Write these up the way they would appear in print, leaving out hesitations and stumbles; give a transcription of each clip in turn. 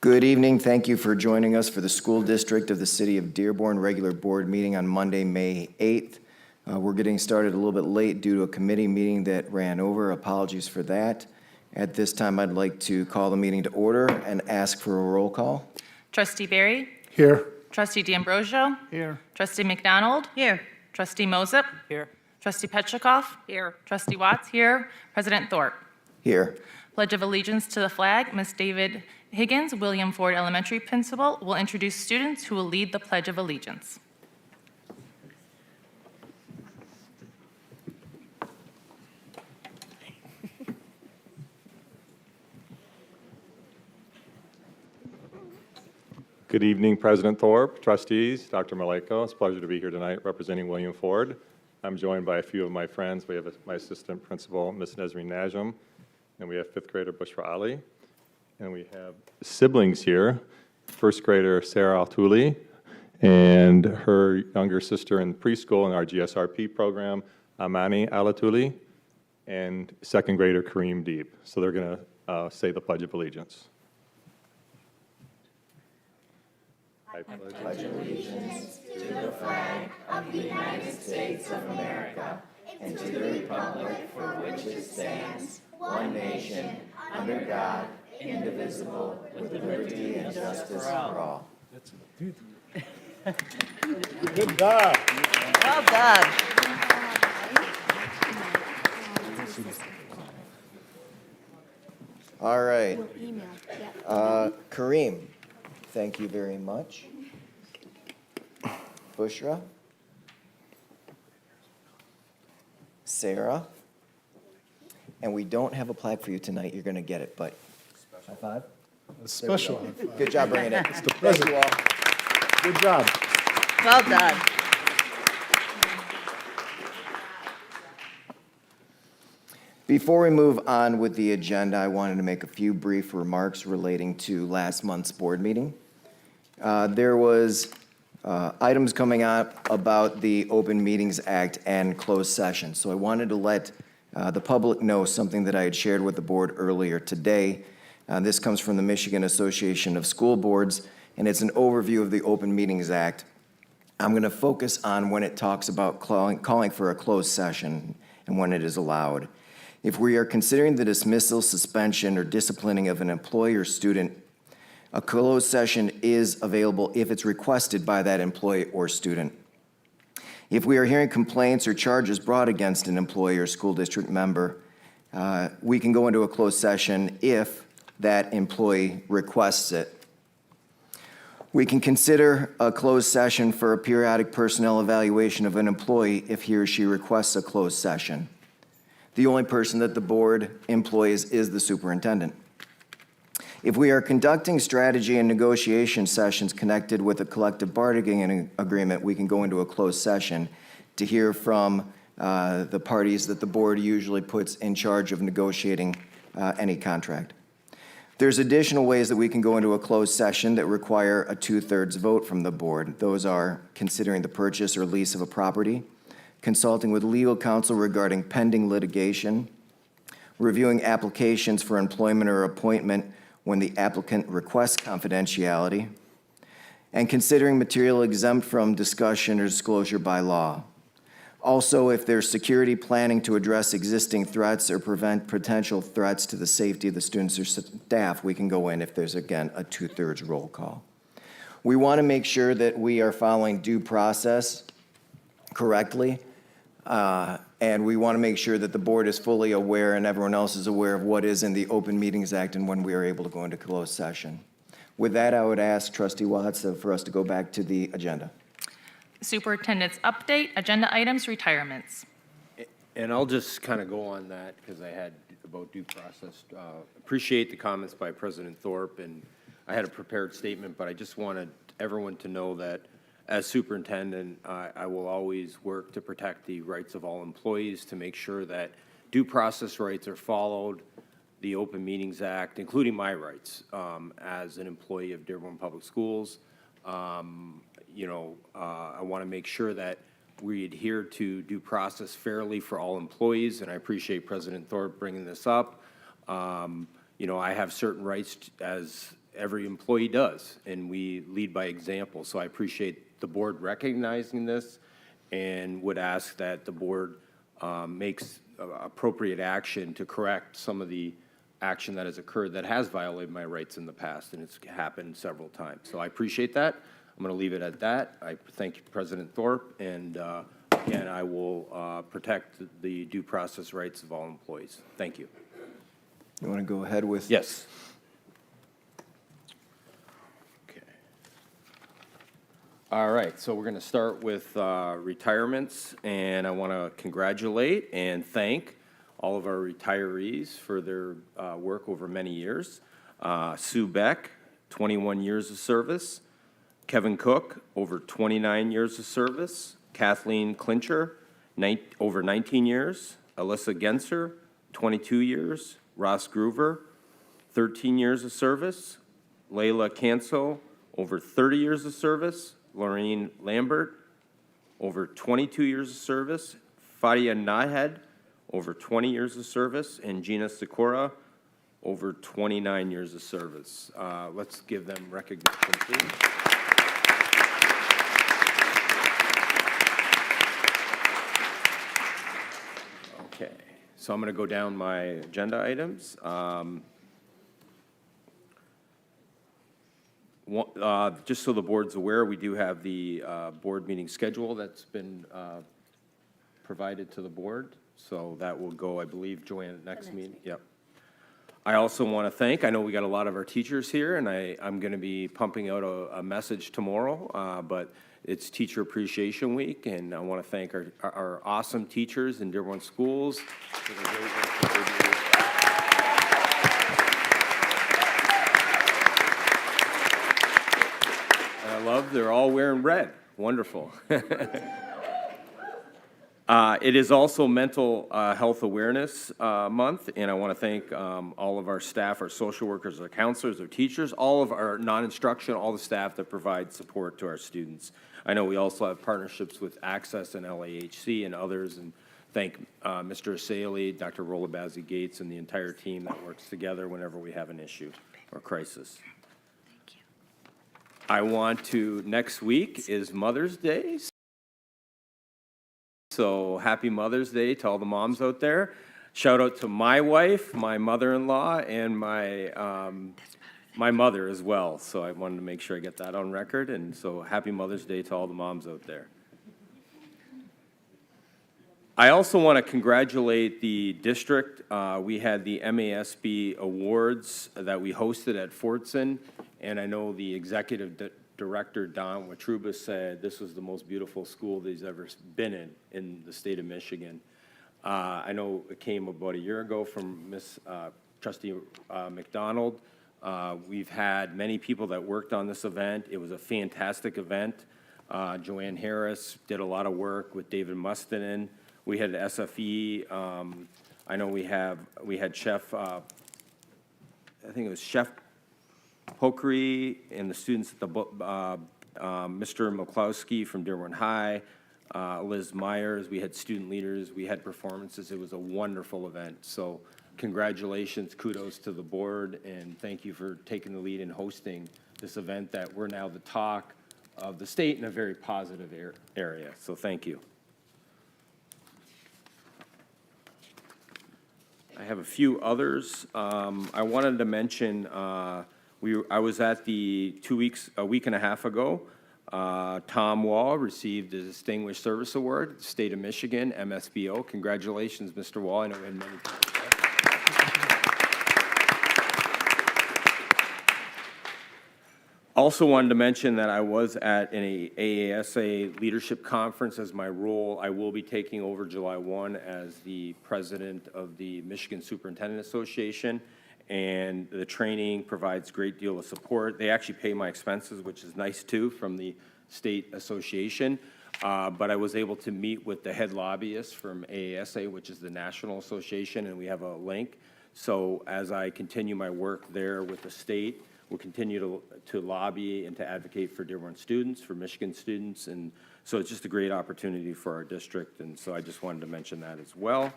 Good evening. Thank you for joining us for the School District of the City of Dearborn regular board meeting on Monday, May 8th. We're getting started a little bit late due to a committee meeting that ran over. Apologies for that. At this time, I'd like to call the meeting to order and ask for a roll call. Trustee Barry? Here. Trustee D'Ambrosio? Here. Trustee McDonald? Here. Trustee Mosip? Here. Trustee Petrikov? Here. Trustee Watts here. President Thorpe. Here. Pledge of allegiance to the flag. Ms. David Higgins, William Ford Elementary Principal, will introduce students who will lead the Pledge of Allegiance. Good evening, President Thorpe, trustees, Dr. Maleko. It's a pleasure to be here tonight representing William Ford. I'm joined by a few of my friends. We have my assistant principal, Ms. Nesreen Najm, and we have fifth grader Bushra Ali. And we have siblings here, first grader Sarah Altuli and her younger sister in preschool in our GSRP program, Amani Alatuli, and second grader Kareem Deeb. So they're going to say the Pledge of Allegiance. I pledge allegiance to the flag of the United States of America and to the republic for which it stands, one nation, under God, indivisible, with liberty and justice for all. Good job. Well done. All right. Kareem, thank you very much. Bushra. Sarah. And we don't have a plaque for you tonight. You're going to get it, but high five. A special. Good job bringing it. Thank you all. Good job. Well done. Before we move on with the agenda, I wanted to make a few brief remarks relating to last month's board meeting. There was items coming up about the Open Meetings Act and closed session. So I wanted to let the public know something that I had shared with the board earlier today. This comes from the Michigan Association of School Boards, and it's an overview of the Open Meetings Act. I'm going to focus on when it talks about calling for a closed session and when it is allowed. If we are considering the dismissal, suspension, or disciplining of an employee or student, a closed session is available if it's requested by that employee or student. If we are hearing complaints or charges brought against an employee or school district member, we can go into a closed session if that employee requests it. We can consider a closed session for a periodic personnel evaluation of an employee if he or she requests a closed session. The only person that the board employs is the superintendent. If we are conducting strategy and negotiation sessions connected with a collective bargaining agreement, we can go into a closed session to hear from the parties that the board usually puts in charge of negotiating any contract. There's additional ways that we can go into a closed session that require a 2/3 vote from the board. Those are considering the purchase or lease of a property, consulting with legal counsel regarding pending litigation, reviewing applications for employment or appointment when the applicant requests confidentiality, and considering material exempt from discussion or disclosure by law. Also, if there's security planning to address existing threats or prevent potential threats to the safety of the students or staff, we can go in if there's, again, a 2/3 roll call. We want to make sure that we are following due process correctly, and we want to make sure that the board is fully aware and everyone else is aware of what is in the Open Meetings Act and when we are able to go into closed session. With that, I would ask Trustee Watts for us to go back to the agenda. Superintendent's update, agenda items, retirements. And I'll just kind of go on that because I had about due process. Appreciate the comments by President Thorpe, and I had a prepared statement, but I just wanted everyone to know that as superintendent, I will always work to protect the rights of all employees, to make sure that due process rights are followed, the Open Meetings Act, including my rights as an employee of Dearborn Public Schools. I want to make sure that we adhere to due process fairly for all employees, and I appreciate President Thorpe bringing this up. I have certain rights as every employee does, and we lead by example. So I appreciate the board recognizing this and would ask that the board makes appropriate action to correct some of the action that has occurred that has violated my rights in the past, and it's happened several times. So I appreciate that. I'm going to leave it at that. I thank President Thorpe, and again, I will protect the due process rights of all employees. Thank you. You want to go ahead with? Yes. Okay. All right, so we're going to start with retirements, and I want to congratulate and thank all of our retirees for their work over many years. Sue Beck, 21 years of service. Kevin Cook, over 29 years of service. Kathleen Clincher, over 19 years. Alyssa Genser, 22 years. Ross Groover, 13 years of service. Layla Cancel, over 30 years of service. Lorraine Lambert, over 22 years of service. Fadia Nahed, over 20 years of service. And Gina Sikora, over 29 years of service. Let's give them recognition, please. Okay, so I'm going to go down my agenda items. Just so the board's aware, we do have the board meeting schedule that's been provided to the board. So that will go, I believe, Joanne, next meeting. Yep. I also want to thank, I know we got a lot of our teachers here, and I'm going to be pumping out a message tomorrow, but it's Teacher Appreciation Week, and I want to thank our awesome teachers in Dearborn schools for the great work that they do. And I love they're all wearing red. Wonderful. It is also Mental Health Awareness Month, and I want to thank all of our staff, our social workers, our counselors, our teachers, all of our non-instruction, all the staff that provide support to our students. I know we also have partnerships with Access and LAHC and others, and thank Mr. Asaley, Dr. Rolabazzi Gates, and the entire team that works together whenever we have an issue or crisis. Thank you. I want to, next week is Mother's Day. So happy Mother's Day to all the moms out there. Shout out to my wife, my mother-in-law, and my mother as well. So I wanted to make sure I get that on record. And so happy Mother's Day to all the moms out there. I also want to congratulate the district. We had the MASB Awards that we hosted at Fortson, and I know the executive Director Don Watruba said this was the most beautiful school that he's ever been in the state of Michigan. I know it came about a year ago from Miss Trustee McDonald. We've had many people that worked on this event. It was a fantastic event. Joanne Harris did a lot of work with David Mustonen. We had SFE. I know we had Chef, I think it was Chef Pokery and the students at the Mr. McCloskey from Dearborn High, Liz Myers. We had student leaders. We had performances. It was a wonderful event. So congratulations, kudos to the board, and thank you for taking the lead in hosting this event that we're now the talk of the state in a very positive area. So thank you. I have a few others. I wanted to mention I was at a week and a half ago. Tom Wall received the Distinguished Service Award, State of Michigan, MSBO. Congratulations, Mr. Wall. I know we had many people. Also wanted to mention that I was at an AASA leadership conference as my role. I will be taking over July 1 as the president of the Michigan Superintendent Association. And the training provides a great deal of support. They actually pay my expenses, which is nice too, from the state association. But I was able to meet with the head lobbyist from AASA, which is the national association, and we have a link. So as I continue my work there with the state, we'll continue to lobby and to advocate for Dearborn students, for Michigan students. And so it's just a great opportunity for our district. And so I just wanted to mention that as well.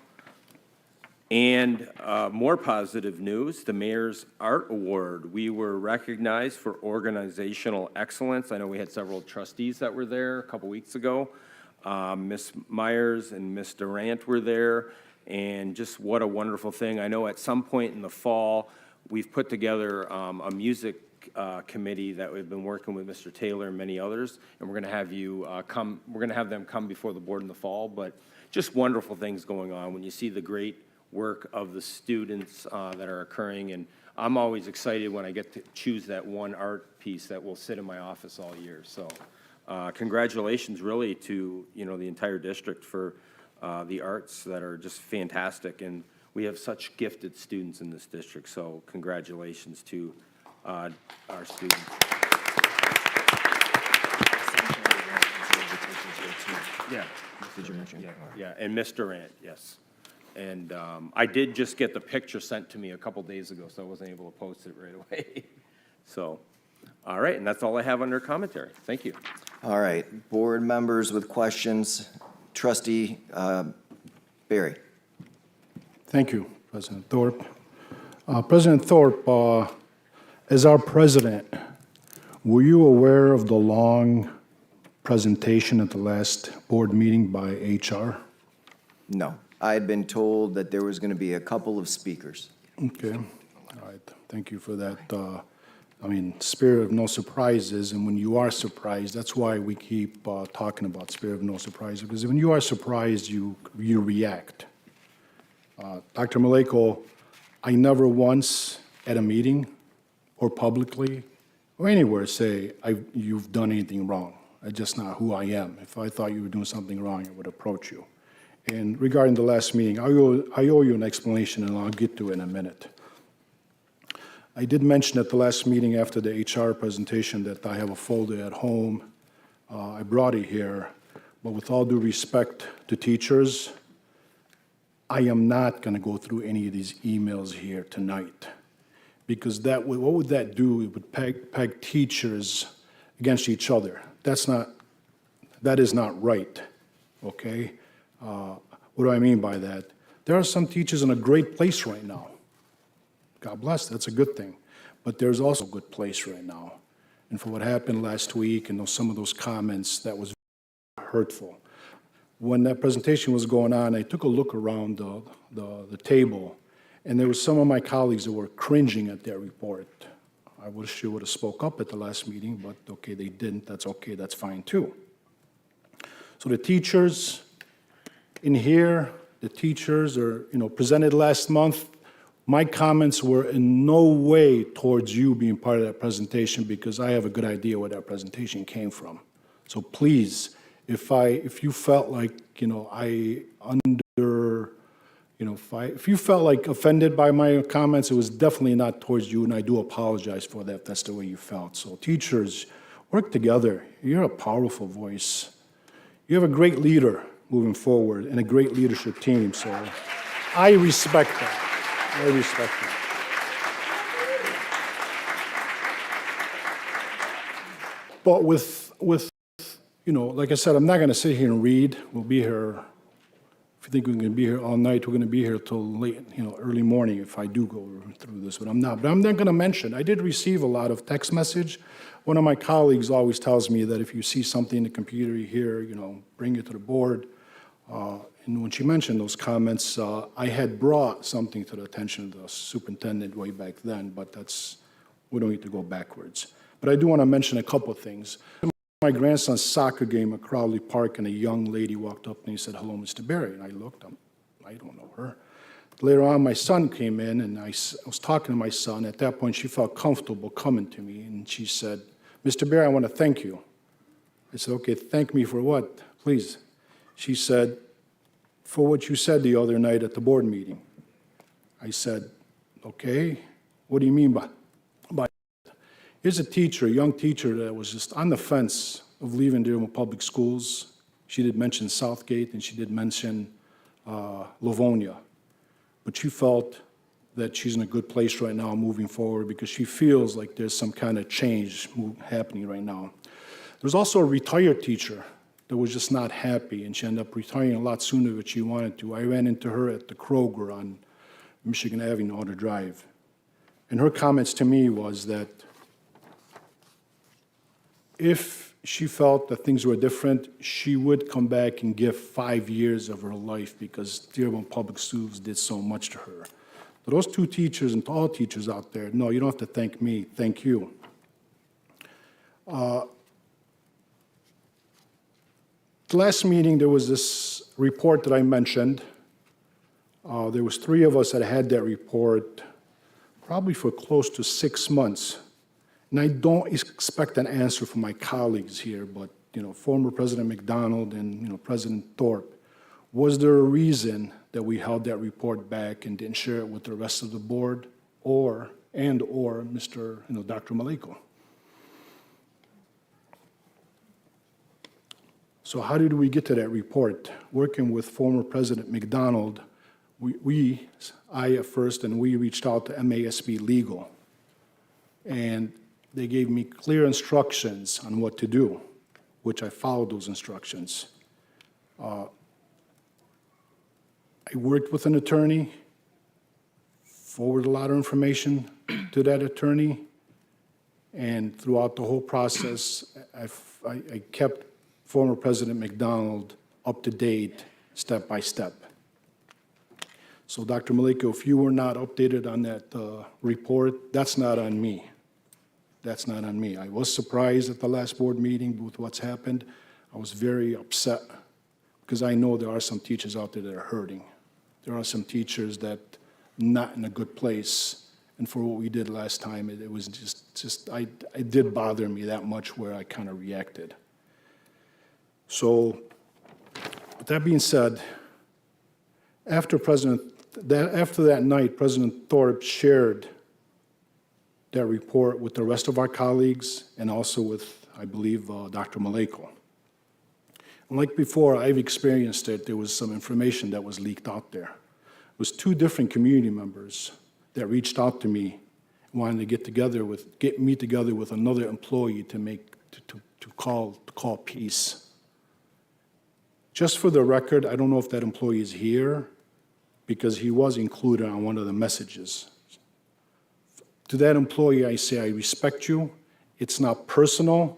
And more positive news, the Mayor's Art Award. We were recognized for organizational excellence. I know we had several trustees that were there a couple weeks ago. Ms. Myers and Ms. Durant were there, and just what a wonderful thing. I know at some point in the fall, we've put together a music committee that we've been working with Mr. Taylor and many others, and we're going to have you we're going to have them come before the board in the fall, but just wonderful things going on when you see the great work of the students that are occurring, and I'm always excited when I get to choose that one art piece that will sit in my office all year. So congratulations really to, you know, the entire district for the arts that are just fantastic, and we have such gifted students in this district, so congratulations to our students. Yeah. Did you mention? Yeah, and Miss Durant, yes. And I did just get the picture sent to me a couple days ago, so I wasn't able to post it right away. So, all right, and that's all I have under commentary. Thank you. All right, board members with questions. Trustee Barry. Thank you, President Thorpe. President Thorpe, as our president, were you aware of the long presentation at the last board meeting by HR? No, I had been told that there was going to be a couple of speakers. Okay, all right, thank you for that. I mean, spirit of no surprises, and when you are surprised, that's why we keep talking about spirit of no surprise, because when you are surprised, you react. Dr. Maleko, I never once at a meeting or publicly or anywhere say you've done anything wrong. That's just not who I am. If I thought you were doing something wrong, I would approach you. And regarding the last meeting, I owe you an explanation, and I'll get to it in a minute. I did mention at the last meeting after the HR presentation that I have a folder at home. I brought it here, but with all due respect to teachers, I am not going to go through any of these emails here tonight, because what would that do? It would peg teachers against each other. That is not right, okay? What do I mean by that? There are some teachers in a great place right now. God bless, that's a good thing. But there's also a good place right now. And for what happened last week and some of those comments, that was hurtful. When that presentation was going on, I took a look around the table, and there were some of my colleagues that were cringing at that report. I wish you would have spoke up at the last meeting, but okay, they didn't. That's okay, that's fine too. So the teachers in here, the teachers are, presented last month. My comments were in no way towards you being part of that presentation, because I have a good idea where that presentation came from. So please, if you felt like, if you felt like offended by my comments, it was definitely not towards you, and I do apologize for that if that's the way you felt. So teachers, work together. You're a powerful voice. You have a great leader moving forward and a great leadership team, so I respect that. I respect that. But with like I said, I'm not going to sit here and read. We'll be here. If you think we're going to be here all night, we're going to be here till late, early morning if I do go through this, but I'm not. But I'm not going to mention, I did receive a lot of text message. One of my colleagues always tells me that if you see something in the computer you hear, bring it to the board. And when she mentioned those comments, I had brought something to the attention of the superintendent way back then, but we don't need to go backwards. But I do want to mention a couple of things. My grandson's soccer game at Crowley Park, and a young lady walked up and he said, "Hello, Mr. Berry." And I looked, I don't know her. Later on, my son came in, and I was talking to my son. At that point, she felt comfortable coming to me, and she said, "Mr. Berry, I want to thank you." I said, "Okay, thank me for what, please?" She said, "For what you said the other night at the board meeting." I said, "Okay, what do you mean by that?" Here's a teacher, a young teacher that was just on the fence of leaving Dearborn Public Schools. She did mention Southgate, and she did mention Livonia. But she felt that she's in a good place right now moving forward, because she feels like there's some kind of change happening right now. There's also a retired teacher that was just not happy, and she ended up retiring a lot sooner than she wanted to. I ran into her at the Kroger on Michigan Avenue Outer Drive. And her comments to me was that if she felt that things were different, she would come back and give 5 years of her life because Dearborn Public Schools did so much to her. To those two teachers and to all teachers out there, no, you don't have to thank me, thank you. The last meeting, there was this report that I mentioned. There was 3 of us that had that report probably for close to 6 months. And I don't expect an answer from my colleagues here, but, former President McDonald and, President Thorpe, was there a reason that we held that report back and didn't share it with the rest of the board or Mr., Dr. Maleko? So how did we get to that report? Working with former President McDonald, I at first, and we reached out to MASB Legal. And they gave me clear instructions on what to do, which I followed those instructions. I worked with an attorney, forwarded a lot of information to that attorney, and throughout the whole process, I kept former President McDonald up to date, step by step. So, Dr. Maleko, if you were not updated on that report, that's not on me. That's not on me. I was surprised at the last board meeting with what's happened. I was very upset because I know there are some teachers out there that are hurting. There are some teachers that not in a good place. And for what we did last time, it was it did bother me that much where I kind of reacted. So, with that being said, after that night, President Thorpe shared that report with the rest of our colleagues and also with, I believe, Dr. Maleko. And like before, I've experienced it. There was some information that was leaked out there. It was 2 different community members that reached out to me, wanting to get me together with another employee to call peace. Just for the record, I don't know if that employee is here because he was included on one of the messages. To that employee, I say, I respect you. It's not personal,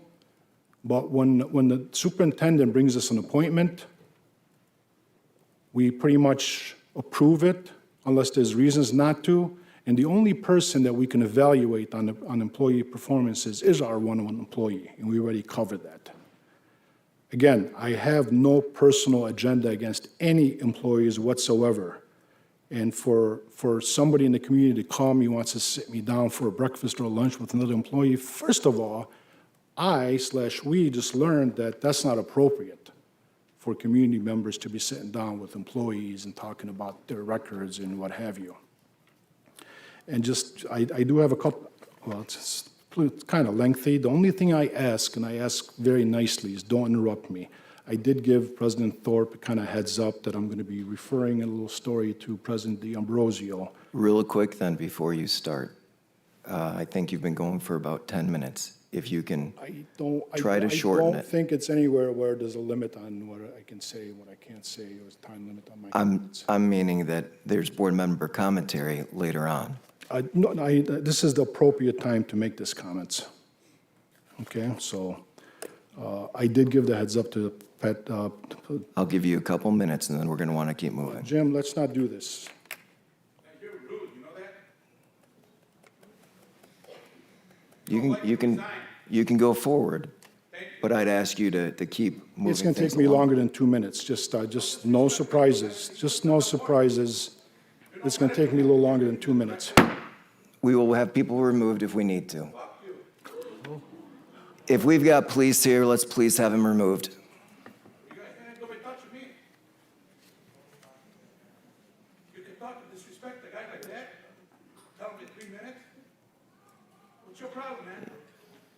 but when the superintendent brings us an appointment, we pretty much approve it unless there's reasons not to. And the only person that we can evaluate on employee performances is our one-on-one employee, and we already covered that. Again, I have no personal agenda against any employees whatsoever. And for somebody in the community to call me, wants to sit me down for a breakfast or lunch with another employee, first of all, we just learned that that's not appropriate for community members to be sitting down with employees and talking about their records and what have you. And I do have a couple, well, it's kind of lengthy. The only thing I ask, and I ask very nicely, is don't interrupt me. I did give President Thorpe a kind of heads up that I'm going to be referring a little story to President D'Ambrosio. Real quick then, before you start, I think you've been going for about 10 minutes. If you can try to shorten I don't it. think it's anywhere where there's a limit on what I can say and what I can't say. There's a time limit on my comments. I'm meaning that there's board member commentary later on. This is the appropriate time to make these comments. Okay, so I did give the heads up to Pat. I'll give you a couple minutes, and then we're going to want to keep moving. Jim, let's not do this. You can go forward, but I'd ask you to keep moving. It's going to take things me along. longer than 2 minutes. Just no surprises. Just no surprises. It's going to take me a little longer than 2 minutes. We will have people removed if we need to. If we've got police here, let's please have him removed. You guys ain't gonna be touching me. You can talk to disrespect a guy like that? Tell him in 3 minutes? What's your problem, man?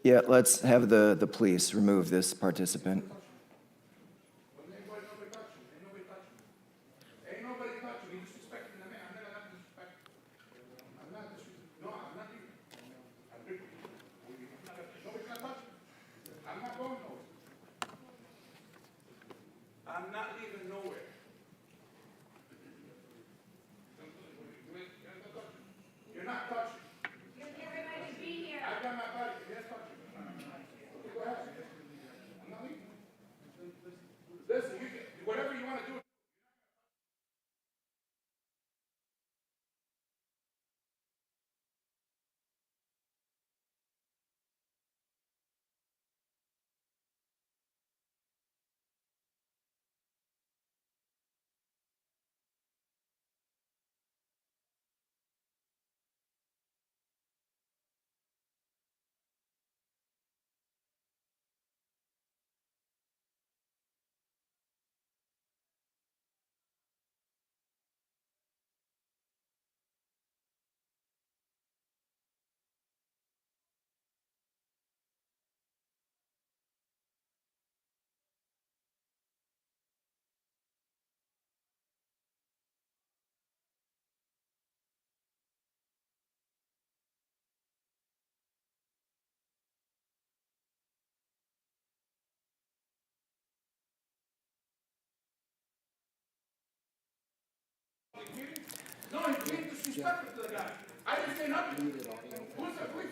Yeah, let's have the police remove this participant. Ain't nobody touching me. Ain't nobody touching me. Ain't nobody touching me. Disrespecting the man. I'm never not disrespecting. I'm not disrespecting. No, I'm not even. Nobody's gonna touch me. I'm not going nowhere. I'm not leaving nowhere. No, you're being disrespectful to the guy. I didn't say nothing. Who's the police?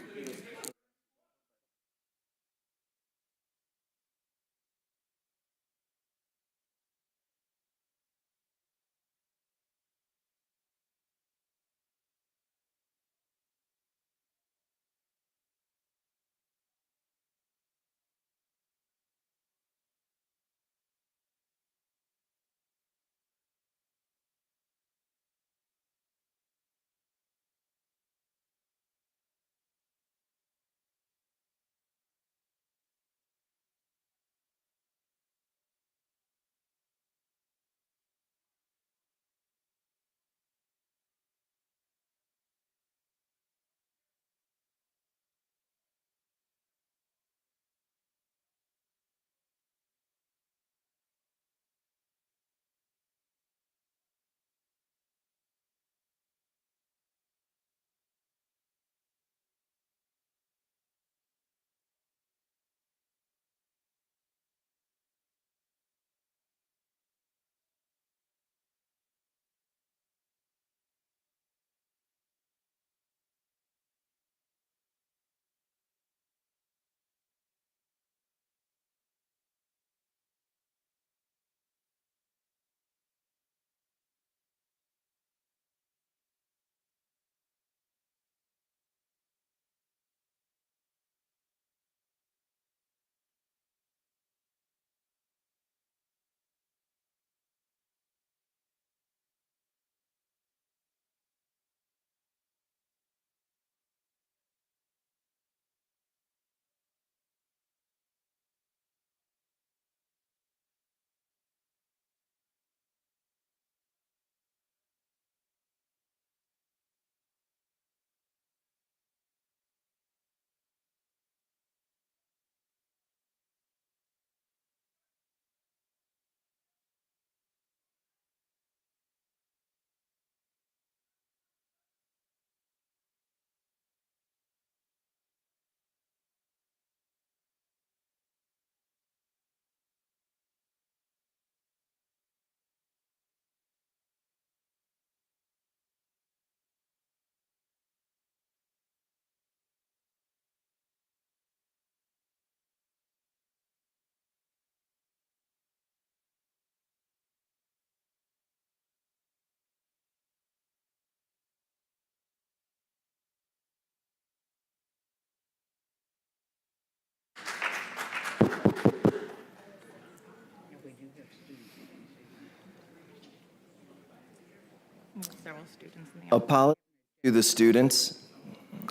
Several students in the audience. Apology to the students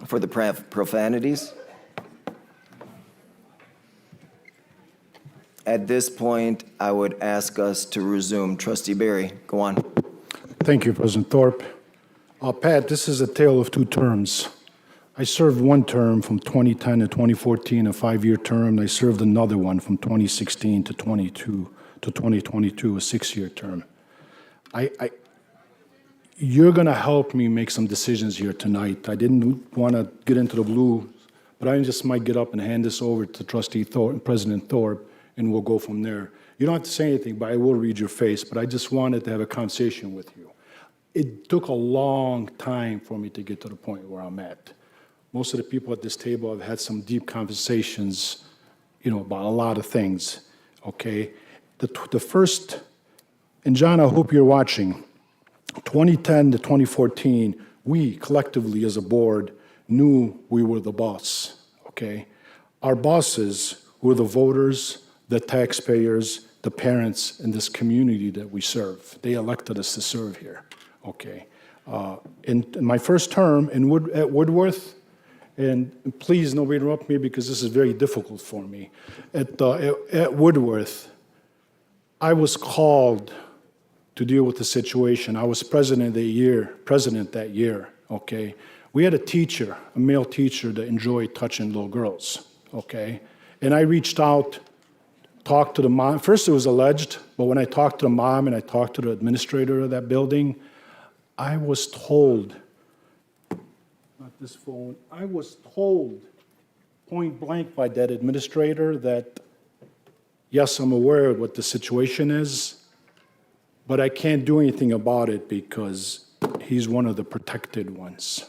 for the profanities. At this point, I would ask us to resume. Trustee Barry, go on. Thank you, President Thorpe. Pat, this is a tale of two terms. I served one term from 2010 to 2014, a 5-year term, and I served another one from 2016 to 2022, a 6-year term. You're going to help me make some decisions here tonight. I didn't want to get into the blue, but I just might get up and hand this over to Trustee Thorpe, President Thorpe, and we'll go from there. You don't have to say anything, but I will read your face, but I just wanted to have a conversation with you. It took a long time for me to get to the point where I'm at. Most of the people at this table have had some deep conversations, about a lot of things, okay? The first, and John, I hope you're watching, 2010 to 2014, we collectively as a board knew we were the boss, okay? Our bosses were the voters, the taxpayers, the parents in this community that we serve. They elected us to serve here, okay? In my first term at Woodworth, and please nobody interrupt me because this is very difficult for me. At Woodworth, I was called to deal with the situation. I was president that year, okay? We had a male teacher that enjoyed touching little girls, okay? And I reached out, talked to the mom. First it was alleged, but when I talked to the mom and I talked to the administrator of that building, I was told, not this phone, I was told point blank by that administrator that, yes, I'm aware of what the situation is, but I can't do anything about it because he's one of the protected ones.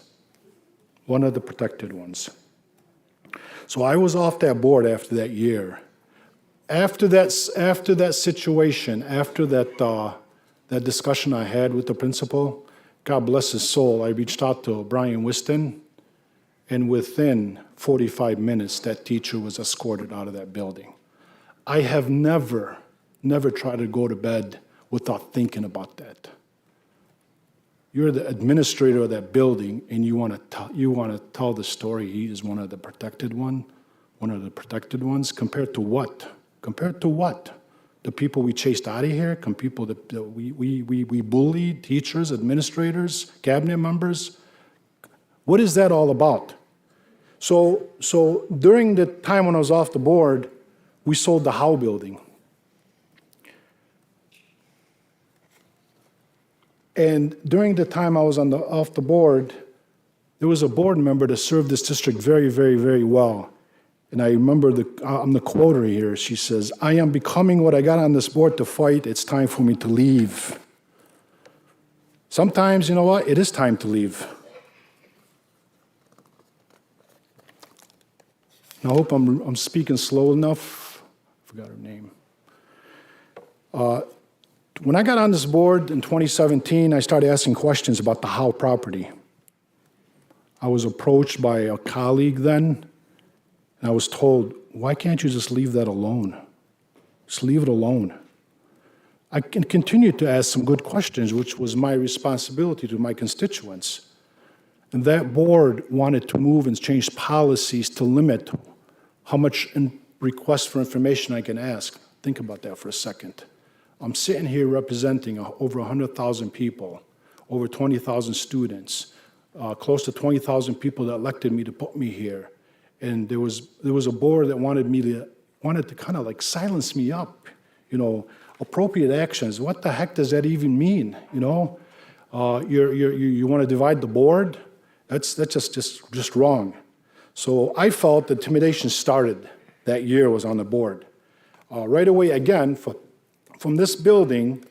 One of the protected ones. So I was off that board after that year. After that situation, after that discussion I had with the principal, God bless his soul, I reached out to Brian Whiston, and within 45 minutes, that teacher was escorted out of that building. I have never tried to go to bed without thinking about that. You're the administrator of that building, and you want to tell the story. He is one of the protected ones. Compared to what? Compared to what? The people we chased out of here? People that we bullied, teachers, administrators, cabinet members? What is that all about? So during the time when I was off the board, we sold the Howe building. And during the time I was off the board, there was a board member that served this district very, very, very well. And I remember, I'm the quoter here, she says, "I am becoming what I got on this board to fight. It's time for me to leave." Sometimes, you know what? It is time to leave. And I hope I'm speaking slow enough. I forgot her name. When I got on this board in 2017, I started asking questions about the Howe property. I was approached by a colleague then, and I was told, "Why can't you just leave that alone? Just leave it alone." I can continue to ask some good questions, which was my responsibility to my constituents. And that board wanted to move and change policies to limit how much requests for information I can ask. Think about that for a second. I'm sitting here representing over 100,000 people, over 20,000 students, close to 20,000 people that elected me to put me here. And there was a board that wanted to kind of like silence me up, you know, appropriate actions. What the heck does that even mean? You know, you want to divide the board? That's just wrong. So I felt that intimidation started that year I was on the board. Right away, again, from this building,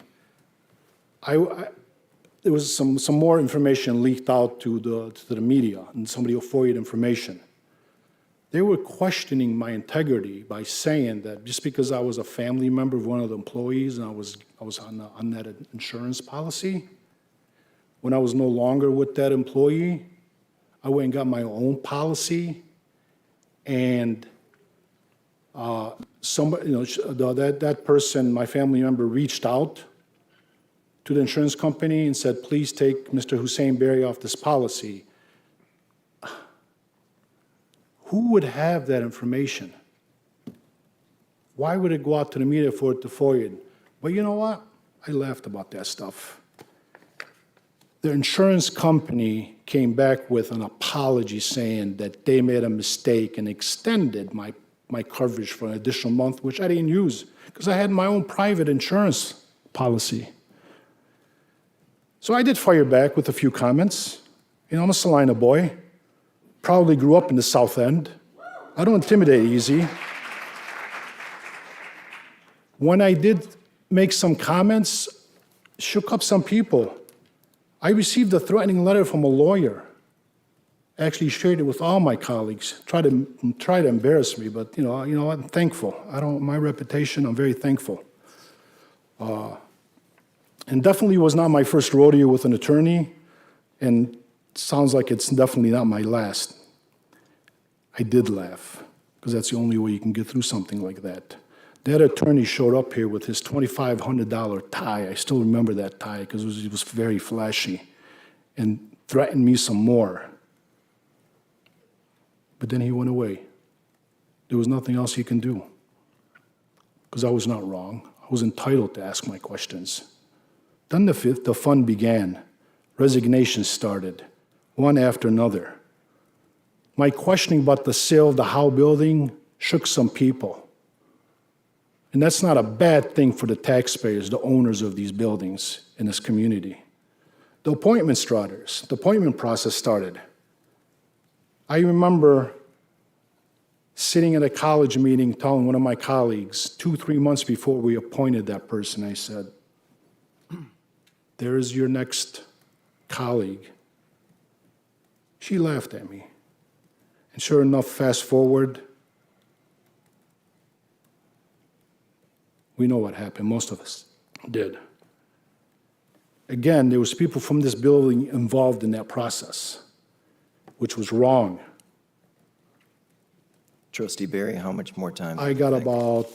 there was some more information leaked out to the media, and somebody FOIA'd information. They were questioning my integrity by saying that just because I was a family member of one of the employees and I was on that insurance policy, when I was no longer with that employee, I went and got my own policy, and somebody, you know, that person, my family member, reached out to the insurance company and said, "Please take Mr. Hussein Berry off this policy." Who would have that information? Why would it go out to the media for it to FOIA? But you know what? I laughed about that stuff. The insurance company came back with an apology saying that they made a mistake and extended my coverage for an additional month, which I didn't use because I had my own private insurance policy. So I did fire back with a few comments. You know, I'm a Salina boy. Probably grew up in the South End. I don't intimidate easy. When I did make some comments, shook up some people. I received a threatening letter from a lawyer. Actually shared it with all my colleagues. Tried to embarrass me, but you know, I'm thankful. My reputation, I'm very thankful. And definitely was not my first rodeo with an attorney, and sounds like it's definitely not my last. I did laugh, because that's the only way you can get through something like that. That attorney showed up here with his $2,500 tie. I still remember that tie because it was very flashy, and threatened me some more. But then he went away. There was nothing else he can do, because I was not wrong. I was entitled to ask my questions. Then the fun began. Resignations started, one after another. My questioning about the sale of the Howe building shook some people. And that's not a bad thing for the taxpayers, the owners of these buildings in this community. The appointment process started. I remember sitting at a college meeting telling one of my colleagues 2-3 months before we appointed that person, I said, "There is your next colleague, she laughed at me. And sure enough, fast forward, we know what happened. Most of us did. Again, there was people from this building involved in that process, which was wrong. Trustee Barry, how much more time? do I you got think? about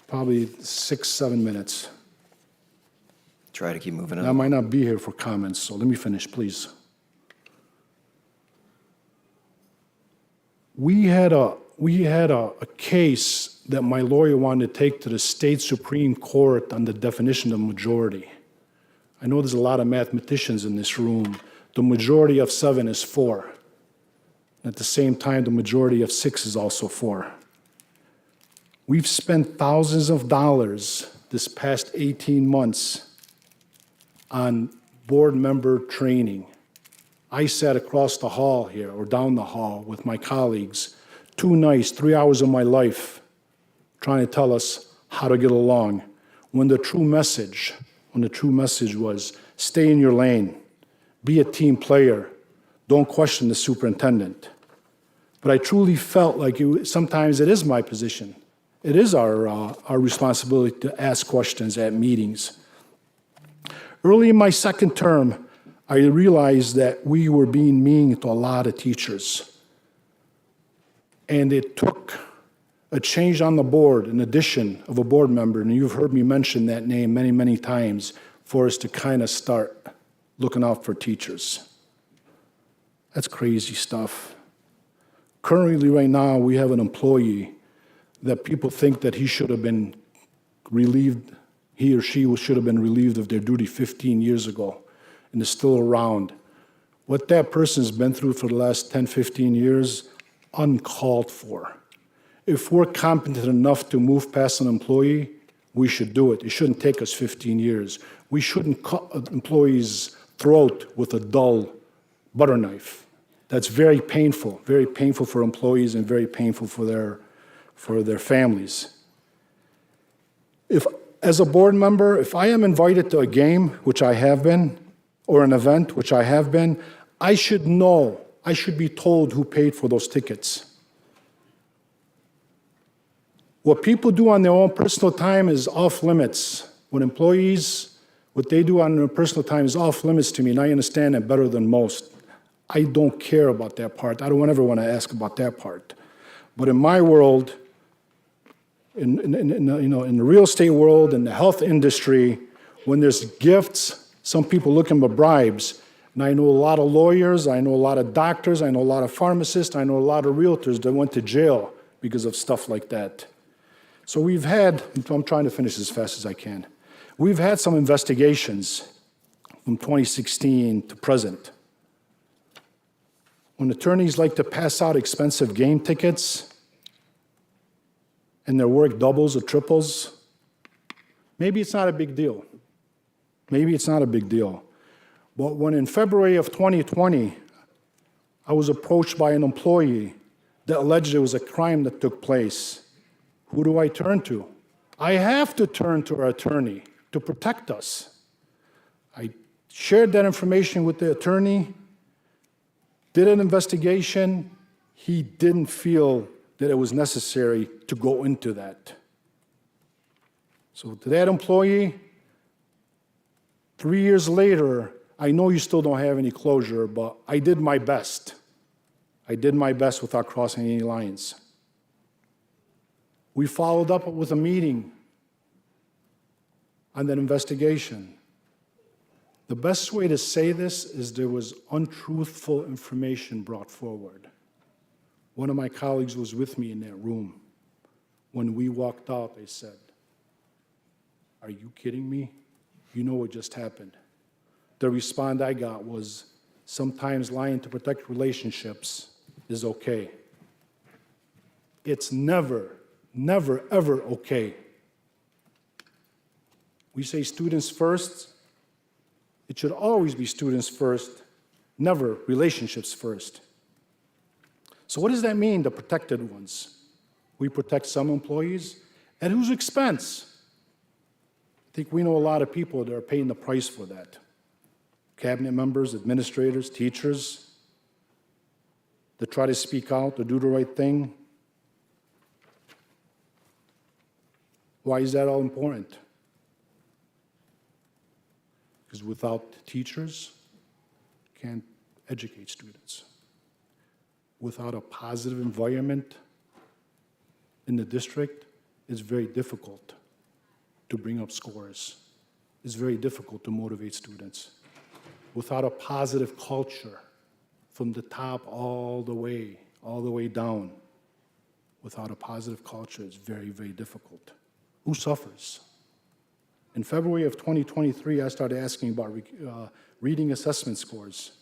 probably 6, 7 minutes. Try to keep moving And I on. might not be here for comments, so let me finish, please. We had a case that my lawyer wanted to take to the state Supreme Court on the definition of majority. I know there's a lot of mathematicians in this room. The majority of 7 is 4. At the same time, the majority of 6 is also 4. We've spent thousands of dollars this past 18 months on board member training. I sat across the hall here, or down the hall, with my colleagues, 2 nights, 3 hours of my life, trying to tell us how to get along, when the true message was, stay in your lane, be a team player, don't question the superintendent. But I truly felt like sometimes it is my position. It is our responsibility to ask questions at meetings. Early in my second term, I realized that we were being mean to a lot of teachers. And it took a change on the board, an addition of a board member, and you've heard me mention that name many, many times, for us to kind of start looking out for teachers. That's crazy stuff. Currently, right now, we have an employee that people think that he should have been relieved, he or she should have been relieved of their duty 15 years ago, and is still around. What that person's been through for the last 10, 15 years, uncalled for. If we're competent enough to move past an employee, we should do it. It shouldn't take us 15 years. We shouldn't cut an employee's throat with a dull butter knife. That's very painful for employees and very painful for their families. If, as a board member, if I am invited to a game, which I have been, or an event, which I have been, I should know, I should be told who paid for those tickets. What people do on their own personal time is off limits. When employees, what they do on their personal time is off limits to me, and I understand that better than most. I don't care about that part. I don't ever want to ask about that part. But in my world, in the real estate world, in the health industry, when there's gifts, some people looking for bribes. And I know a lot of lawyers, I know a lot of doctors, I know a lot of pharmacists, I know a lot of realtors that went to jail because of stuff like that. So we've had, I'm trying to finish as fast as I can. We've had some investigations from 2016 to present. When attorneys like to pass out expensive game tickets and their work doubles or triples, maybe it's not a big deal. Maybe it's not a big deal. But when in February of 2020, I was approached by an employee that alleged there was a crime that took place, who do I turn to? I have to turn to our attorney to protect us. I shared that information with the attorney, did an investigation. He didn't feel that it was necessary to go into that. So to that employee, 3 years later, I know you still don't have any closure, but I did my best. I did my best without crossing any lines. We followed up with a meeting on that investigation. The best way to say this is there was untruthful information brought forward. One of my colleagues was with me in that room. When we walked out, they said, "Are you kidding me? You know what just happened." The response I got was, sometimes lying to protect relationships is okay. It's never, never, ever okay. We say students first. It should always be students first, never relationships first. So what does that mean, the protected ones? We protect some employees. At whose expense? I think we know a lot of people that are paying the price for that. cabinet members, administrators, teachers that try to speak out, to do the right thing. Why is that all important? Because without teachers, can't educate students. Without a positive environment in the district, it's very difficult to bring up scores. It's very difficult to motivate students. Without a positive culture from the top all the way down, without a positive culture, it's very, very difficult. Who suffers? In February of 2023, I started asking about reading assessment scores.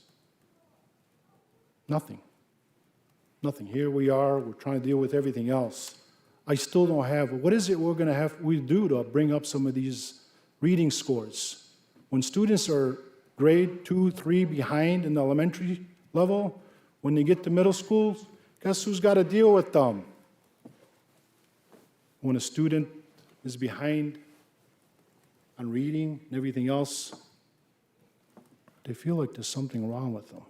Nothing. Nothing. Here we are, we're trying to deal with everything else. I still don't have, what is it we do to bring up some of these reading scores? When students are grade 2, 3 behind in the elementary level, when they get to middle school, guess who's got to deal with them? When a student is behind on reading and everything else, they feel like there's something wrong with them.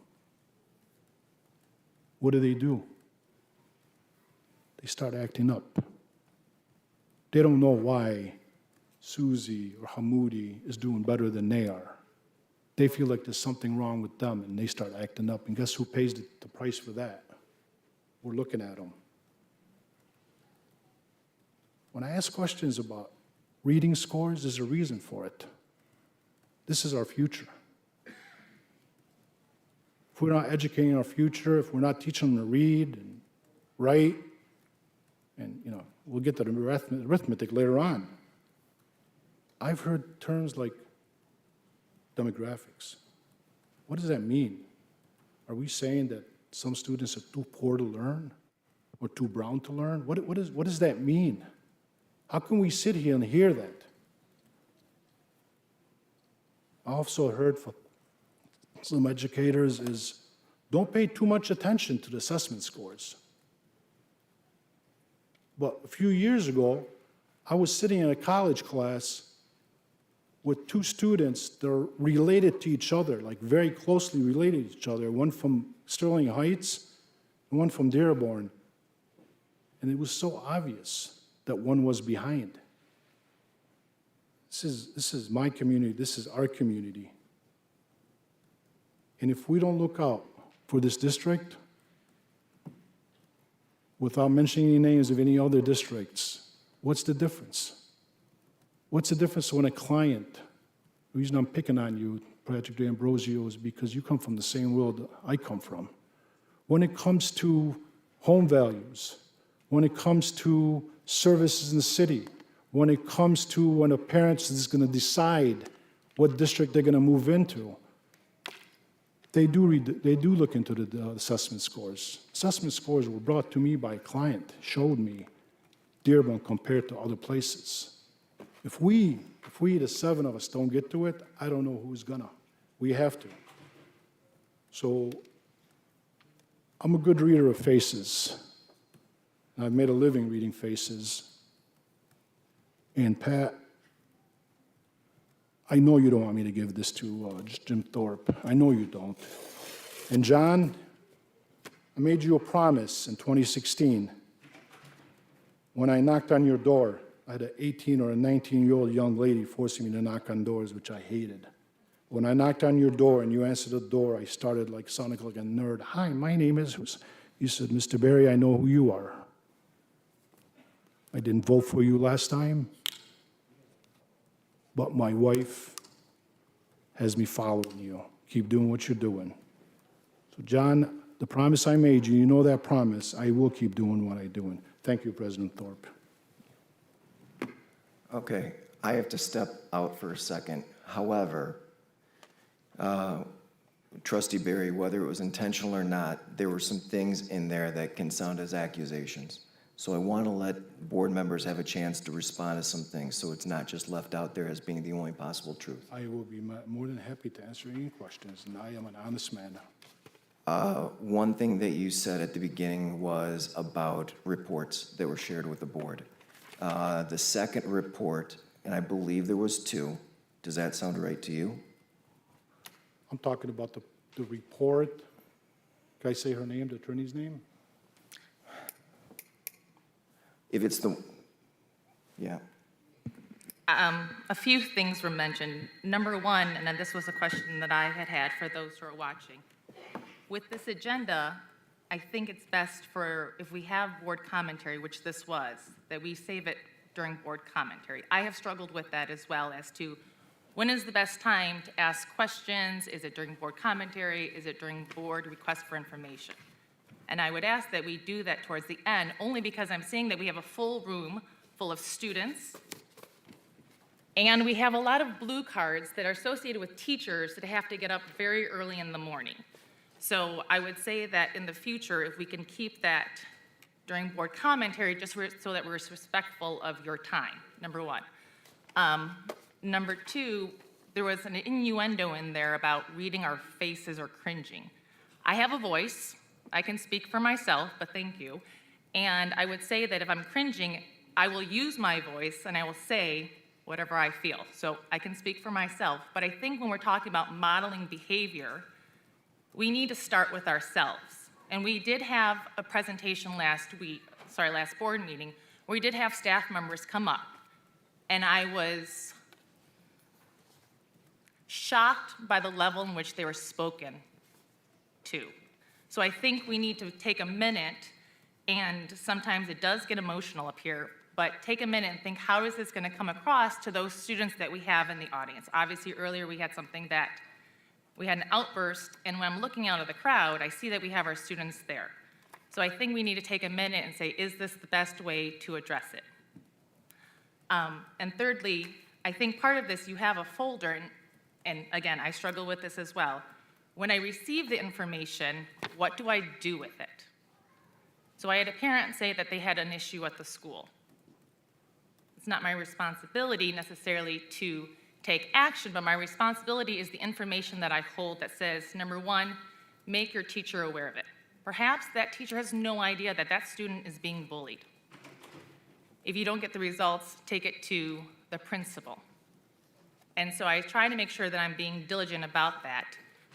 What do? They start acting up. They don't know why Susie or Hamoudi is doing better than they are. They feel like there's something wrong with them, and they start acting up. And guess who pays the price for that? We're looking at them. When I ask questions about reading scores, there's a reason for it. This is our future. If we're not educating our future, if we're not teaching them to read and write, and we'll get to the arithmetic later on. I've heard terms like demographics. What does that mean? Are we saying that some students are too poor to learn or too brown to learn? What does that mean? How can we sit here and hear that? I also heard from some educators is don't pay too much attention to the assessment scores. But a few years ago, I was sitting in a college class with two students that are related to each other, like very closely related to each other, one from Sterling Heights and one from Dearborn. And it was so obvious that one was behind. This is my community, this is our community. And if we don't look out for this district, without mentioning any names of any other districts, what's the difference? What's the difference when a client, the reason I'm picking on you, Patrick D'Ambrosio, is because you come from the same world I come from. When it comes to home values, when it comes to services in the city, when it comes to when a parent is going to decide what district they're going to move into, they do look into the assessment scores. Assessment scores were brought to me by a client, showed me Dearborn compared to other places. If we, the 7 of us, don't get to it, I don't know who's gonna. We have to. So I'm a good reader of faces. I've made a living reading faces. And Pat, I know you don't want me to give this to Jim Thorpe. I know you don't. And John, I made you a promise in 2016. When I knocked on your door, I had an 18 or a 19-year-old young lady forcing me to knock on doors, which I hated. When I knocked on your door and you answered the door, I started sounding like a nerd. Hi, my name is... You said, Mr. Berry, I know who you are. I didn't vote for you last time, but my wife has me following you. Keep doing what you're doing. So, John, the promise I made you, you know that promise. I will keep doing what I'm doing. Thank you, President Thorpe. Okay, I have to step out for a second. However, Trustee Berry, whether it was intentional or not, there were some things in there that can sound as accusations. So I want to let board members have a chance to respond to some things so it's not just left out there as being the only possible truth. I will be more than happy to answer any questions, and I am an honest man. One thing that you said at the beginning was about reports that were shared with the board. The second report, and I believe there was 2, does that sound right to you? I'm talking about the report. Can I say her name, the attorney's name? If it's the, yeah. A few things were mentioned. Number one, and then this was a question that I had for those who are watching. With this agenda, I think it's best for, if we have board commentary, which this was, that we save it during board commentary. I have struggled with that as well as to when is the best time to ask questions? Is it during board commentary? Is it during board request for information? And I would ask that we do that towards the end, only because I'm seeing that we have a full room full of students, and we have a lot of blue cards that are associated with teachers that have to get up very early in the morning. So I would say that in the future, if we can keep that during board commentary, just so that we're respectful of your time, number one. Number two, there was an innuendo in there about reading our faces or cringing. I have a voice. I can speak for myself, but thank you. And I would say that if I'm cringing, I will use my voice and I will say whatever I feel. So I can speak for myself. But I think when we're talking about modeling behavior, we need to start with ourselves. And we did have a presentation last board meeting, where we did have staff members come up. And I was shocked by the level in which they were spoken to. So I think we need to take a minute, and sometimes it does get emotional up here, but take a minute and think, how is this going to come across to those students that we have in the audience? Obviously, earlier we had something that we had an outburst, and when I'm looking out of the crowd, I see that we have our students there. So I think we need to take a minute and say, is this the best way to address it? And thirdly, I think part of this, you have a folder, and again, I struggle with this as well. When I receive the information, what do I do with it? So I had a parent say that they had an issue at the school. It's not my responsibility necessarily to take action, but my responsibility is the information that I hold that says, number one, make your teacher aware of it. Perhaps that teacher has no idea that that student is being bullied. If you don't get the results, take it to the principal. And so I try to make sure that I'm being diligent about that.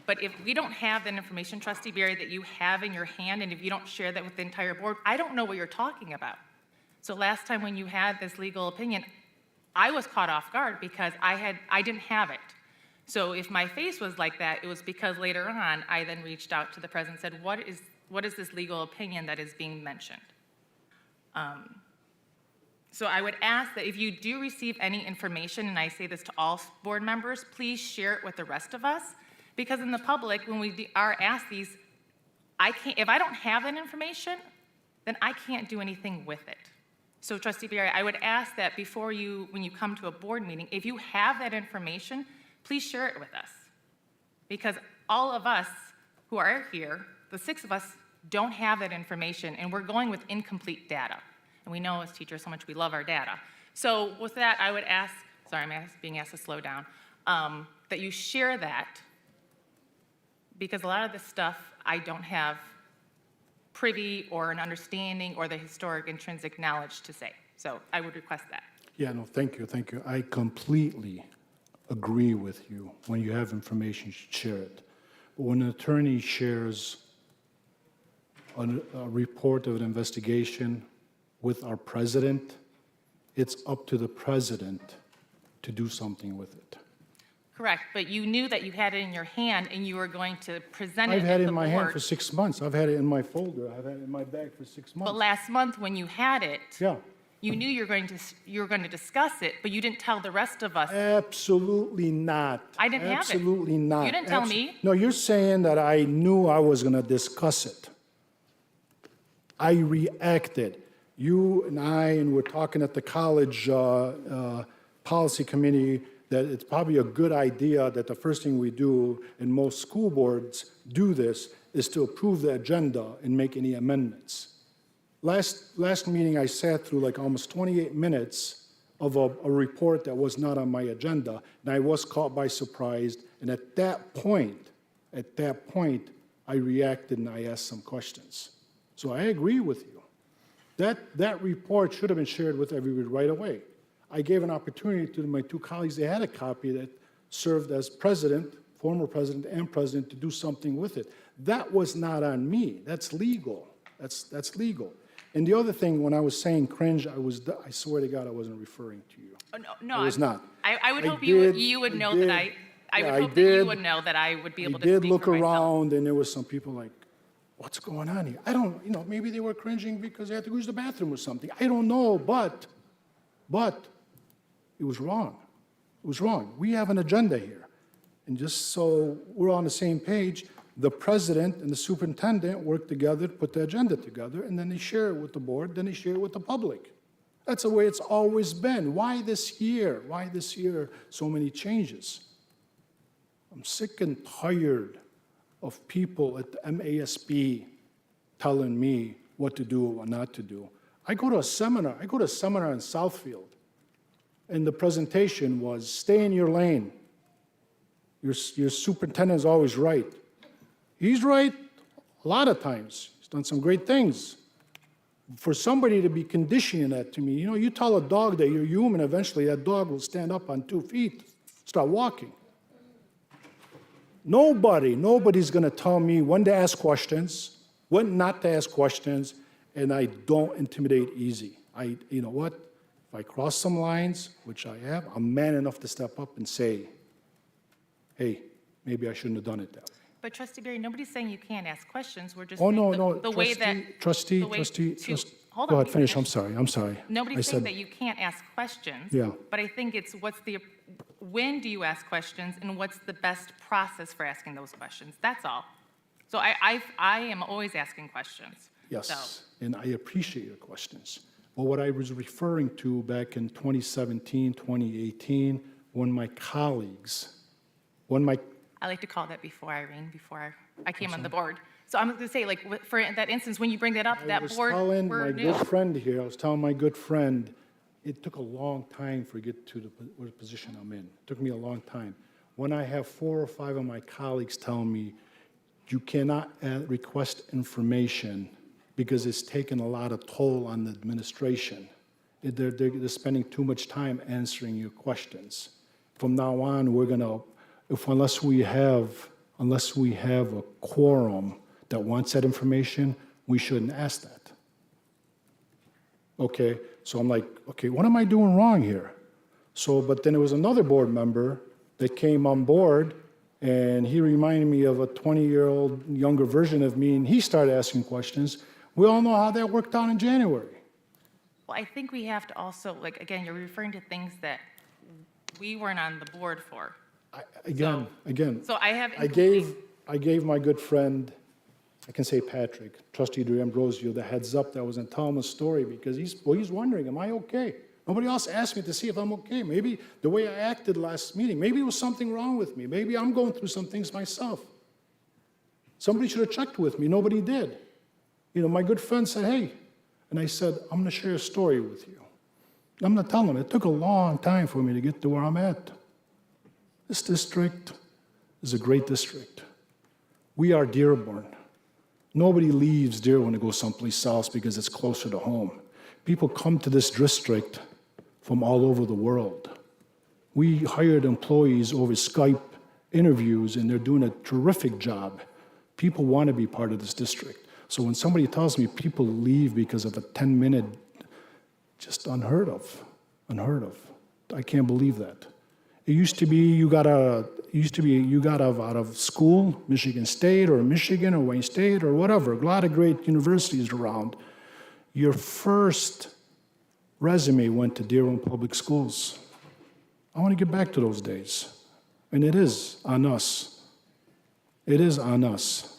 But if we don't have that information, Trustee Barry, that you have in your hand, and if you don't share that with the entire board, I don't know what you're talking about. So last time when you had this legal opinion, I was caught off guard because I didn't have it. So if my face was like that, it was because later on, I then reached out to the president and said, what is this legal opinion that is being mentioned? So I would ask that if you do receive any information, and I say this to all board members, please share it with the rest of us, because in the public, when we are asked these, if I don't have that information, then I can't do anything with it. So Trustee Barry, I would ask that when you come to a board meeting, if you have that information, please share it with us. Because all of us who are here, the 6 of us, don't have that information, and we're going with incomplete data. And we know as teachers how much we love our data. So with that, I would ask, sorry, I'm being asked to slow down, that you share that, because a lot of this stuff I don't have privy or an understanding or the historic intrinsic knowledge to say. So I would request that. Yeah, no, thank you, thank you. I completely agree with you. When you have information, you should share it. But when an attorney shares a report of an investigation with our president, it's up to the president to do something with it. Correct, but you knew that you had it in your hand and you were going to present it I've had at it the in my hand board. for 6 months. I've had it in my folder. I've had it in my bag for 6 months. But last month when you had it, Yeah, you knew you were going to discuss it, but you didn't tell the rest of us. absolutely not. I didn't have it. Absolutely not. You didn't tell me. No, you're saying that I knew I was going to discuss it. I reacted. You and I, and we're talking at the college policy committee, that it's probably a good idea that the first thing we do, and most school boards do this, is to approve the agenda and make any amendments. Last meeting, I sat through like almost 28 minutes of a report that was not on my agenda, and I was caught by surprise, and at that point, I reacted and I asked some questions. So I agree with you. That report should have been shared with everybody right away. I gave an opportunity to my 2 colleagues. They had a copy that served as president former president and president to do something with it. That was not on me. That's legal. That's legal. And the other thing, when I was saying cringe, I swear to God, I wasn't referring to you. Oh, no, I was I'm- not. I would I hope did- you would I know did- that I yeah, would I hope that you did- would know that I would be able I to did speak look for myself. around, and there were some people like, what's going on here? I don't, maybe they were cringing because they had to use the bathroom or something. I don't know, but it was wrong. It was wrong. We have an agenda here. And just so we're on the same page, the president and the superintendent work together to put the agenda together, and then they share it with the board, then they share it with the public. That's the way it's always been. Why this year? Why this year so many changes? I'm sick and tired of people at the MASB telling me what to do or what not to do. I go to a seminar in Southfield, and the presentation was, stay in your lane. Your superintendent is always right. He's right a lot of times. He's done some great things. For somebody to be conditioning that to me, you tell a dog that you're human, eventually that dog will stand up on 2 feet, start walking. Nobody's going to tell me when to ask questions, when not to ask questions, and I don't intimidate easy. You know what? If I cross some lines, which I have, I'm man enough to step up and say, hey, maybe I shouldn't have done it that way. But Trustee Barry, nobody's saying you can't ask questions. We're just Oh, saying no, the way that. trustee, the way to- hold go on, ahead, let me finish, I'm sorry. I Nobody's saying said- that you can't ask questions. Yeah. But I think it's when do you ask questions and what's the best process for asking those questions? That's all. So I am always asking questions. So, Yes, and I appreciate your questions. But what I was referring to back in 2017, 2018, when my colleagues, I like to call that before Irene, before I came on the board. So I'm going to say, like, for that instance, when you bring that up, I that was board, telling we're my new. good friend here, I was telling my good friend, it took a long time for get to the position I'm in. It took me a long time. When I have 4 or 5 of my colleagues tell me, you cannot request information because it's taken a lot of toll on the administration. They're spending too much time answering your questions. From now on, unless we have a quorum that wants that information, we shouldn't ask that. Okay, so I'm like, okay, what am I doing wrong here? But then there was another board member that came on board, and he reminded me of a 20-year-old younger version of me, and he started asking questions. We all know how that worked out in January. Well, I think we have to also, like, again, you're referring to things that we weren't on the board for. Again, So I have. I gave my good friend, I can say Patrick, Trustee D'Ambrosio, the heads up that I wasn't telling him a story because he's wondering, am I okay? Nobody else asked me to see if I'm okay. Maybe the way I acted last meeting, maybe there was something wrong with me. Maybe I'm going through some things myself. Somebody should have checked with me. Nobody did. My good friend said, hey, and I said, I'm going to share a story with you. I'm going to tell him, it took a long time for me to get to where I'm at. This district is a great district. We are Dearborn. Nobody leaves Dearborn to go someplace else because it's closer to home. People come to this district from all over the world. We hired employees over Skype interviews, and they're doing a terrific job. People want to be part of this district. So when somebody tells me people leave because of a 10-minute, just unheard of. I can't believe that. It used to be you got out of school, Michigan State or Michigan or Wayne State or whatever, a lot of great universities around. Your first resume went to Dearborn Public Schools. I want to get back to those days. And it is on us. It is on us.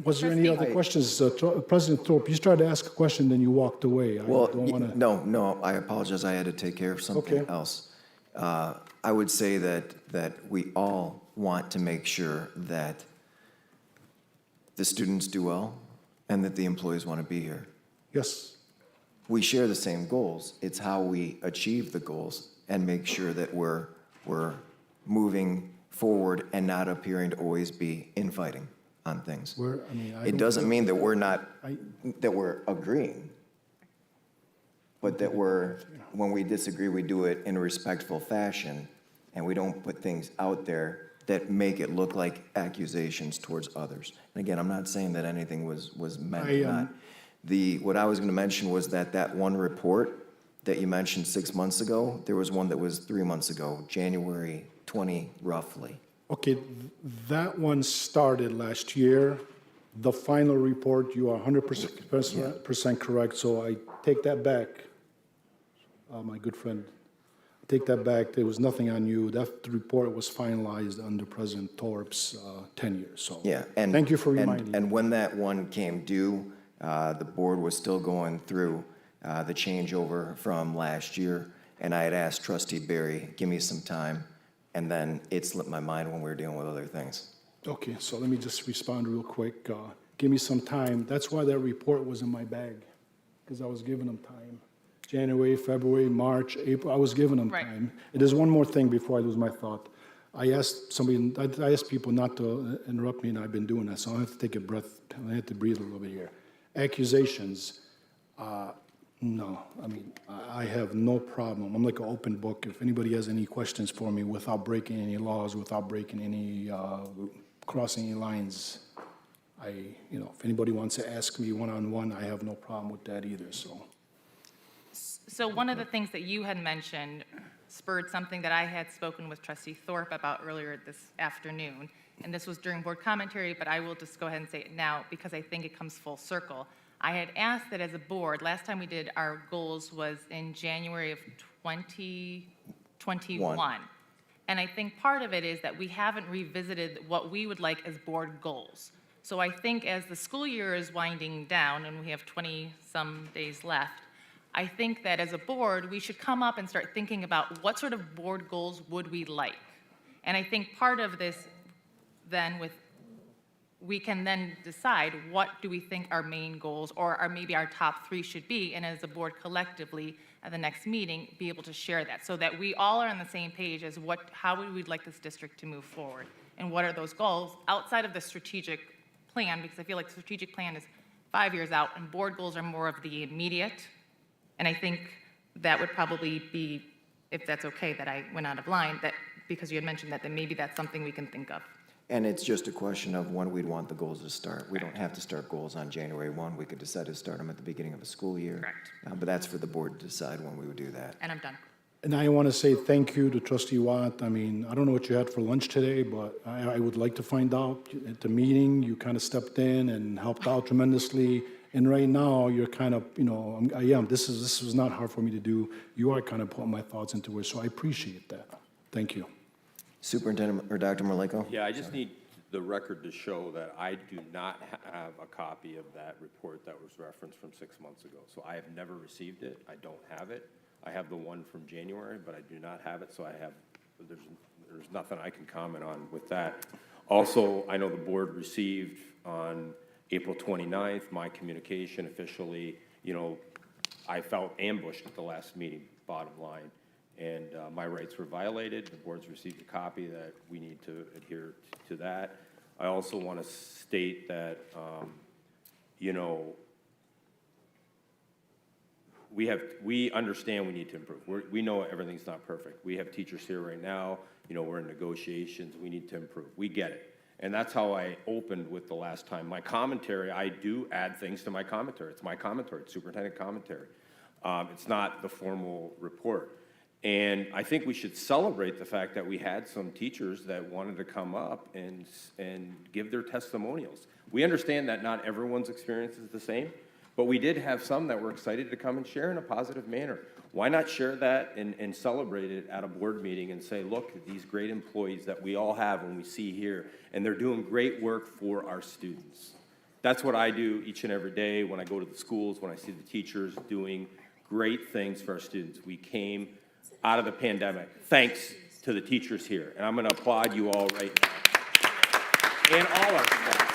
Was there any other questions? President Thorpe, you started to ask a question, then you walked away. Well, don't want to. no, I apologize. I had to take care of something Okay. else. I would say that we all want to make sure that the students do well and that the employees want to be here. Yes. We share the same goals. It's how we achieve the goals and make sure that we're moving forward and not appearing to always be infighting on things. It doesn't mean that we're not, that we're agreeing, but that when we disagree, we do it in a respectful fashion, and we don't put things out there that make it look like accusations towards others. And again, I'm not saying that anything was meant or not. What I was gonna mention was that one report that you mentioned 6 months ago, there was one that was 3 months ago, January 20, roughly. Okay, that one started last year. The final report, you are 100% correct, so I take that back. My good friend, I take that back. There was nothing on you. That report was finalized under President Thorpe's tenure, so. Yeah, and. Thank you for and- reminding me. And when that one came due, the board was still going through the changeover from last year, and I had asked trustee Barry, give me some time, and then it slipped my mind when we were dealing with other things. Okay, so let me just respond real quick. Give me some time. That's why that report was in my bag, because I was giving them time. January, February, March, April, I was giving them Right. time. And there's one more thing before I lose my thought. I asked people not to interrupt me, and I've been doing that, so I have to take a breath. I have to breathe a little bit here. Accusations, no, I mean, I have no problem. I'm like an open book. If anybody has any questions for me without breaking any laws, without breaking any, crossing any lines, if anybody wants to ask me one-on-one, I have no problem with that either, so. So one of the things that you had mentioned spurred something that I had spoken with trustee Thorpe about earlier this afternoon. And this was during board commentary, but I will just go ahead and say it now because I think it comes full circle. I had asked that as a board, last time we did our goals was in January of 2021. And I think part of it is that we haven't revisited what we would like as board goals. So I think as the school year is winding down and we have 20-some days left, I think that as a board, we should come up and start thinking about what sort of board goals would we like. And I think part of this then we can then decide what do we think our main goals or maybe our top 3 should be, and as a board collectively at the next meeting, be able to share that so that we all are on the same page as how we would like this district to move forward and what are those goals outside of the strategic plan, because I feel like the strategic plan is 5 years out and board goals are more of the immediate. And I think that would probably be, if that's okay that I went out of line, that because you had mentioned that, then maybe that's something we can think of. And it's just a question of when we'd want the goals to start. We don't have to start goals on January 1. We could decide to start them at the beginning of a school year. Correct. But that's for the board to decide when we would do that. And I'm done. And I want to say thank you to trustee Watt. I mean, I don't know what you had for lunch today, but I would like to find out. At the meeting, you kind of stepped in and helped out tremendously. And right now, you're kind of, this was not hard for me to do. You are kind of putting my thoughts into it, so I appreciate that. Thank you. Superintendent, or Dr. Malenko? Yeah, I just need the record to show that I do not have a copy of that report that was referenced from 6 months ago. So I have never received it. I don't have it. I have the one from January, but I do not have it, so there's nothing I can comment on with that. Also, I know the board received on April 29th, my communication officially, I felt ambushed at the last meeting, bottom line, and my rights were violated. The board's received a copy that we need to adhere to that. I also want to state that, we understand we need to improve. We know everything's not perfect. We have teachers here right now, we're in negotiations, we need to improve. We get it. And that's how I opened with the last time. My commentary, I do add things to my commentary. It's my commentary, it's superintendent commentary. It's not the formal report. And I think we should celebrate the fact that we had some teachers that wanted to come up and give their testimonials. We understand that not everyone's experience is the same, but we did have some that were excited to come and share in a positive manner. Why not share that and celebrate it at a board meeting and say, look, these great employees that we all have and we see here, and they're doing great work for our students. That's what I do each and every day when I go to the schools, when I see the teachers doing great things for our students. We came out of the pandemic thanks to the teachers here, and I'm going to applaud you all right now, and all our staff.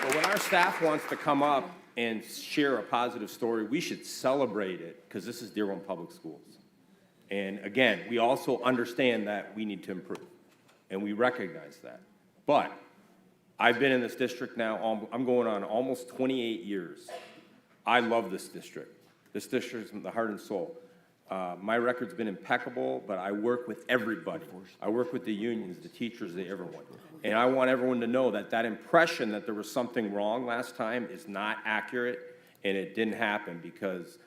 But when our staff wants to come up and share a positive story, we should celebrate it, because this is Dearborn Public Schools. And again, we also understand that we need to improve, and we recognize that. But I've been in this district now, I'm going on almost 28 years. I love this district. This district is the heart and soul. My record's been impeccable, but I work with everybody. I work with the unions, the teachers, everyone. And I want everyone to know that that impression that there was something wrong last time is not accurate, and it didn't happen because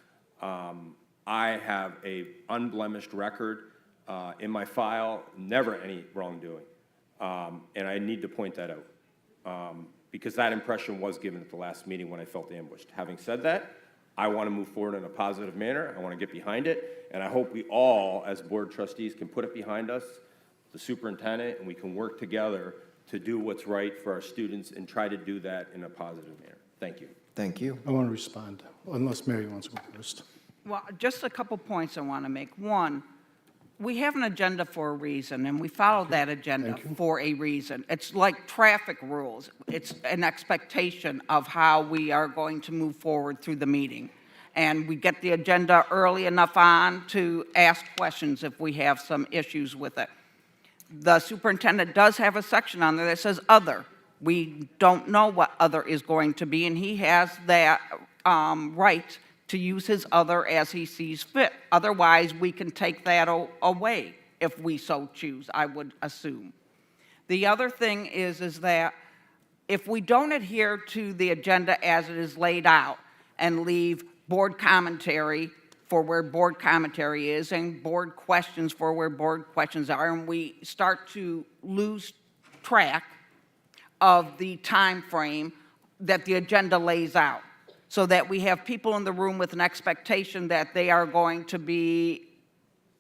I have a unblemished record in my file, never any wrongdoing. And I need to point that out because that impression was given at the last meeting when I felt ambushed. Having said that, I want to move forward in a positive manner. I want to get behind it, and I hope we all, as board trustees, can put it behind us, the superintendent, and we can work together to do what's right for our students and try to do that in a positive manner. Thank you. Thank you. I want to respond, unless Mary wants to go first. Well, just a couple points I want to make. One, we have an agenda for a reason, and we follow that agenda for a reason. It's like traffic rules. It's an expectation of how we are going to move forward through the meeting. And we get the agenda early enough on to ask questions if we have some issues with it. The superintendent does have a section on there that says other. We don't know what other is going to be, and he has that right to use his other as he sees fit. Otherwise, we can take that away if we so choose, I would assume. The other thing is that if we don't adhere to the agenda as it is laid out and leave board commentary for where board commentary is and board questions for where board questions are, and we start to lose track of the time frame that the agenda lays out, so that we have people in the room with an expectation that they are going to be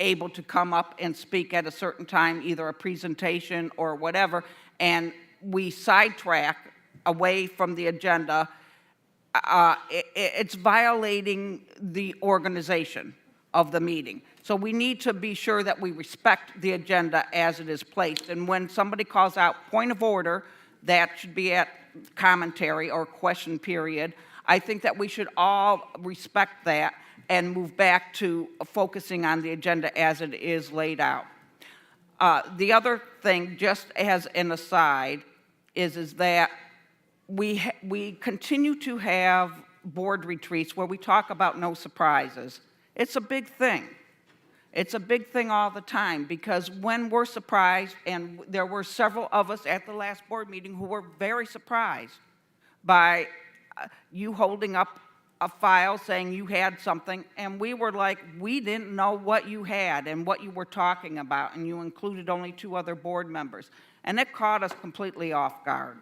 able to come up and speak at a certain time, either a presentation or whatever, and we sidetrack away from the agenda, it's violating the organization of the meeting. So we need to be sure that we respect the agenda as it is placed. And when somebody calls out point of order, that should be at commentary or question period. I think that we should all respect that and move back to focusing on the agenda as it is laid out. The other thing, just as an aside, is that we continue to have board retreats where we talk about no surprises. It's a big thing. It's a big thing all the time, because when we're surprised, and there were several of us at the last board meeting who were very surprised by you holding up a file saying you had something, and we were like, we didn't know what you had and what you were talking about, and you included only 2 other board members. And it caught us completely off guard.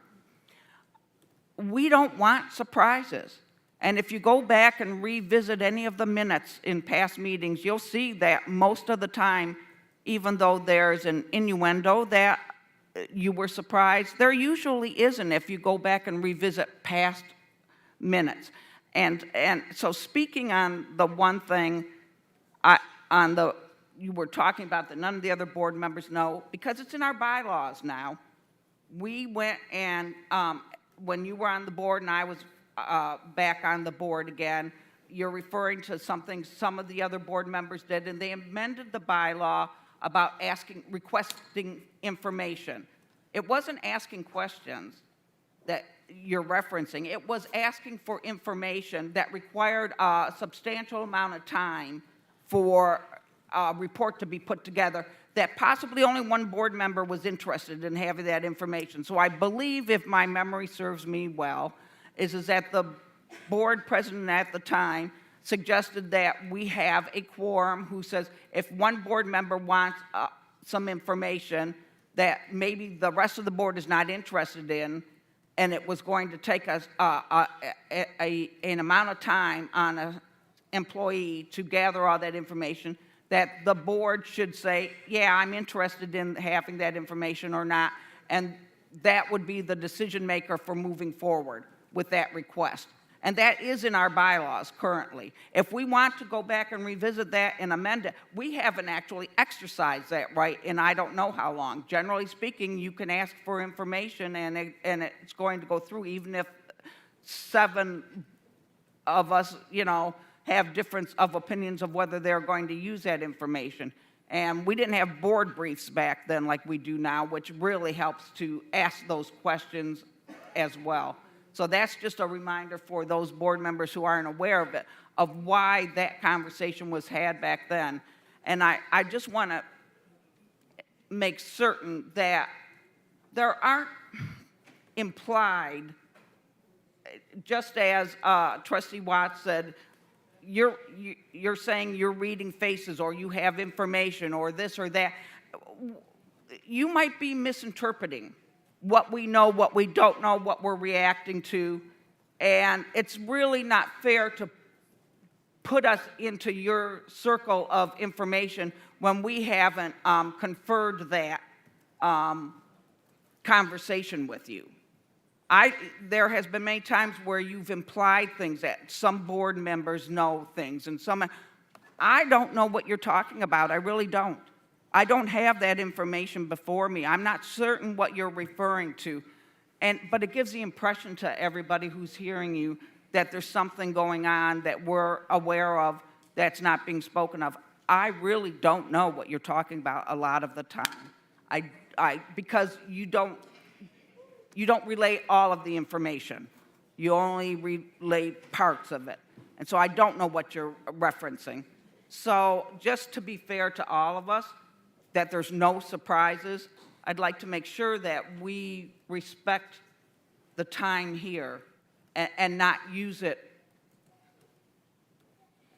We don't want surprises. And if you go back and revisit any of the minutes in past meetings, you'll see that most of the time, even though there's an innuendo that you were surprised, there usually isn't if you go back and revisit past minutes. And so speaking on the one thing, you were talking about that none of the other board members know, because it's in our bylaws now. We went and, when you were on the board and I was back on the board again, you're referring to something some of the other board members did, and they amended the bylaw about requesting information. It wasn't asking questions that you're referencing. It was asking for information that required a substantial amount of time for a report to be put together, that possibly only one board member was interested in having that information. So I believe, if my memory serves me well, is that the board president at the time suggested that we have a quorum who says if one board member wants some information that maybe the rest of the board is not interested in, and it was going to take us an amount of time on an employee to gather all that information, that the board should say, yeah, I'm interested in having that information or not, and that would be the decision maker for moving forward with that request. And that is in our bylaws currently. If we want to go back and revisit that and amend it, we haven't actually exercised that right in I don't know how long. Generally speaking, you can ask for information and it's going to go through, even if 7 of us, have difference of opinions of whether they're going to use that information. And we didn't have board briefs back then like we do now, which really helps to ask those questions as well. So that's just a reminder for those board members who aren't aware of it, of why that conversation was had back then. And I just want to make certain that there aren't implied, just as Trustee Watts said, you're saying you're reading faces or you have information or this or that. You might be misinterpreting what we know, what we don't know, what we're reacting to, and it's really not fair to put us into your circle of information when we haven't conferred that conversation with you. There has been many times where you've implied things that some board members know things, and I don't know what you're talking about. I really don't. I don't have that information before me. I'm not certain what you're referring to. But it gives the impression to everybody who's hearing you that there's something going on that we're aware of that's not being spoken of. I really don't know what you're talking about a lot of the time. Because you don't relay all of the information. You only relay parts of it. And so I don't know what you're referencing. So just to be fair to all of us, that there's no surprises, I'd like to make sure that we respect the time here and not use it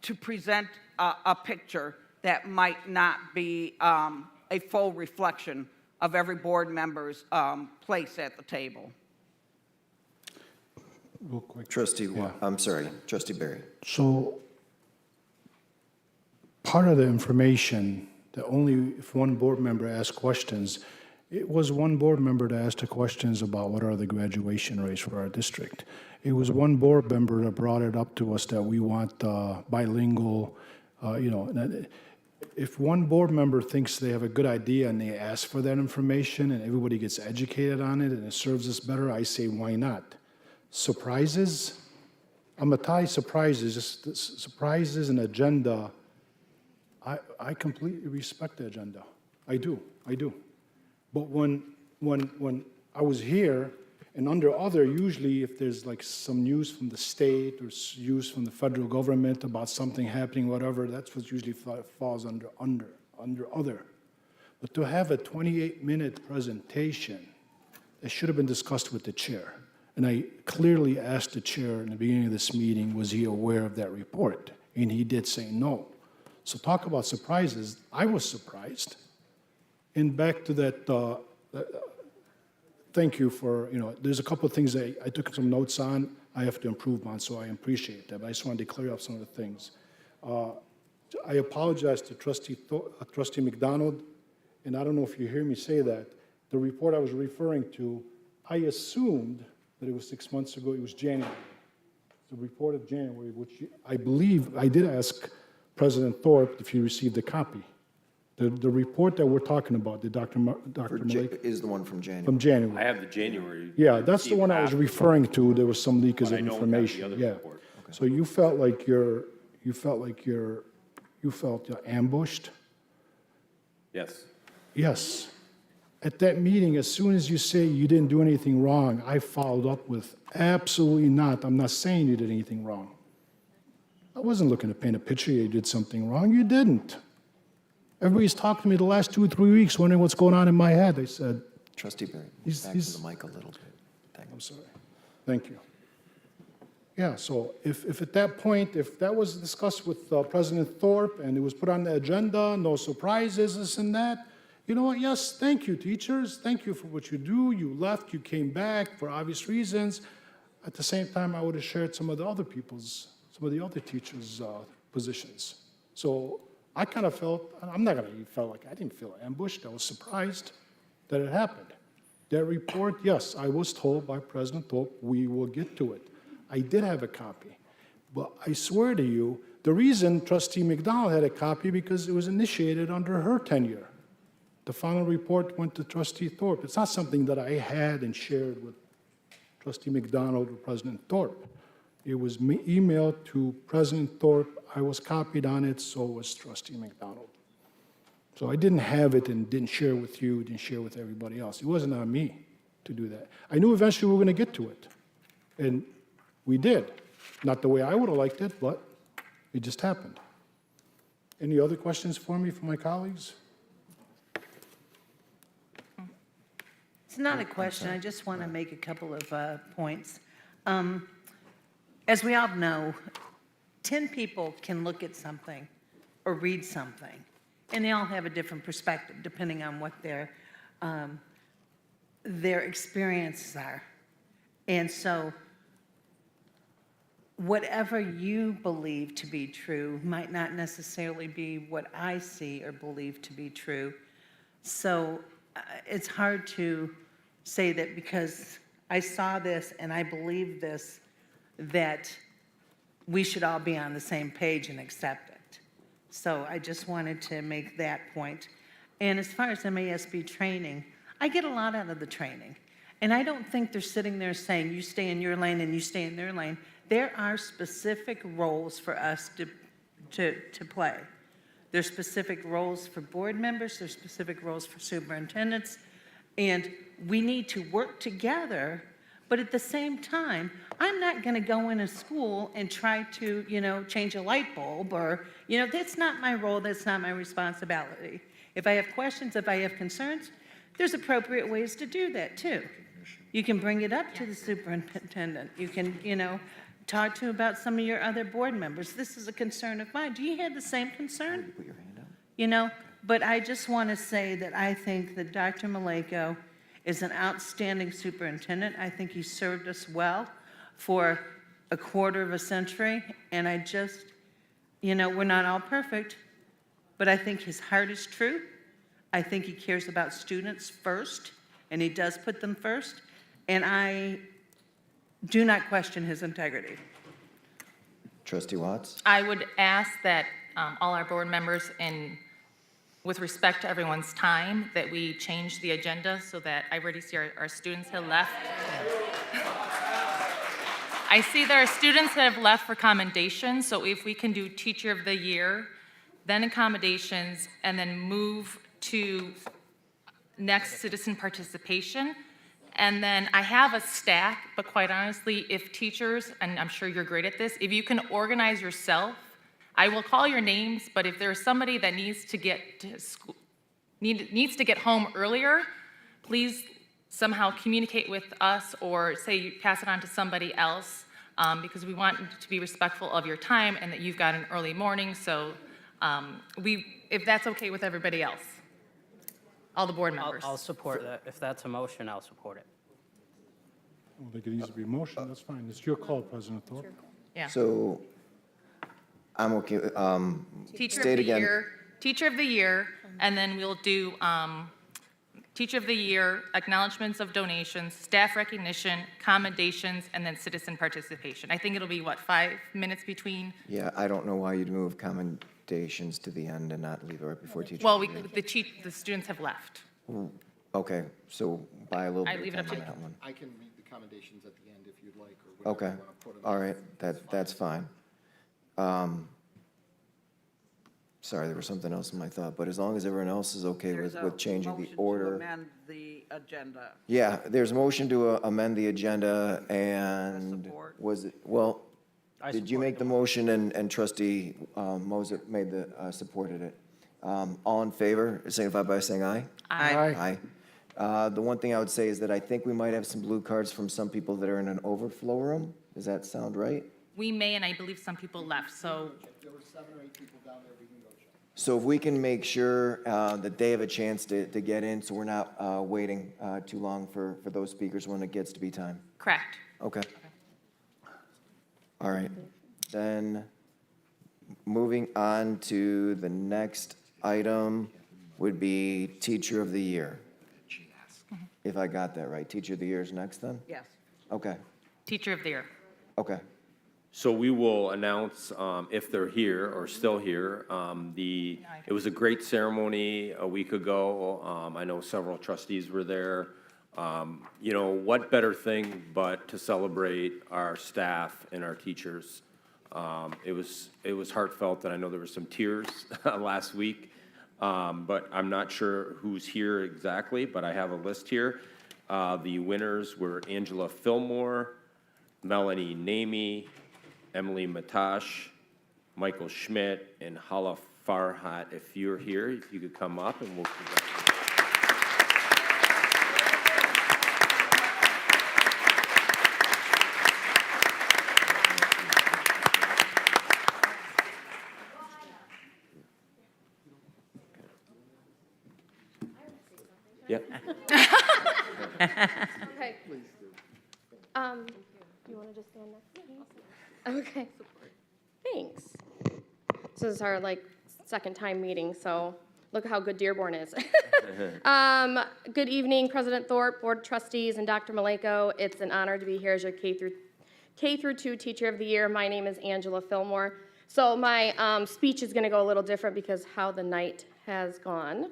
to present a picture that might not be a full reflection of every board member's place at the table. Real quick. I'm sorry, Trustee Barry. So part of the information that only if one board member asked questions, it was one board member that asked the questions about what are the graduation rates for our district. It was one board member that brought it up to us that we want bilingual, if one board member thinks they have a good idea and they ask for that information and everybody gets educated on it and it serves us better, I say, why not? Surprises? I'm a tie surprises, just surprises and agenda. I completely respect the agenda. I do. But when I was here, and under other, usually if there's like some news from the state or news from the federal government about something happening, whatever, that's what usually falls under other. But to have a 28-minute presentation, it should have been discussed with the chair. And I clearly asked the chair in the beginning of this meeting, was he aware of that report? And he did say no. So talk about surprises. I was surprised. And back to that, thank you for, there's a couple of things that I took some notes on, I have to improve on, so I appreciate that. But I just wanted to clear up some of the things. I apologize to Trustee McDonald, and I don't know if you hear me say that. The report I was referring to, I assumed that it was 6 months ago. It was January. The report of January, which I believe I did ask President Thorpe if he received a copy. The report that we're talking about, the Dr. Malik, Is the one from January. from January. I have the January. Yeah, that's the one I was referring to. There was some leakage But of I don't have the information. other Yeah. report. So you felt like you felt ambushed? Yes. Yes. At that meeting, as soon as you say you didn't do anything wrong, I followed up with absolutely not. I'm not saying you did anything wrong. I wasn't looking to paint a picture you did something wrong. You didn't. Everybody's talking to me the last 2 or 3 weeks wondering what's going on in my head. I said, Trustee Barry, He's- back he's- to the mic a little bit. Thank I'm you. sorry. Thank you. Yeah, so if at that point, if that was discussed with President Thorpe and it was put on the agenda, no surprises, this and that, you know what? Yes, thank you, teachers. Thank you for what you do. You left, you came back for obvious reasons. At the same time, I would have shared some of the other teachers' positions. So I kind of felt, I'm not going to felt like I didn't feel ambushed. I was surprised that it happened. That report, yes, I was told by President Thorpe, we will get to it. I did have a copy. But I swear to you, the reason Trustee McDonald had a copy because it was initiated under her tenure. The final report went to Trustee Thorpe. It's not something that I had and shared with Trustee McDonald or President Thorpe. It was emailed to President Thorpe. I was copied on it, so was Trustee McDonald. So I didn't have it and didn't share with you, didn't share with everybody else. It wasn't on me to do that. I knew eventually we were going to get to it. And we did. Not the way I would have liked it, but it just happened. Any other questions for me from my colleagues? It's not a question, I just want to make a couple of points. As we all know, 10 people can look at something or read something, and they all have a different perspective depending on what their experiences are. And so whatever you believe to be true might not necessarily be what I see or believe to be true. So it's hard to say that because I saw this and I believe this, that we should all be on the same page and accept it. So I just wanted to make that point. And as far as MASB training, I get a lot out of the training. And I don't think they're sitting there saying, you stay in your lane and you stay in their lane. There are specific roles for us to play. There's specific roles for board members, there's specific roles for superintendents, and we need to work together, but at the same time, I'm not gonna go in a school and try to, change a light bulb or, that's not my role, that's not my responsibility. If I have questions, if I have concerns, there's appropriate ways to do that too. You can bring it up to the superintendent. You can, talk to about some of your other board members. This is a concern of mine. Do you have the same concern? Put your hand up. But I just want to say that I think that Dr. Maleko is an outstanding superintendent. I think he served us well for a quarter of a century. And I just, we're not all perfect, but I think his heart is true. I think he cares about students first, and he does put them first. And I do not question his integrity. Trustee Watts? I would ask that all our board members, with respect to everyone's time, that we change the agenda so that I already see our students have left. I see there are students that have left for commendations, so if we can do Teacher of the Year, then accommodations, and then move to next citizen participation. And then I have a stack, but quite honestly, if teachers, and I'm sure you're great at this, if you can organize yourself, I will call your names, but if there's somebody that needs to get to school, needs to get home earlier, please somehow communicate with us or say you pass it on to somebody else, because we want to be respectful of your time and that you've got an early morning. So if that's okay with everybody else, all the board members. I'll support that. If that's a motion, I'll support it. I don't think it needs to be a motion, that's fine. It's your call, President Thorpe. Yeah. So I'm okay, Teacher state of the again. Year, Teacher of the Year, and then we'll do Teacher of the Year, acknowledgements of donations, staff recognition, commendations, and then citizen participation. I think it'll be, 5 minutes between? Yeah, I don't know why you'd move commendations to the end and not leave it right before teacher. Well, the students have left. Okay, so by a little I bit leave of it up time to on that one. I can read the commendations at the end if you'd like, or Okay, whatever you want to put in. all right, that's fine. Sorry, there was something else in my thought, but as long as everyone else is okay There's a with changing the motion to order. amend the agenda. Yeah, there's a motion to amend the agenda, and support. was it, well, I did you support make the motion and trustee Moses made supported it? All in favor, signify by saying aye. Aye. Aye. The one thing I would say is that I think we might have some blue cards from some people that are in an overflow room. Does that sound right? We may, and I believe some people left, so There were 7 or 8 people down there, we can go check. So if we can make sure that they have a chance to get in, so we're not waiting too long for those speakers when it gets to be time. correct. Okay. All right. Then, moving on to the next item would be Teacher of the Year. If I got that right. Teacher of the Year is next then? Yes. Okay, Teacher of the Year. okay. So we will announce, if they're here or still here, it was a great ceremony a week ago. I know several trustees were there. What better thing but to celebrate our staff and our teachers? It was heartfelt, and I know there were some tears last week, but I'm not sure who's here exactly, but I have a list here. The winners were Angela Fillmore, Melanie Namey, Emily Matash, Michael Schmidt, and Hala Farhat. If you're here, if you could come up and we'll congratulate. Yep. Okay. You want to just stand next to me? Okay. Thanks. This is our second time meeting, so look how good Dearborn is. Good evening, President Thorpe, Board of Trustees, and Dr. Maleko. It's an honor to be here as your K through 2 Teacher of the Year. My name is Angela Fillmore. So my speech is going to go a little different because how the night has gone.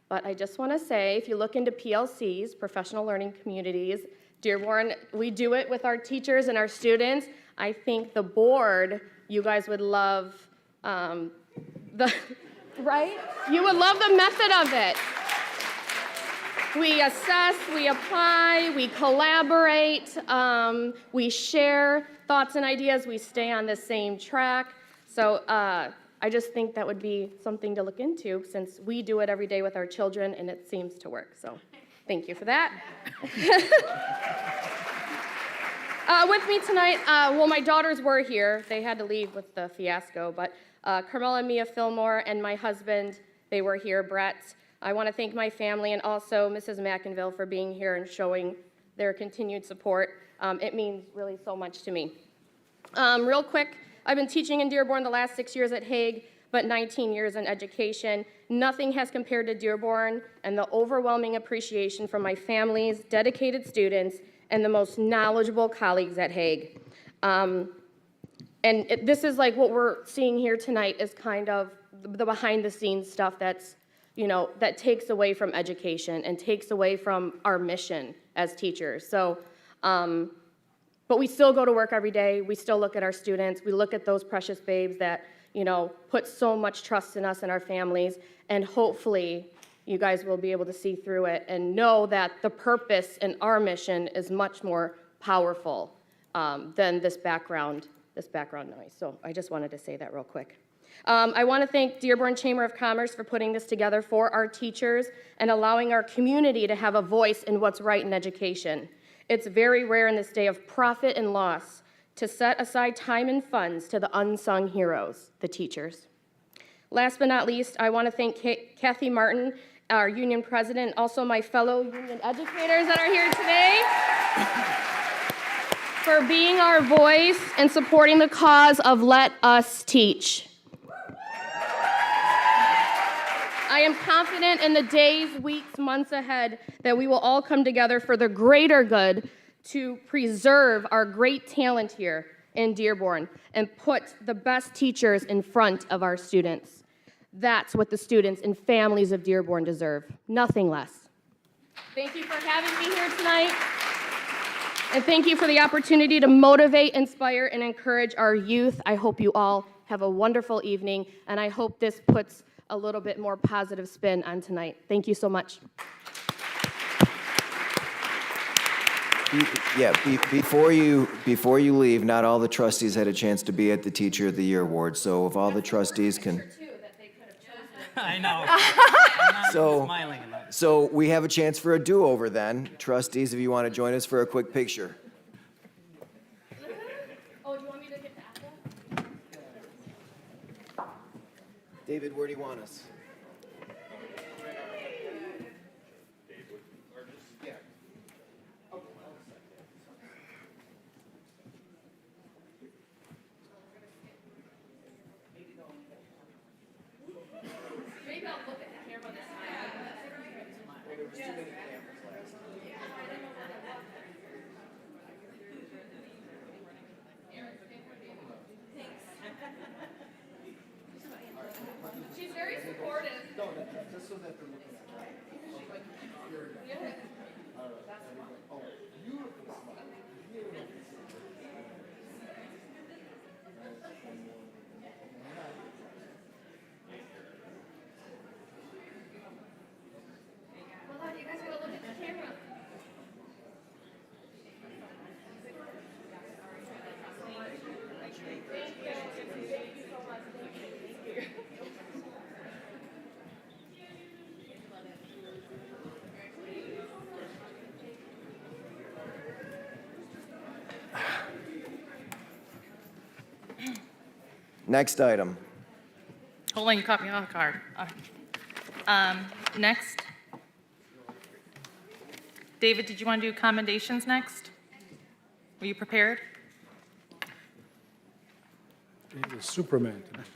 But I just want to say, if you look into PLCs, professional learning communities, Dearborn, we do it with our teachers and our students. I think the board, you guys would love right? You would love the method of it. We assess, we apply, we collaborate, we share thoughts and ideas, we stay on the same track. So I just think that would be something to look into since we do it every day with our children and it seems to work. So thank you for that. With me tonight, well, my daughters were here. They had to leave with the fiasco, but Carmela and Mia Fillmore and my husband, they were here, Brett. I want to thank my family and also Mrs. McInville for being here and showing their continued support. It means really so much to me. Real quick, I've been teaching in Dearborn the last 6 years at Hague, but 19 years in education. Nothing has compared to Dearborn and the overwhelming appreciation from my family's dedicated students and the most knowledgeable colleagues at Hague. This is like what we're seeing here tonight is kind of the behind the scenes stuff that's, that takes away from education and takes away from our mission as teachers. So, but we still go to work every day. We still look at our students. We look at those precious babes that, put so much trust in us and our families. And hopefully you guys will be able to see through it and know that the purpose in our mission is much more powerful than this background noise. So I just wanted to say that real quick. I want to thank Dearborn Chamber of Commerce for putting this together for our teachers and allowing our community to have a voice in what's right in education. It's very rare in this day of profit and loss to set aside time and funds to the unsung heroes, the teachers. Last but not least, I want to thank Kathy Martin, our union president, and also my fellow union educators that are here today for being our voice and supporting the cause of Let Us Teach. I am confident in the days, weeks, months ahead that we will all come together for the greater good to preserve our great talent here in Dearborn and put the best teachers in front of our students. That's what the students and families of Dearborn deserve, nothing less. Thank you for having me here tonight, and thank you for the opportunity to motivate, inspire, and encourage our youth. I hope you all have a wonderful evening, and I hope this puts a little bit more positive spin on tonight. Thank you so much. Before you leave, not all the trustees had a chance to be at the Teacher of the Year Award, so if all the trustees can. I know. So, so we have a chance for a do-over then. Trustees, if you want to join us for a quick picture. Oh, do you want me to get the apple? David, where do you want us? Maybe I'll look at the camera this time. She's very supportive. Just so that they're looking at it. Oh, beautiful smile. Hold on, you guys gotta look at the camera. Next item. Hold on, you caught me off guard. Next. David, did you want to do commendations next? Were you prepared? It is Superman tonight.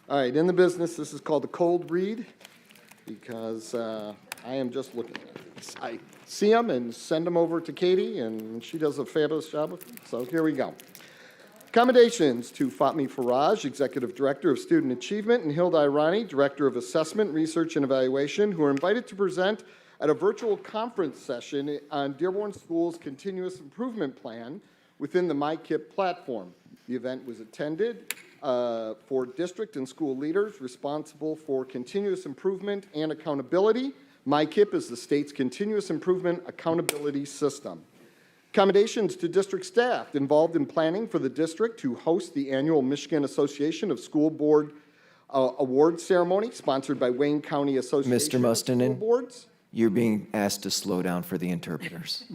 All right, in the business, this is called the cold read because I am just looking at it. I see them and send them over to Katie, and she does a fabulous job with them. So here we go. Commendations to Fatmi Faraj, Executive Director of Student Achievement, and Hilda Irani, Director of Assessment, Research, and Evaluation, who are invited to present at a virtual conference session on Dearborn School's Continuous Improvement Plan within the MyKIP platform. The event was attended for district and school leaders responsible for continuous improvement and accountability. MyKIP is the state's continuous improvement accountability system. Commendations to district staff involved in planning for the district to host the annual Michigan Association of School Board Award Ceremony sponsored by Wayne County Association Mr. of Mustonen. School Boards. You're being asked to slow down for the interpreters.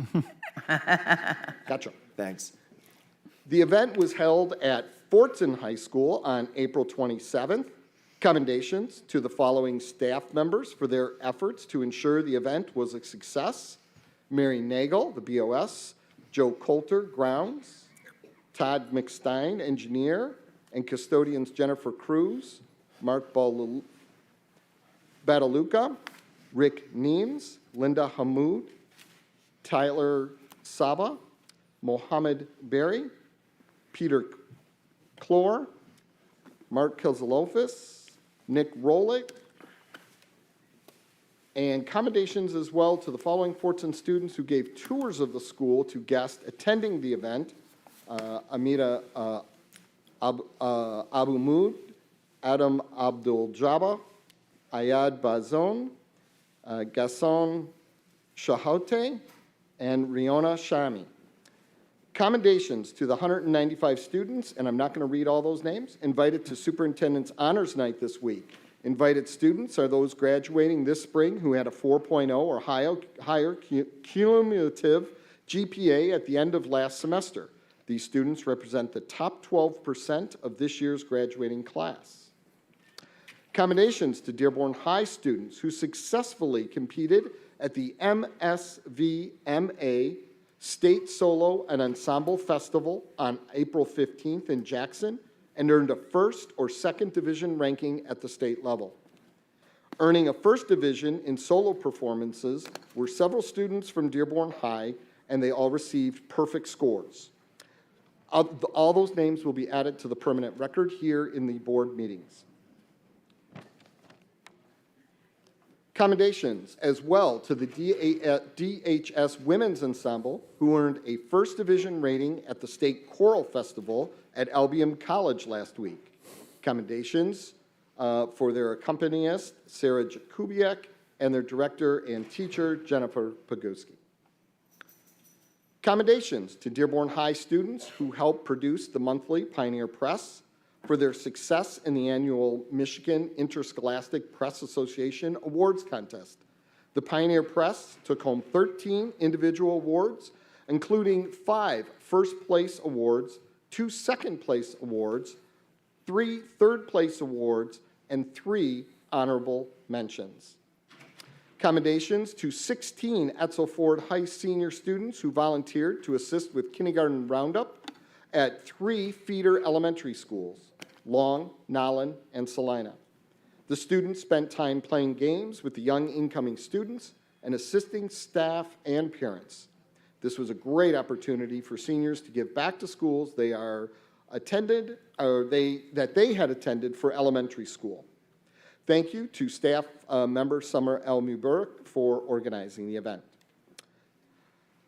Gotcha. Thanks. The event was held at Fortson High School on April 27th. Commendations to the following staff members for their efforts to ensure the event was a success: Mary Nagel, the BOS, Joe Coulter, grounds, Todd McStein, engineer, and custodians Jennifer Cruz, Mark Badaluca, Rick Neems, Linda Hamoud, Tyler Saba, Mohammed Berry, Peter Clore, Mark Kilzalofis, Nick Rolick, and commendations as well to the following Fortson students who gave tours of the school to guests attending the event: Amira Abu Mood, Adam Abdul Jabba, Ayad Bazon, Gasson Shahote, and Riona Shami. Commendations to the 195 students, and I'm not going to read all those names, invited to Superintendent's Honors Night this week. Invited students are those graduating this spring who had a 4.0 or higher cumulative GPA at the end of last semester. These students represent the top 12% of this year's graduating class. Commendations to Dearborn High students who successfully competed at the MSVMA State Solo and Ensemble Festival on April 15th in Jackson and earned a first or second division ranking at the state level. Earning a first division in solo performances were several students from Dearborn High, and they all received perfect scores. All those names will be added to the permanent record here in the board meetings. Commendations as well to the DHS Women's Ensemble, who earned a first division rating at the State Choral Festival at Albion College last week. Commendations for their accompanist, Sarah Jakubiak, and their director and teacher, Jennifer Pogowski. Commendations to Dearborn High students who helped produce the monthly Pioneer Press for their success in the annual Michigan Interscholastic Press Association Awards Contest. The Pioneer Press took home 13 individual awards, including 5 first-place awards, 2 second-place awards, 3 third-place awards, and 3 honorable mentions. Commendations to 16 Etzel Ford High senior students who volunteered to assist with kindergarten roundup at 3 feeder elementary schools: Long, Nollen, and Salina. The students spent time playing games with the young incoming students and assisting staff and parents. This was a great opportunity for seniors to give back to schools they had attended for elementary school. Thank you to staff member Summer L. Mubarak for organizing the event,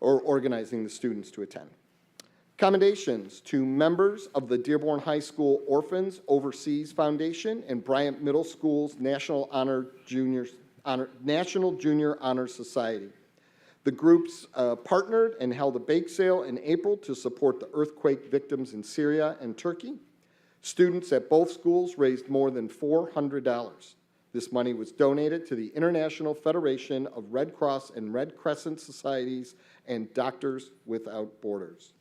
or organizing the students to attend. Commendations to members of the Dearborn High School Orphans Overseas Foundation and Bryant Middle School's National Junior Honor Society. The groups partnered and held a bake sale in April to support the earthquake victims in Syria and Turkey. Students at both schools raised more than $400. This money was donated to the International Federation of Red Cross and Red Crescent Societies and Doctors Without Borders.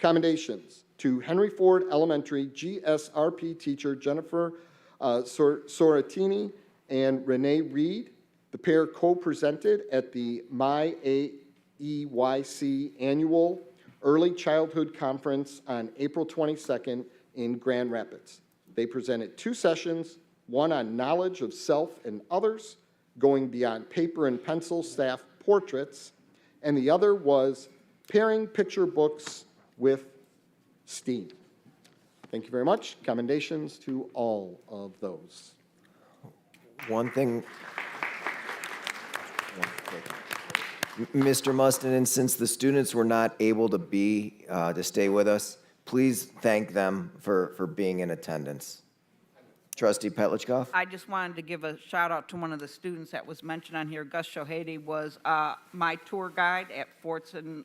Commendations to Henry Ford Elementary GSRP teacher Jennifer Soratini and Renee Reed. The pair co-presented at the My AEYC Annual Early Childhood Conference on April 22nd in Grand Rapids. They presented 2 sessions, one on knowledge of self and others, going beyond paper and pencil staff portraits, and the other was pairing picture books with STEAM. Thank you very much. Commendations to all of those. One thing, Mr. Mustonen, since the students were not able to stay with us, please thank them for being in attendance. Trustee Petlicoff? I just wanted to give a shout out to one of the students that was mentioned on here. Gus Shohady was my tour guide at Fortson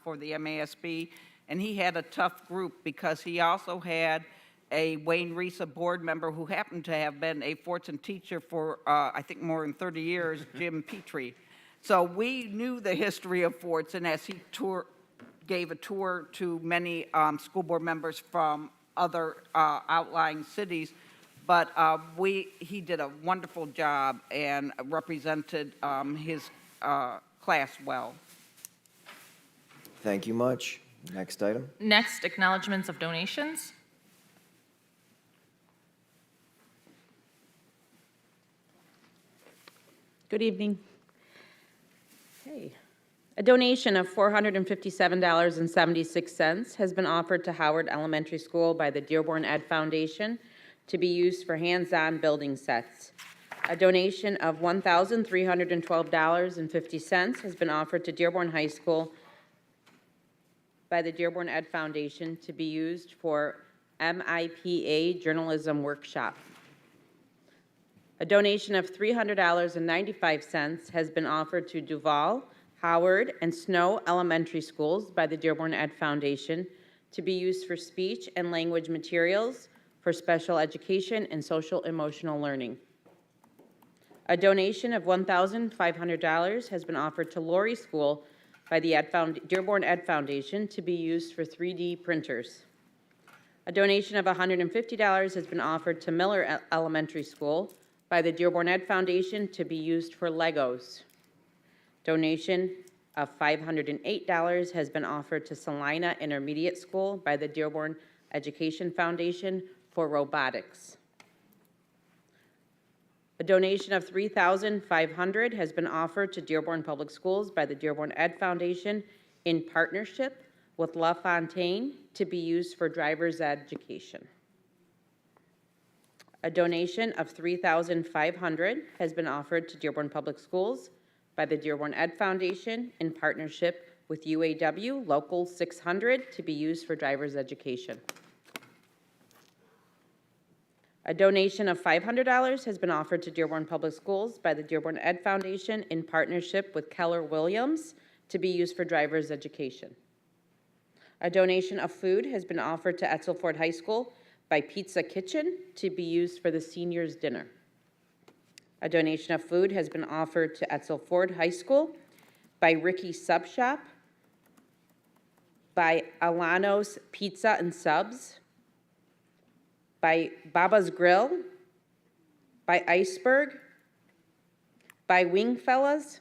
for the MASB, and he had a tough group because he also had a Wayne Risa board member who happened to have been a Fortson teacher for, I think, more than 30 years, Jim Petrie. So we knew the history of Fortson as he gave a tour to many school board members from other outlying cities. But he did a wonderful job and represented his class well. Thank you much. Next item. Next, acknowledgements of donations. Good evening. Okay. A donation of $457.76 has been offered to Howard Elementary School by the Dearborn Ed Foundation to be used for hands-on building sets. A donation of $1,312.50 has been offered to Dearborn High School by the Dearborn Ed Foundation to be used for MIPA Journalism Workshop. A donation of $300.95 has been offered to Duval, Howard, and Snow Elementary Schools by the Dearborn Ed Foundation to be used for speech and language materials for special education and social emotional learning. A donation of $1,500 has been offered to Laurie School by the Dearborn Ed Foundation to be used for 3D printers. A donation of $150 has been offered to Miller Elementary School by the Dearborn Ed Foundation to be used for Legos. Donation of $508 has been offered to Salina Intermediate School by the Dearborn Education Foundation for robotics. A donation of $3,500 has been offered to Dearborn Public Schools by the Dearborn Ed Foundation in partnership with La Fontaine to be used for driver's education. A donation of $3,500 has been offered to Dearborn Public Schools by the Dearborn Ed Foundation in partnership with UAW Local 600 to be used for driver's education. A donation of $500 has been offered to Dearborn Public Schools by the Dearborn Ed Foundation in partnership with Keller Williams to be used for driver's education. A donation of food has been offered to Etzel Ford High School by Pizza Kitchen to be used for the seniors' dinner. A donation of food has been offered to Etzel Ford High School by Ricky Sub Shop, by Alano's Pizza and Subs, by Baba's Grill, by Iceberg, by Wing Fellas,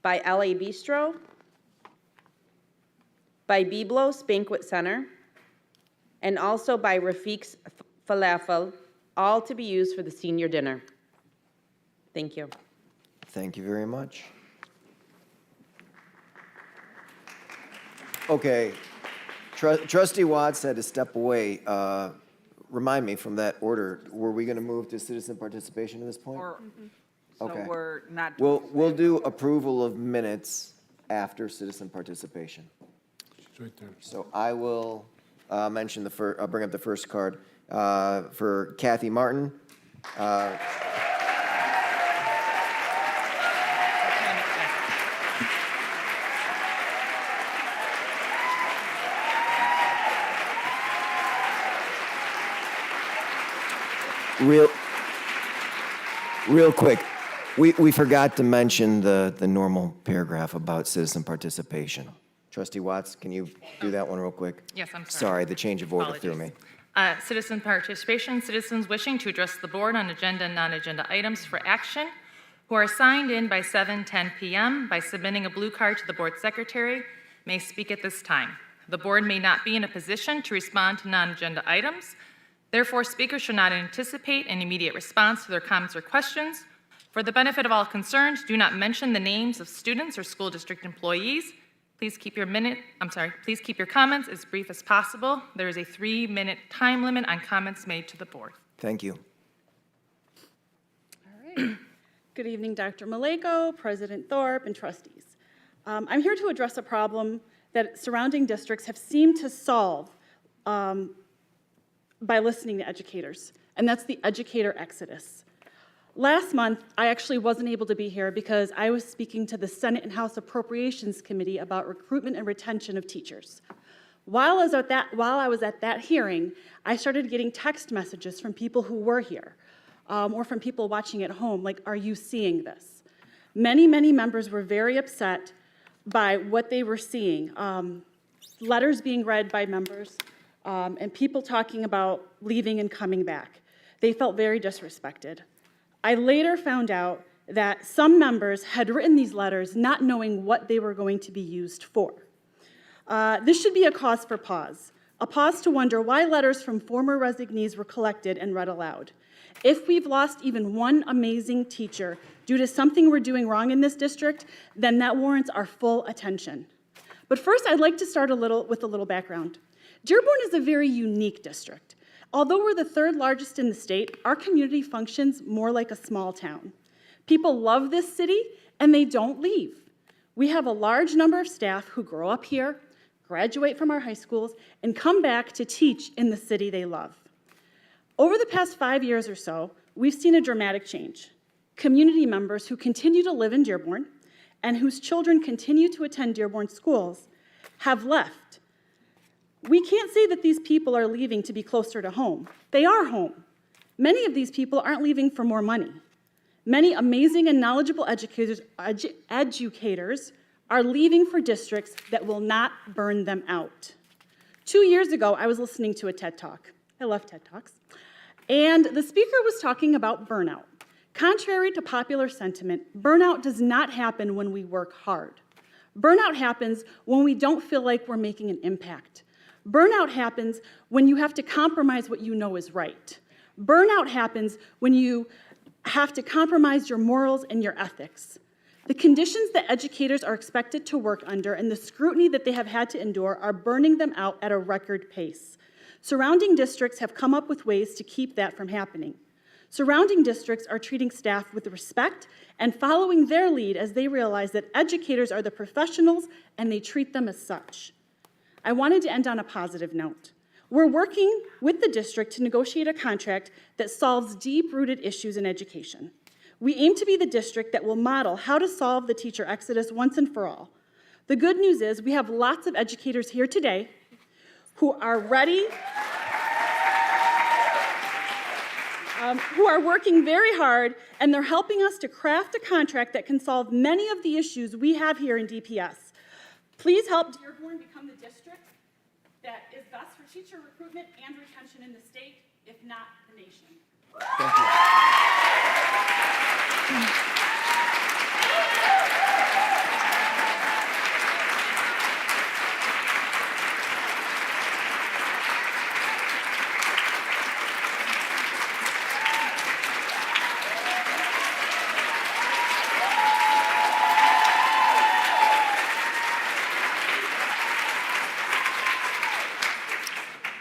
by LA Bistro, by Biblos Banquet Center, and also by Rafiq's Falafel, all to be used for the senior dinner. Thank you. Thank you very much. Okay, Trustee Watts had to step away. Remind me from that order, were we going to move to citizen participation at this point? So Okay. we're not. We'll do approval of minutes after citizen participation. It's right there. So I will mention I'll bring up the first card for Kathy Martin. Real quick, we forgot to mention the normal paragraph about citizen participation. Trustee Watts, can you do that one real quick? Yes, I'm sorry. Sorry, the change of order threw me. Apologies. Citizen participation, citizens wishing to address the board on agenda and non-agenda items for action who are signed in by 7:10 p.m. by submitting a blue card to the board secretary may speak at this time. The board may not be in a position to respond to non-agenda items. Therefore, speakers should not anticipate an immediate response to their comments or questions. For the benefit of all concerned, do not mention the names of students or school district employees. Please keep your comments as brief as possible. There is a 3-minute time limit on comments made to the board. Thank you. All right. Good evening, Dr. Maleko, President Thorpe, and trustees. I'm here to address a problem that surrounding districts have seemed to solve by listening to educators, and that's the educator exodus. Last month, I actually wasn't able to be here because I was speaking to the Senate and House Appropriations Committee about recruitment and retention of teachers. While I was at that hearing, I started getting text messages from people who were here, or from people watching at home, like, are you seeing this? Many, many members were very upset by what they were seeing. Letters being read by members, and people talking about leaving and coming back. They felt very disrespected. I later found out that some members had written these letters not knowing what they were going to be used for. This should be a cause for pause, a pause to wonder why letters from former resignees were collected and read aloud. If we've lost even one amazing teacher due to something we're doing wrong in this district, then that warrants our full attention. But first, I'd like to start with a little background. Dearborn is a very unique district. Although we're the third largest in the state, our community functions more like a small town. People love this city, and they don't leave. We have a large number of staff who grow up here, graduate from our high schools, and come back to teach in the city they love. Over the past 5 years or so, we've seen a dramatic change. Community members who continue to live in Dearborn and whose children continue to attend Dearborn schools have left. We can't say that these people are leaving to be closer to home. They are home. Many of these people aren't leaving for more money. Many amazing and knowledgeable educators are leaving for districts that will not burn them out. 2 years ago, I was listening to a TED Talk. I love TED Talks. And the speaker was talking about burnout. Contrary to popular sentiment, burnout does not happen when we work hard. Burnout happens when we don't feel like we're making an impact. Burnout happens when you have to compromise what you know is right. Burnout happens when you have to compromise your morals and your ethics. The conditions that educators are expected to work under and the scrutiny that they have had to endure are burning them out at a record pace. Surrounding districts have come up with ways to keep that from happening. Surrounding districts are treating staff with respect and following their lead as they realize that educators are the professionals and they treat them as such. I wanted to end on a positive note. We're working with the district to negotiate a contract that solves deep-rooted issues in education. We aim to be the district that will model how to solve the teacher exodus once and for all. The good news is we have lots of educators here today who are ready, who are working very hard, and they're helping us to craft a contract that can solve many of the issues we have here in DPS. Please help Dearborn become the district that is best for teacher recruitment and retention in the state, if not the nation. Thank you.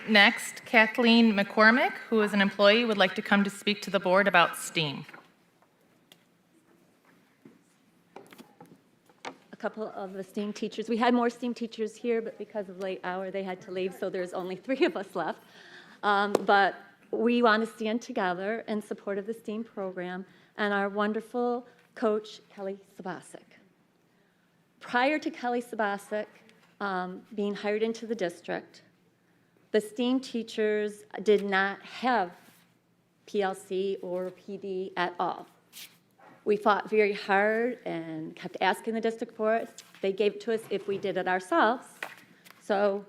Next, Kathleen McCormick, who is an employee, would like to come to speak to the board about STEAM. A couple of the STEAM teachers. We had more STEAM teachers here, but because of late hour, they had to leave, so there's only 3 of us left. But we want to stand together in support of the STEAM program and our wonderful coach, Kelly Sabasic. Prior to Kelly Sabasic being hired into the district, the STEAM teachers did not have PLC or PD at all. We fought very hard and kept asking the district for it, They gave it to us if we did it ourselves. So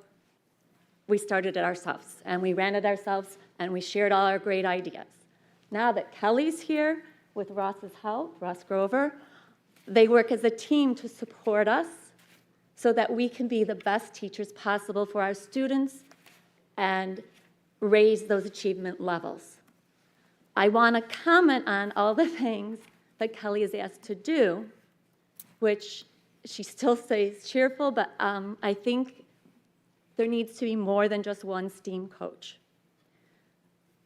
we started it ourselves, and we ran it ourselves, and we shared all our great ideas. Now that Kelly's here with Ross's help, Ross Grover, they work as a team to support us so that we can be the best teachers possible for our students and raise those achievement levels. I want to comment on all the things that Kelly is asked to do, which she still stays cheerful, but I think there needs to be more than just one STEAM coach.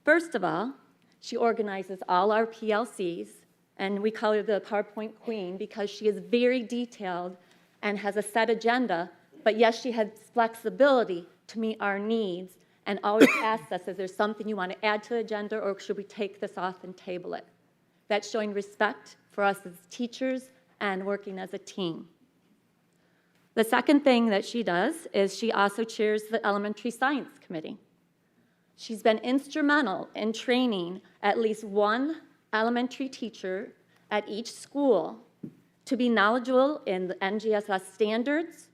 First of all, she organizes all our PLCs, and we call her the PowerPoint queen because she is very detailed and has a set agenda, but yes, she has flexibility to meet our needs and always asks us, is there something you want to add to the agenda, or should we take this off and table it? That's showing respect for us as teachers and working as a team. The second thing that she does is she also chairs the elementary science committee. She's been instrumental in training at least one elementary teacher at each school to be knowledgeable in the NGSS standards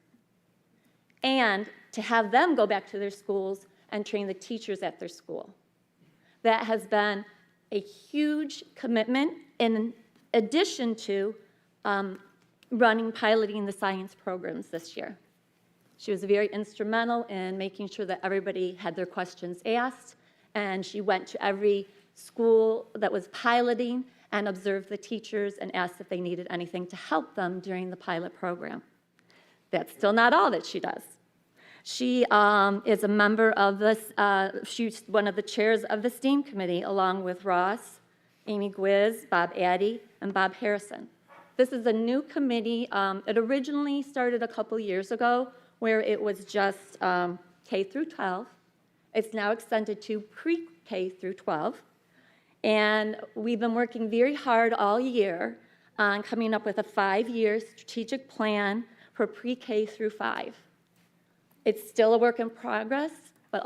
and to have them go back to their schools and train the teachers at their school. That has been a huge commitment in addition to piloting the science programs this year. She was very instrumental in making sure that everybody had their questions asked, and she went to every school that was piloting and observed the teachers and asked if they needed anything to help them during the pilot program. That's still not all that she does. She is a member of this, she's one of the chairs of the STEAM committee, along with Ross, Amy Gwiz, Bob Addy, and Bob Harrison. This is a new committee. It originally started a couple years ago where it was just K through 12. It's now extended to pre-K through 12. And we've been working very hard all year on coming up with a 5-year strategic plan for pre-K through 5. It's still a work in progress, but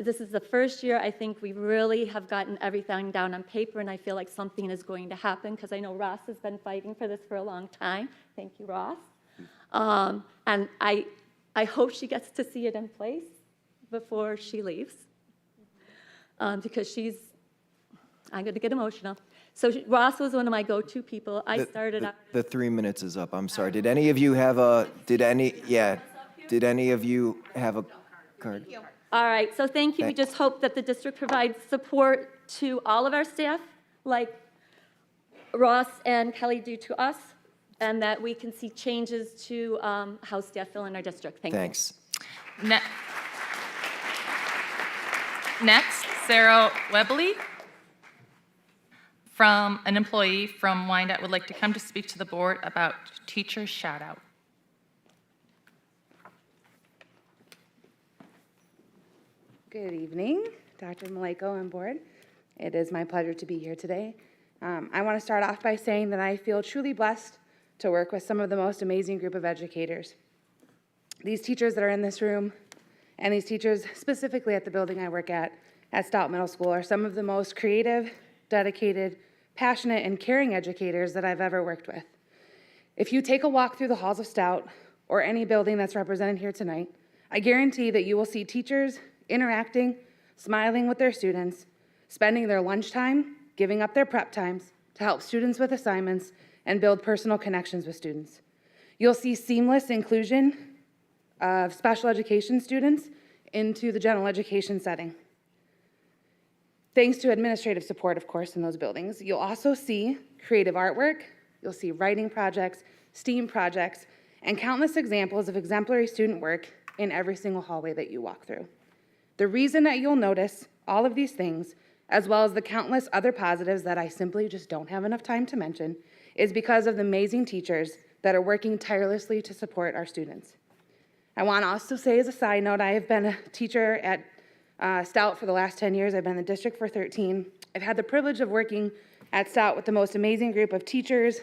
this is the first year I think we really have gotten everything down on paper, and I feel like something is going to happen because I know Ross has been fighting for this for a long time. Thank you, Ross. And I hope she gets to see it in place before she leaves because I'm going to get emotional. So Ross was one of my go-to people. I started out. The 3 minutes is up. I'm sorry. Did any of you have a card? All right, so thank you. We just hope that the district provides support to all of our staff, like Ross and Kelly do to us, and that we can see changes to how staff feel in our district. Thank you. Thanks. Next, Sarah Webley, from an employee from Wyandotte, would like to come to speak to the board about teacher shout-out. Good evening, Dr. Maleko and board. It is my pleasure to be here today. I want to start off by saying that I feel truly blessed to work with some of the most amazing group of educators. These teachers that are in this room, and these teachers specifically at the building I work at Stout Middle School, are some of the most creative, dedicated, passionate, and caring educators that I've ever worked with. If you take a walk through the halls of Stout, or any building that's represented here tonight, I guarantee that you will see teachers interacting, smiling with their students, spending their lunchtime, giving up their prep times to help students with assignments and build personal connections with students. You'll see seamless inclusion of special education students into the general education setting. Thanks to administrative support, of course, in those buildings. You'll also see creative artwork, you'll see writing projects, STEAM projects, and countless examples of exemplary student work in every single hallway that you walk through. The reason that you'll notice all of these things, as well as the countless other positives that I simply just don't have enough time to mention, is because of the amazing teachers that are working tirelessly to support our students. I want to also say as a side note, I have been a teacher at Stout for the last 10 years. I've been in the district for 13. I've had the privilege of working at Stout with the most amazing group of teachers,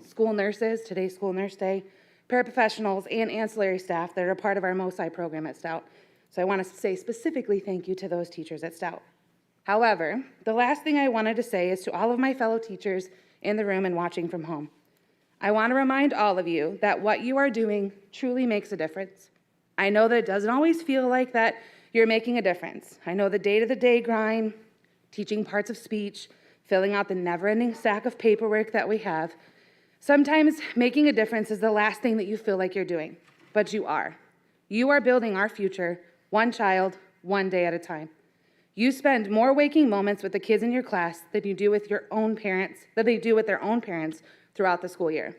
school nurses, today's School Nurse Day, paraprofessionals, and ancillary staff that are a part of our MOSI program at Stout. So I want to say specifically thank you to those teachers at Stout. However, the last thing I wanted to say is to all of my fellow teachers in the room and watching from home. I want to remind all of you that what you are doing truly makes a difference. I know that it doesn't always feel like that you're making a difference. I know the day-to-day grind, teaching parts of speech, filling out the never-ending stack of paperwork that we have. Sometimes making a difference is the last thing that you feel like you're doing, but you are. You are building our future, one child, one day at a time. You spend more waking moments with the kids in your class than you do with your own parents, than they do with their own parents throughout the school year.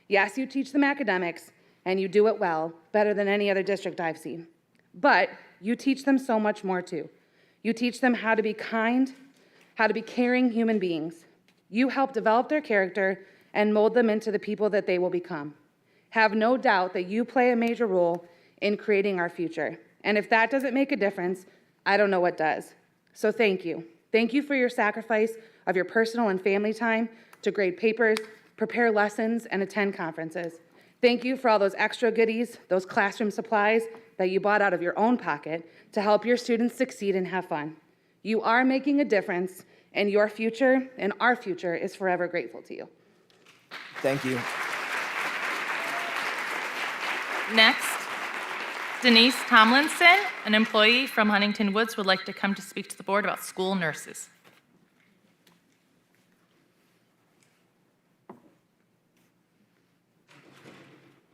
Yes, you teach them academics, and you do it well, better than any other district I've seen. But you teach them so much more too. You teach them how to be kind, how to be caring human beings. You help develop their character and mold them into the people that they will become. Have no doubt that you play a major role in creating our future. And if that doesn't make a difference, I don't know what does. So thank you. Thank you for your sacrifice of your personal and family time to grade papers, prepare lessons, and attend conferences. Thank you for all those extra goodies, those classroom supplies that you bought out of your own pocket to help your students succeed and have fun. You are making a difference, and your future and our future is forever grateful to you. Thank you. Next, Denise Tomlinson, an employee from Huntington Woods, would like to come to speak to the board about school nurses.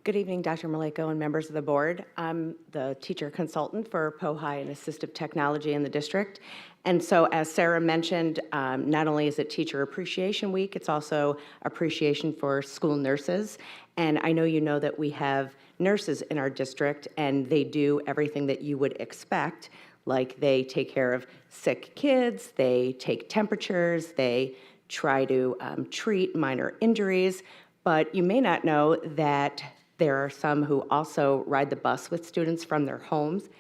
Good evening, Dr. Maleko and members of the board. I'm the teacher consultant for POHI and Assistive Technology in the district. And so as Sarah mentioned, not only is it Teacher Appreciation Week, it's also appreciation for school nurses. And I know you know that we have nurses in our district, and they do everything that you would expect. Like they take care of sick kids, they take temperatures, they try to treat minor injuries. But you may not know that there are some who also ride the bus with students from their homes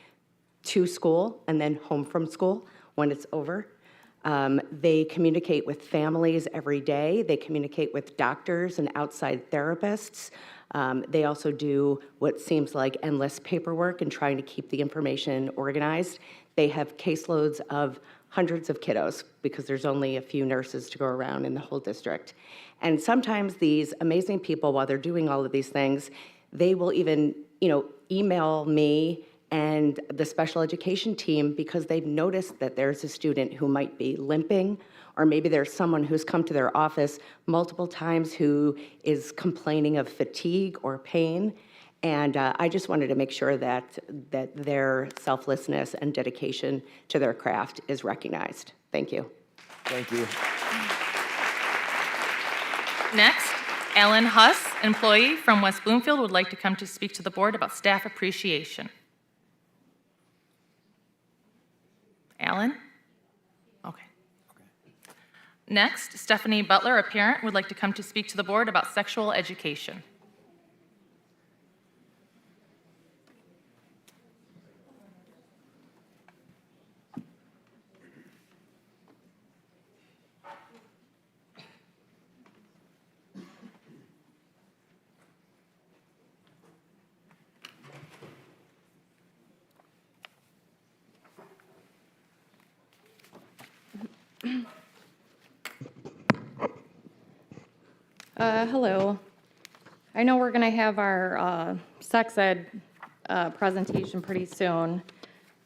to school and then home from school when it's over. They communicate with families every day. They communicate with doctors and outside therapists. They also do what seems like endless paperwork and trying to keep the information organized. They have caseloads of hundreds of kiddos because there's only a few nurses to go around in the whole district. And sometimes these amazing people, while they're doing all of these things, they will even, email me and the special education team because they've noticed that there's a student who might be limping, or maybe there's someone who's come to their office multiple times who is complaining of fatigue or pain. And I just wanted to make sure that their selflessness and dedication to their craft is recognized. Thank you. Thank you. Next, Alan Huss, employee from West Bloomfield, would like to come to speak to the board about staff appreciation. Alan? Okay. Next, Stephanie Butler, a parent, would like to come to speak to the board about sexual education. Hello. I know we're going to have our sex ed presentation pretty soon,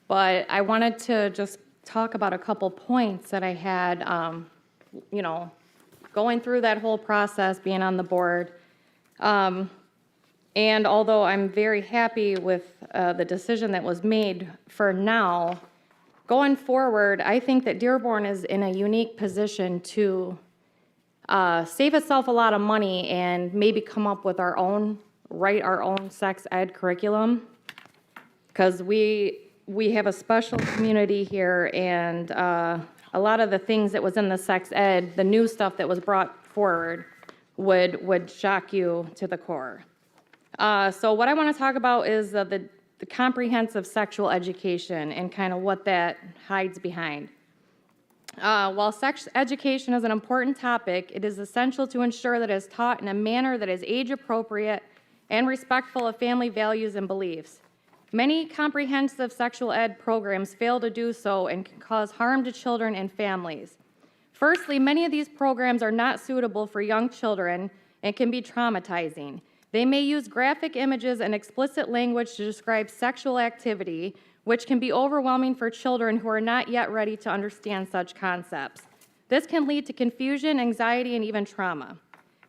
but I wanted to just talk about a couple points that I had, going through that whole process, being on the board. And although I'm very happy with the decision that was made for now, going forward, I think that Dearborn is in a unique position to save itself a lot of money and maybe come up with write our own sex ed curriculum. Because we have a special community here, and a lot of the things that was in the sex ed, the new stuff that was brought forward, would shock you to the core. So what I want to talk about is the comprehensive sexual education and kind of what that hides behind. While sex education is an important topic, it is essential to ensure that it is taught in a manner that is age-appropriate and respectful of family values and beliefs. Many comprehensive sexual ed programs fail to do so and can cause harm to children and families. Firstly, many of these programs are not suitable for young children and can be traumatizing. They may use graphic images and explicit language to describe sexual activity, which can be overwhelming for children who are not yet ready to understand such concepts. This can lead to confusion, anxiety, and even trauma.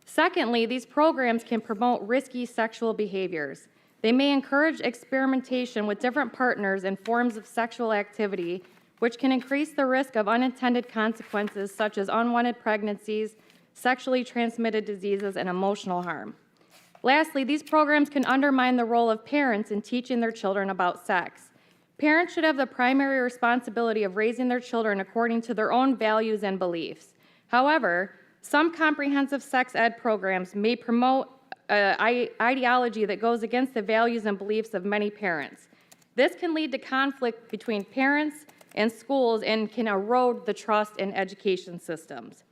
Secondly, these programs can promote risky sexual behaviors. They may encourage experimentation with different partners and forms of sexual activity, which can increase the risk of unintended consequences such as unwanted pregnancies, sexually transmitted diseases, and emotional harm. Lastly, these programs can undermine the role of parents in teaching their children about sex. Parents should have the primary responsibility of raising their children according to their own values and beliefs. However, some comprehensive sex ed programs may promote ideology that goes against the values and beliefs of many parents. This can lead to conflict between parents and schools and can erode the trust in education systems.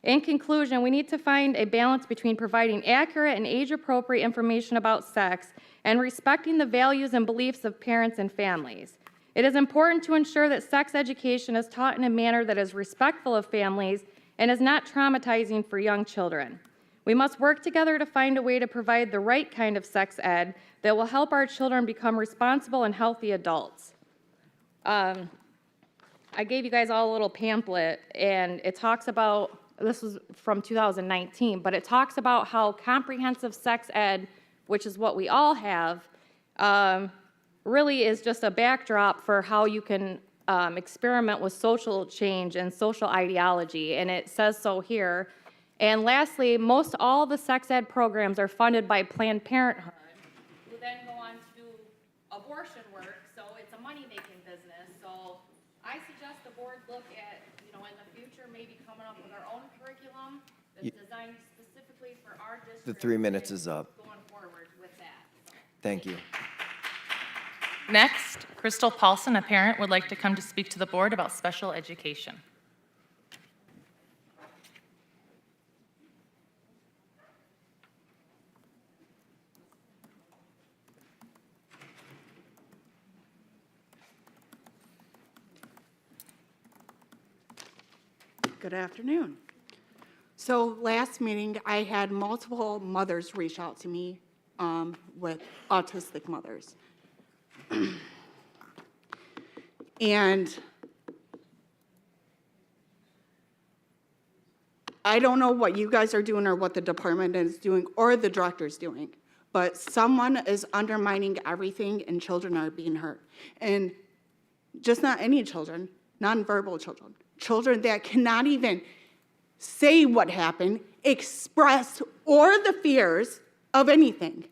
In conclusion, we need to find a balance between providing accurate and age-appropriate information about sex and respecting the values and beliefs of parents and families. It is important to ensure that sex education is taught in a manner that is respectful of families and is not traumatizing for young children. We must work together to find a way to provide the right kind of sex ed that will help our children become responsible and healthy adults. I gave you guys all a little pamphlet, and it talks about, this was from 2019, but it talks about how comprehensive sex ed, which is what we all have, really is just a backdrop for how you can experiment with social change and social ideology, and it says so here. And lastly, most all the sex ed programs are funded by Planned Parenthood, who then go on to do abortion work, so it's a money-making business. So I suggest the board look at, in the future, maybe coming up with our own curriculum that's designed specifically for our district. The 3 minutes is up. Going forward with that. Thank you. Next, Crystal Paulson, a parent, would like to come to speak to the board about special education. Good afternoon. So last meeting, I had multiple mothers reach out to me with autistic mothers. And I don't know what you guys are doing or what the department is doing or the director's doing, but someone is undermining everything and children are being hurt. And just not any children, nonverbal children. Children that cannot even say what happened, express, or the fears of anything.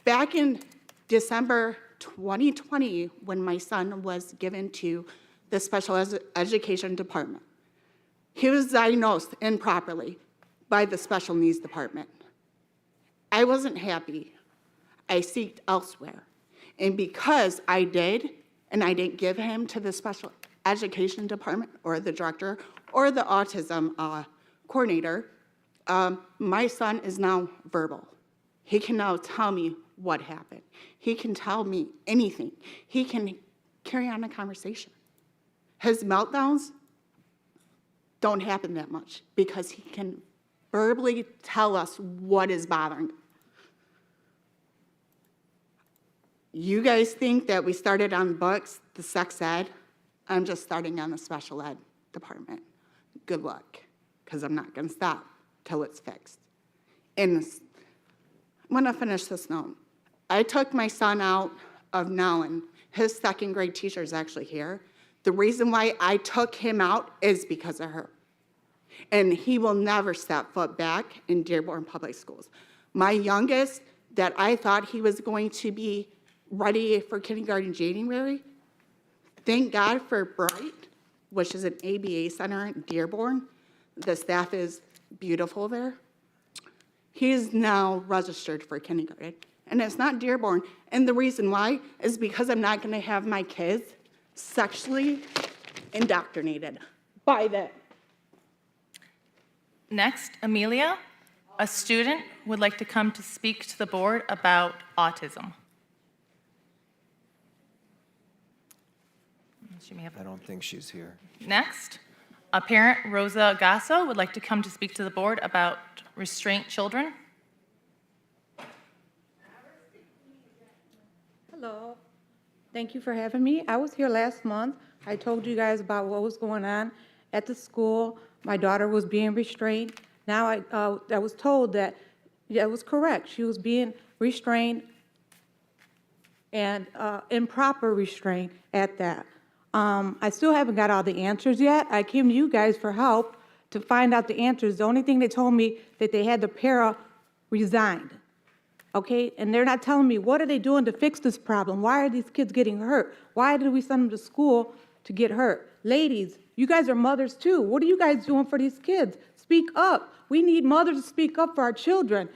Back in December 2020, when my son was given to the special education department, he was diagnosed improperly by the special needs department. I wasn't happy. I sought elsewhere. And because I did, and I didn't give him to the special education department or the director or the autism coordinator, my son is now verbal. He can now tell me what happened. He can tell me anything. He can carry on a conversation. His meltdowns don't happen that much because he can verbally tell us what is bothering him. You guys think that we started on books, the sex ed. I'm just starting on the special ed department. Good luck, because I'm not going to stop till it's fixed. And I'm going to finish this note. I took my son out of Nellen. His second grade teacher is actually here. The reason why I took him out is because of her. And he will never step foot back in Dearborn Public Schools. My youngest, that I thought he was going to be ready for kindergarten in January. Thank God for Bright, which is an ABA center in Dearborn. The staff is beautiful there. He is now registered for kindergarten, and it's not Dearborn. And the reason why is because I'm not going to have my kids sexually indoctrinated by that. Next, Amelia, a student, would like to come to speak to the board about autism. She may have. I don't think she's here. Next, A parent, Rosa Gasso, would like to come to speak to the board about restraint children. Hello. Thank you for having me. I was here last month. I told you guys about what was going on at the school. My daughter was being restrained. Now I was told that, yeah, it was correct. She was being restrained and improper restraint at that. I still haven't got all the answers yet. I came to you guys for help to find out the answers. The only thing they told me that they had the para resigned. Okay, and they're not telling me what are they doing to fix this problem? Why are these kids getting hurt? Why did we send them to school to get hurt? Ladies, you guys are mothers too. What are you guys doing for these kids? Speak up. We need mothers to speak up for our children.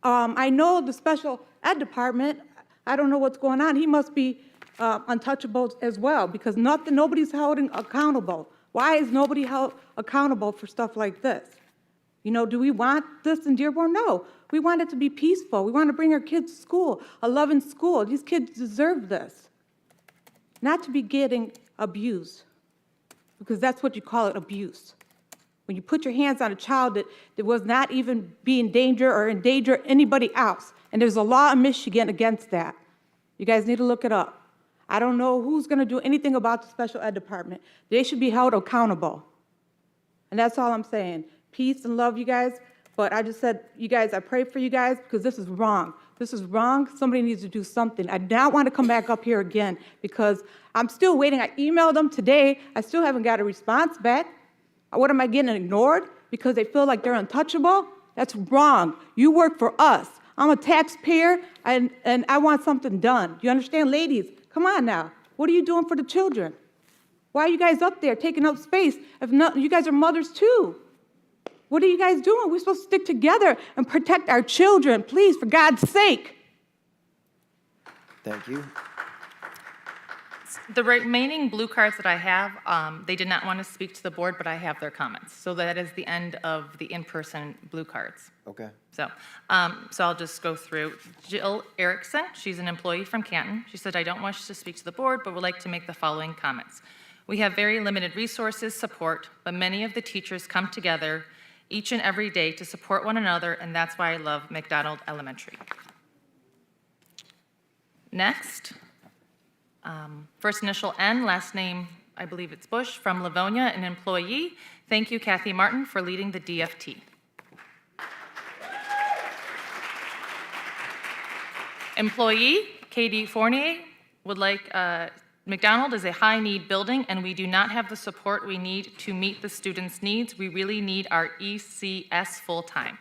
I know the special ed department, I don't know what's going on. He must be untouchable as well because nobody's held accountable. Why is nobody held accountable for stuff like this? You know, do we want this in Dearborn? No. We want it to be peaceful. We want to bring our kids to school, a loving school. These kids deserve this, not to be getting abused, because that's what you call it, abuse. When you put your hands on a child that was not even be in danger or endanger anybody else, and there's a law in Michigan against that. You guys need to look it up. I don't know who's going to do anything about the special ed department. They should be held accountable. And that's all I'm saying. Peace and love, you guys. But I just said, you guys, I pray for you guys because this is wrong. This is wrong. Somebody needs to do something. I do not want to come back up here again because I'm still waiting. I emailed them today. I still haven't got a response back. What am I getting ignored because they feel like they're untouchable? That's wrong. You work for us. I'm a taxpayer, and I want something done. You understand? Ladies, come on now. What are you doing for the children? Why are you guys up there taking up space? If not, you guys are mothers too. What are you guys doing? We're supposed to stick together and protect our children. Please, for God's sake. Thank you. The remaining blue cards that I have, they did not want to speak to the board, but I have their comments. So that is the end of the in-person blue cards. Okay. So I'll just go through. Jill Erickson, she's an employee from Canton. She said, I don't wish to speak to the board, but would like to make the following comments. We have very limited resources, support, but many of the teachers come together each and every day to support one another, and that's why I love McDonald Elementary. Next, first initial N, last name, I believe it's Bush, from Livonia, an employee. Thank you, Kathy Martin, for leading the DFT. Employee, Katie Fournier, would like, McDonald is a high-need building, and we do not have the support we need to meet the students' needs. We really need our ECS full-time.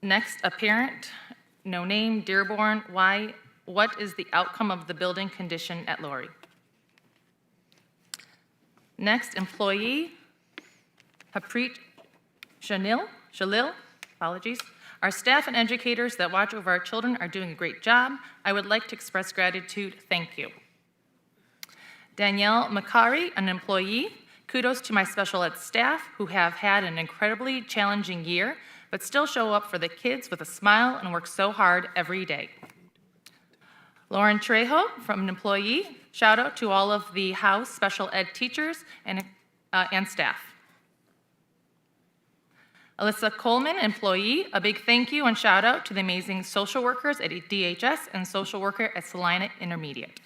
Next, a parent, no name, Dearborn. What is the outcome of the building condition at Lori? Next, employee, Haprit Shalil, apologies. Our staff and educators that watch over our children are doing a great job. I would like to express gratitude. Thank you. Danielle Macari, an employee. Kudos to my special ed staff who have had an incredibly challenging year, but still show up for the kids with a smile and work so hard every day. Lauren Trejo, from an employee. Shout out to all of the house special ed teachers and staff. Alyssa Coleman, employee, a big thank you and shout out to the amazing social workers at DHS and social worker at Salina Intermediate.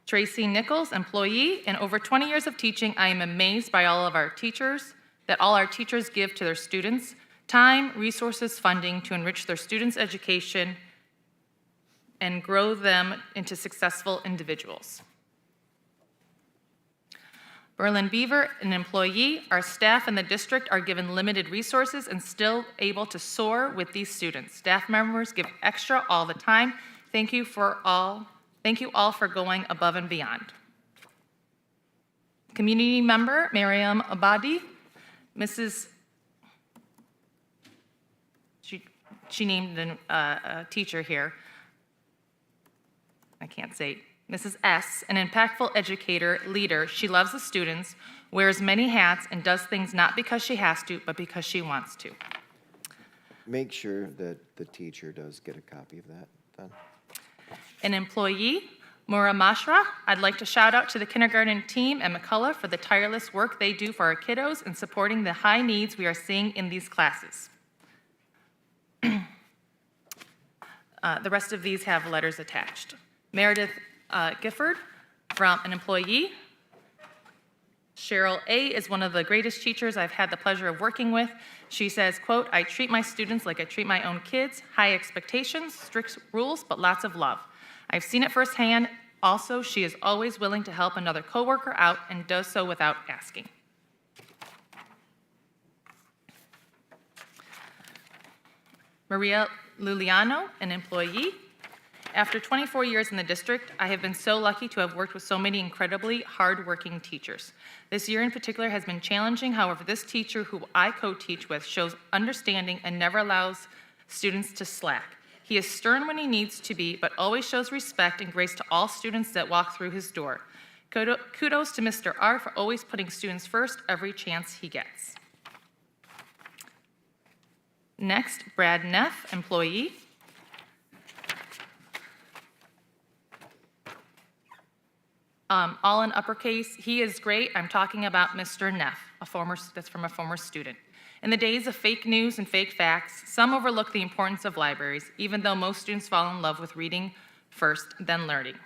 Tracy Nichols, employee, in over 20 years of teaching, I am amazed by all our teachers give to their students, time, resources, funding to enrich their students' education and grow them into successful individuals. Berlin Beaver, an employee, our staff and the district are given limited resources and still able to soar with these students. Staff members give extra all the time. Thank you all for going above and beyond. Community member, Mariam Abadi, she named a teacher here. I can't say. Mrs. S., an impactful educator, leader. She loves the students, wears many hats, and does things not because she has to, but because she wants to. Make sure that the teacher does get a copy of that then. An employee, Mura Mashra, I'd like to shout out to the kindergarten team at McCullough for the tireless work they do for our kiddos and supporting the high needs we are seeing in these classes. The rest of these have letters attached. Meredith Gifford from an employee. Cheryl A. is one of the greatest teachers I've had the pleasure of working with. She says, quote, "I treat my students like I treat my own kids. High expectations, strict rules, but lots of love. I've seen it firsthand. Also, she is always willing to help another coworker out and does so without asking." Maria Luliano, an employee. After 24 years in the district, I have been so lucky to have worked with so many incredibly hardworking teachers. This year in particular has been challenging. However, this teacher who I co-teach with shows understanding and never allows students to slack. He is stern when he needs to be, but always shows respect and grace to all students that walk through his door. Kudos to Mr. R for always putting students first every chance he gets. Next, Brad Neff, employee. All in uppercase. He is great. I'm talking about Mr. Neff, that's from a former student. In the days of fake news and fake facts, some overlook the importance of libraries, even though most students fall in love with reading first, then learning.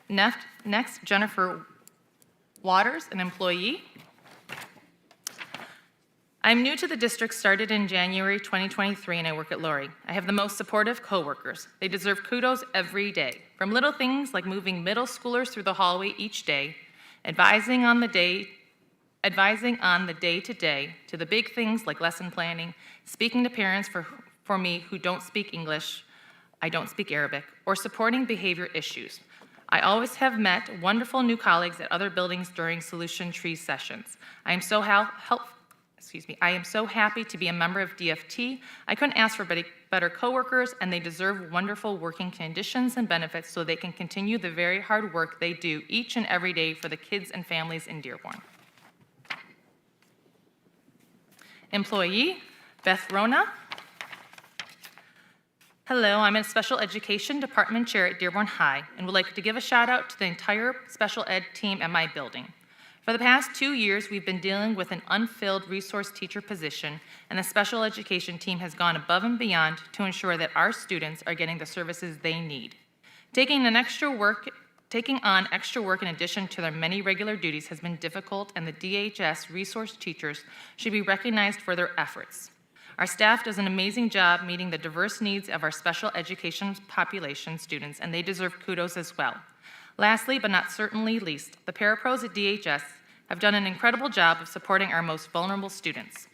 Next, Jennifer Waters, an employee. I'm new to the district, started in January 2023, and I work at Lori. I have the most supportive coworkers. They deserve kudos every day, from little things like moving middle schoolers through the hallway each day, advising on the day-to-day, to the big things like lesson planning, speaking to parents for me who don't speak English, I don't speak Arabic, or supporting behavior issues. I always have met wonderful new colleagues at other buildings during Solution Tree sessions. I am so happy to be a member of DFT. I couldn't ask for better coworkers, and they deserve wonderful working conditions and benefits so they can continue the very hard work they do each and every day for the kids and families in Dearborn. Employee, Beth Rona. Hello, I'm a special education department chair at Dearborn High and would like to give a shout out to the entire special ed team at my building. For the past 2 years, we've been dealing with an unfilled resource teacher position, and the special education team has gone above and beyond to ensure that our students are getting the services they need. Taking on extra work in addition to their many regular duties has been difficult, and the DHS resource teachers should be recognized for their efforts. Our staff does an amazing job meeting the diverse needs of our special education population students, and they deserve kudos as well. Lastly, but not certainly least, the parapros at DHS have done an incredible job of supporting our most vulnerable students.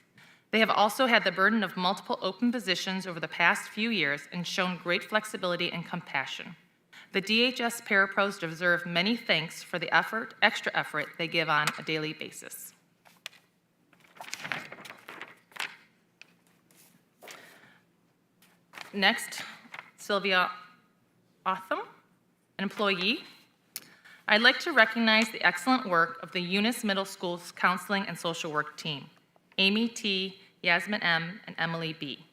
They have also had the burden of multiple open positions over the past few years and shown great flexibility and compassion. The DHS parapros deserve many thanks for the extra effort they give on a daily basis. Next, Sylvia Otham, an employee. I'd like to recognize the excellent work of the Eunice Middle School's counseling and social work team, Amy T., Yasmin M., and Emily B.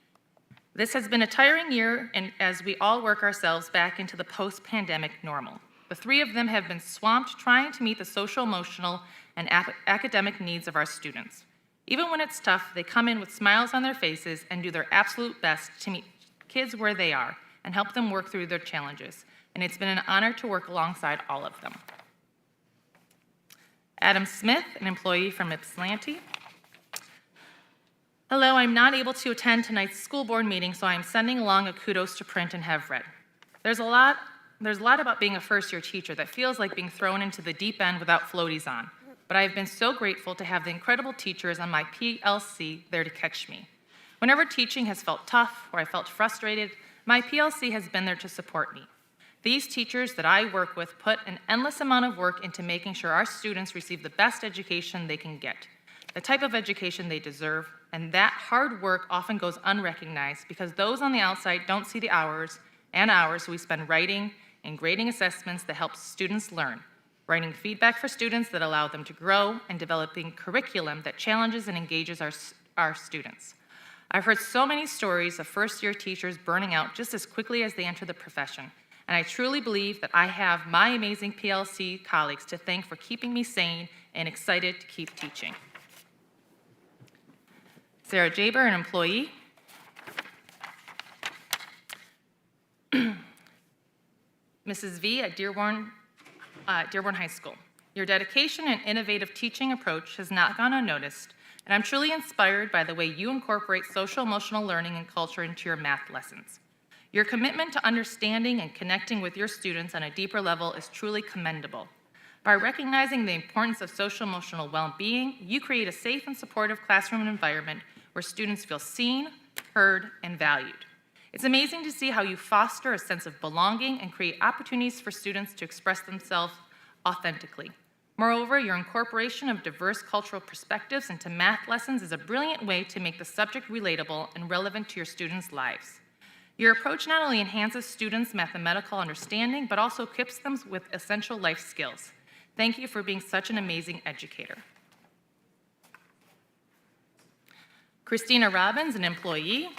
This has been a tiring year, and as we all work ourselves back into the post-pandemic normal. The three of them have been swamped trying to meet the social, emotional, and academic needs of our students. Even when it's tough, they come in with smiles on their faces and do their absolute best to meet kids where they are and help them work through their challenges. And it's been an honor to work alongside all of them. Adam Smith, an employee from Ypsilanti. Hello, I'm not able to attend tonight's school board meeting, so I'm sending along a kudos to print and have read. There's a lot about being a first-year teacher that feels like being thrown into the deep end without floaties on, but I've been so grateful to have the incredible teachers on my PLC there to catch me. Whenever teaching has felt tough or I felt frustrated, my PLC has been there to support me. These teachers that I work with put an endless amount of work into making sure our students receive the best education they can get, the type of education they deserve, and that hard work often goes unrecognized because those on the outside don't see the hours we spend writing and grading assessments that help students learn, writing feedback for students that allow them to grow, and developing curriculum that challenges and engages our students. I've heard so many stories of first-year teachers burning out just as quickly as they enter the profession, and I truly believe that I have my amazing PLC colleagues to thank for keeping me sane and excited to keep teaching. Sarah Jaber, an employee. Mrs. V at Dearborn High School. Your dedication and innovative teaching approach has not gone unnoticed, and I'm truly inspired by the way you incorporate social-emotional learning and culture into your math lessons. Your commitment to understanding and connecting with your students on a deeper level is truly commendable. By recognizing the importance of social-emotional well-being, you create a safe and supportive classroom environment where students feel seen, heard, and valued. It's amazing to see how you foster a sense of belonging and create opportunities for students to express themselves authentically. Moreover, your incorporation of diverse cultural perspectives into math lessons is a brilliant way to make the subject relatable and relevant to your students' lives. Your approach not only enhances students' mathematical understanding, but also equips them with essential life skills. Thank you for being such an amazing educator. Christina Robbins, an employee.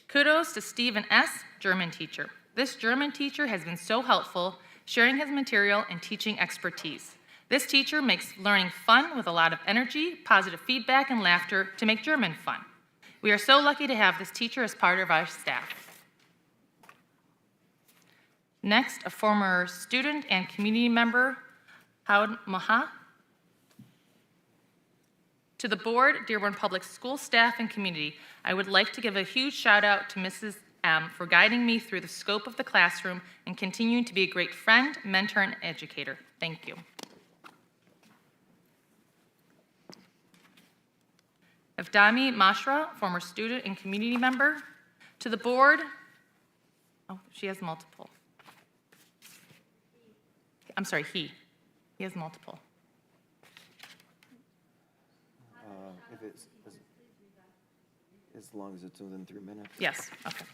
Kudos to Stephen S., German teacher. This German teacher has been so helpful, sharing his material and teaching expertise. This teacher makes learning fun with a lot of energy, positive feedback, and laughter to make German fun. We are so lucky to have this teacher as part of our staff. Next, a former student and community member, Howard Maha. To the board, Dearborn Public School staff and community, I would like to give a huge shout out to Mrs. M for guiding me through the scope of the classroom and continuing to be a great friend, mentor, and educator. Thank you. Avdami Mashra, former student and community member. To the board, oh, she has multiple. I'm sorry, he has multiple. If it's, as long as it's within 3 minutes. Yes, okay.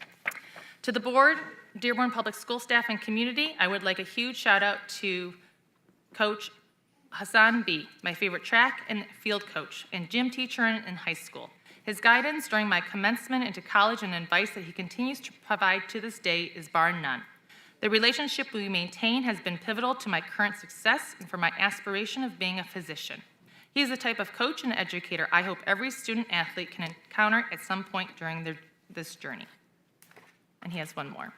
To the board, Dearborn Public School staff and community, I would like a huge shout out to Coach Hassan B., my favorite track and field coach and gym teacher in high school. His guidance during my commencement into college and advice that he continues to provide to this day is bar none. The relationship we maintain has been pivotal to my current success and for my aspiration of being a physician. He is the type of coach and educator I hope every student athlete can encounter at some point during this journey. And he has one more.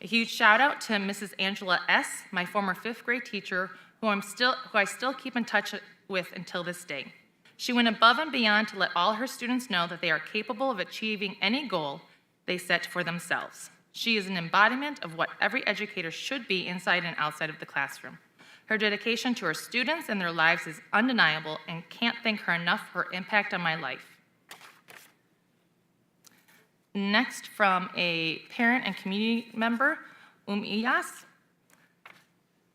A huge shout out to Mrs. Angela S., my former 5th grade teacher, who I still keep in touch with until this day. She went above and beyond to let all her students know that they are capable of achieving any goal they set for themselves. She is an embodiment of what every educator should be inside and outside of the classroom. Her dedication to her students and their lives is undeniable, and can't thank her enough for her impact on my life. Next, from a parent and community member, Iyas,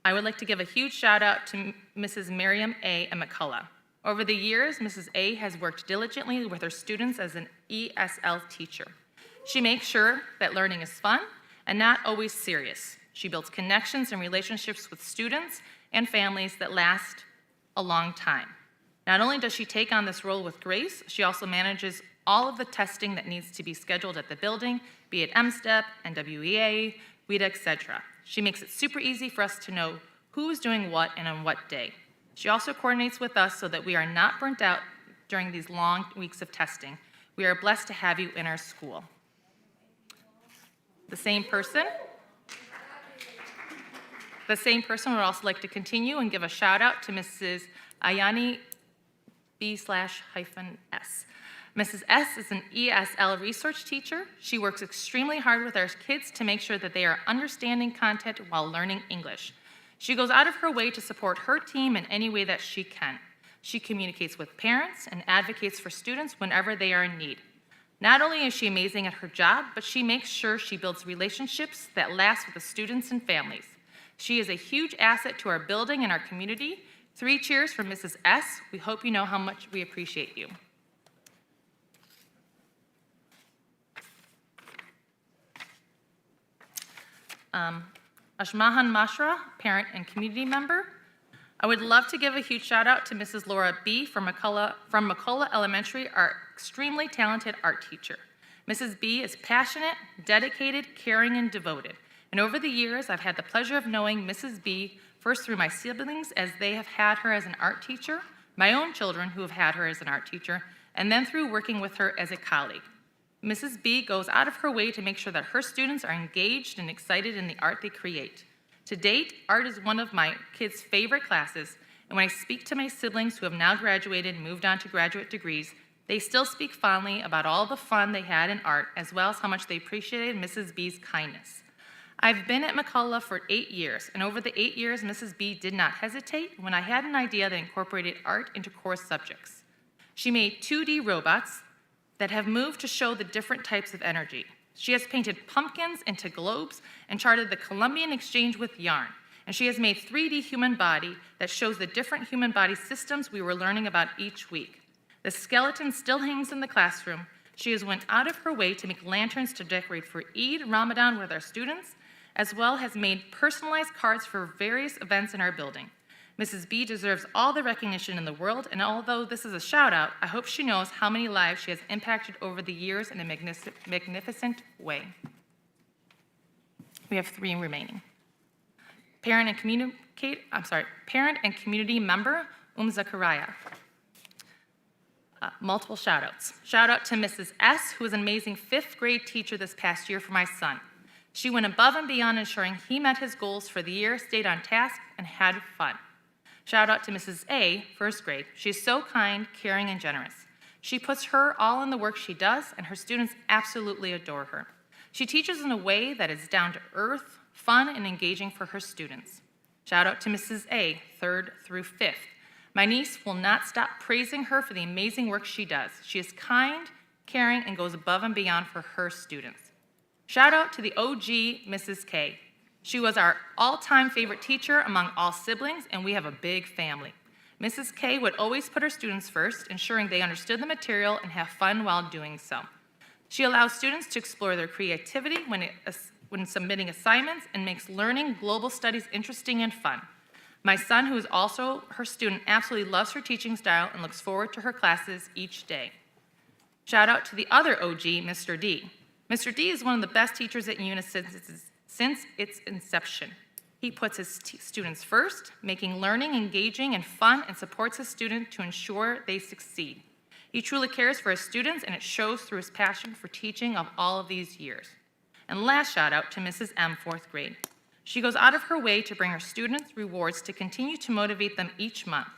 I would like to give a huge shout out to Mrs. Miriam A. McCullough. Over the years, Mrs. A. has worked diligently with her students as an ESL teacher. She makes sure that learning is fun and not always serious. She builds connections and relationships with students and families that last a long time. Not only does she take on this role with grace, she also manages all of the testing that needs to be scheduled at the building, be it MSTEP, NWEA, WIDA, etc. She makes it super easy for us to know who is doing what and on what day. She also coordinates with us so that we are not burnt out during these long weeks of testing. We are blessed to have you in our school. The same person would also like to continue and give a shout out to Mrs. Ayani B/-S. Mrs. S. is an ESL research teacher. She works extremely hard with our kids to make sure that they are understanding content while learning English. She goes out of her way to support her team in any way that she can. She communicates with parents and advocates for students whenever they are in need. Not only is she amazing at her job, but she makes sure she builds relationships that last with the students and families. She is a huge asset to our building and our community. 3 cheers for Mrs. S. We hope you know how much we appreciate you. Ashmahan Mashra, parent and community member. I would love to give a huge shout out to Mrs. Laura B. from McCullough Elementary, our extremely talented art teacher. Mrs. B is passionate, dedicated, caring, and devoted. And over the years, I've had the pleasure of knowing Mrs. B first through my siblings as they have had her as an art teacher, my own children who have had her as an art teacher, and then through working with her as a colleague. Mrs. B goes out of her way to make sure that her students are engaged and excited in the art they create. To date, art is one of my kids' favorite classes, and when I speak to my siblings who have now graduated and moved on to graduate degrees, they still speak fondly about all the fun they had in art, as well as how much they appreciated Mrs. B's kindness. I've been at McCullough for 8 years, and over the 8 years, Mrs. B did not hesitate when I had an idea that incorporated art into core subjects. She made 2D robots that have moved to show the different types of energy. She has painted pumpkins into globes and charted the Columbian Exchange with yarn. And she has made 3D human body that shows the different human body systems we were learning about each week. The skeleton still hangs in the classroom. She has went out of her way to make lanterns to decorate for Eid, Ramadan with our students, as well as made personalized cards for various events in our building. Mrs. B deserves all the recognition in the world, and although this is a shout out, I hope she knows how many lives she has impacted over the years in a magnificent way. We have 3 remaining. Parent and community member, Zachariah. Multiple shout outs. Shout out to Mrs. S., who was an amazing 5th grade teacher this past year for my son. She went above and beyond ensuring he met his goals for the year, stayed on task, and had fun. Shout out to Mrs. A., 1st grade. She's so kind, caring, and generous. She puts her all in the work she does, and her students absolutely adore her. She teaches in a way that is down to earth, fun, and engaging for her students. Shout out to Mrs. A., 3rd through 5th. My niece will not stop praising her for the amazing work she does. She is kind, caring, and goes above and beyond for her students. Shout out to the OG, Mrs. K. She was our all-time favorite teacher among all siblings, and we have a big family. Mrs. K would always put her students first, ensuring they understood the material and have fun while doing so. She allows students to explore their creativity when submitting assignments and makes learning global studies interesting and fun. My son, who is also her student, absolutely loves her teaching style and looks forward to her classes each day. Shout out to the other OG, Mr. D. Mr. D is one of the best teachers at UNIS since its inception. He puts his students first, making learning engaging and fun, and supports his students to ensure they succeed. He truly cares for his students, and it shows through his passion for teaching of all of these years. And last shout out to Mrs. M, 4th grade. She goes out of her way to bring her students rewards to continue to motivate them each month.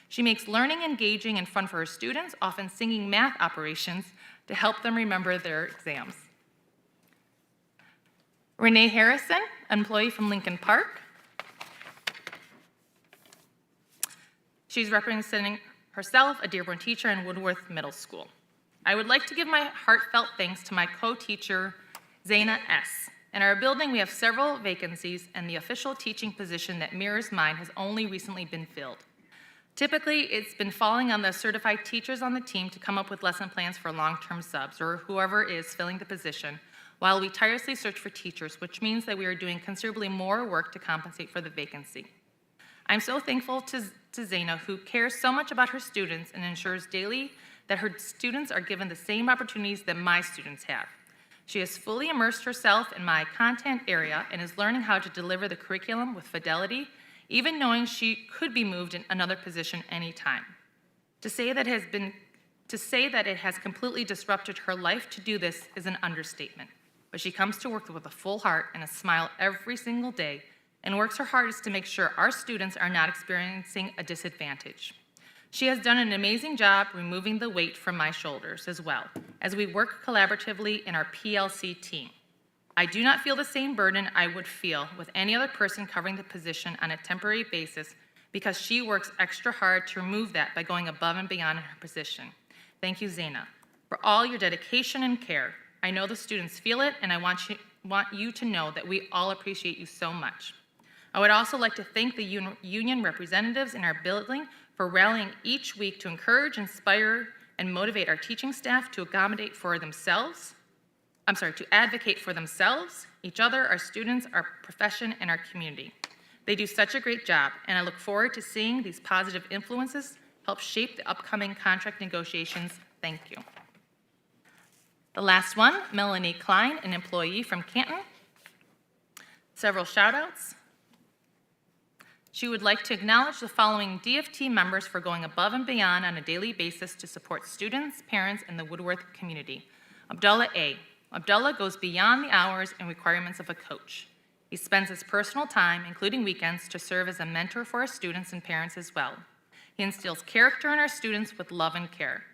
She makes learning engaging and fun for her students, often singing math operations to help them remember their exams. Renee Harrison, employee from Lincoln Park. She's representing herself, a Dearborn teacher in Woodworth Middle School. I would like to give my heartfelt thanks to my co-teacher, Zaina S. In our building, we have several vacancies, and the official teaching position that mirrors mine has only recently been filled. Typically, it's been falling on the certified teachers on the team to come up with lesson plans for long-term subs, or whoever is filling the position, while we tirelessly search for teachers, which means that we are doing considerably more work to compensate for the vacancy. I'm so thankful to Zaina, who cares so much about her students and ensures daily that her students are given the same opportunities that my students have. She has fully immersed herself in my content area and is learning how to deliver the curriculum with fidelity, even knowing she could be moved in another position anytime. To say that it has completely disrupted her life to do this is an understatement. But she comes to work with a full heart and a smile every single day and works her hardest to make sure our students are not experiencing a disadvantage. She has done an amazing job removing the weight from my shoulders as well, as we work collaboratively in our PLC team. I do not feel the same burden I would feel with any other person covering the position on a temporary basis because she works extra hard to remove that by going above and beyond in her position. Thank you, Zaina, for all your dedication and care. I know the students feel it, and I want you to know that we all appreciate you so much. I would also like to thank the union representatives in our building for rallying each week to encourage, inspire, and motivate our teaching staff to advocate for themselves, each other, our students, our profession, and our community. They do such a great job, and I look forward to seeing these positive influences help shape the upcoming contract negotiations. Thank you. The last one, Melanie Klein, an employee from Canton. Several shout-outs. She would like to acknowledge the following DFT members for going above and beyond on a daily basis to support students, parents, and the Woodworth community. Abdullah A. Abdullah goes beyond the hours and requirements of a coach. He spends his personal time, including weekends, to serve as a mentor for our students and parents as well. He instills character in our students with love and care.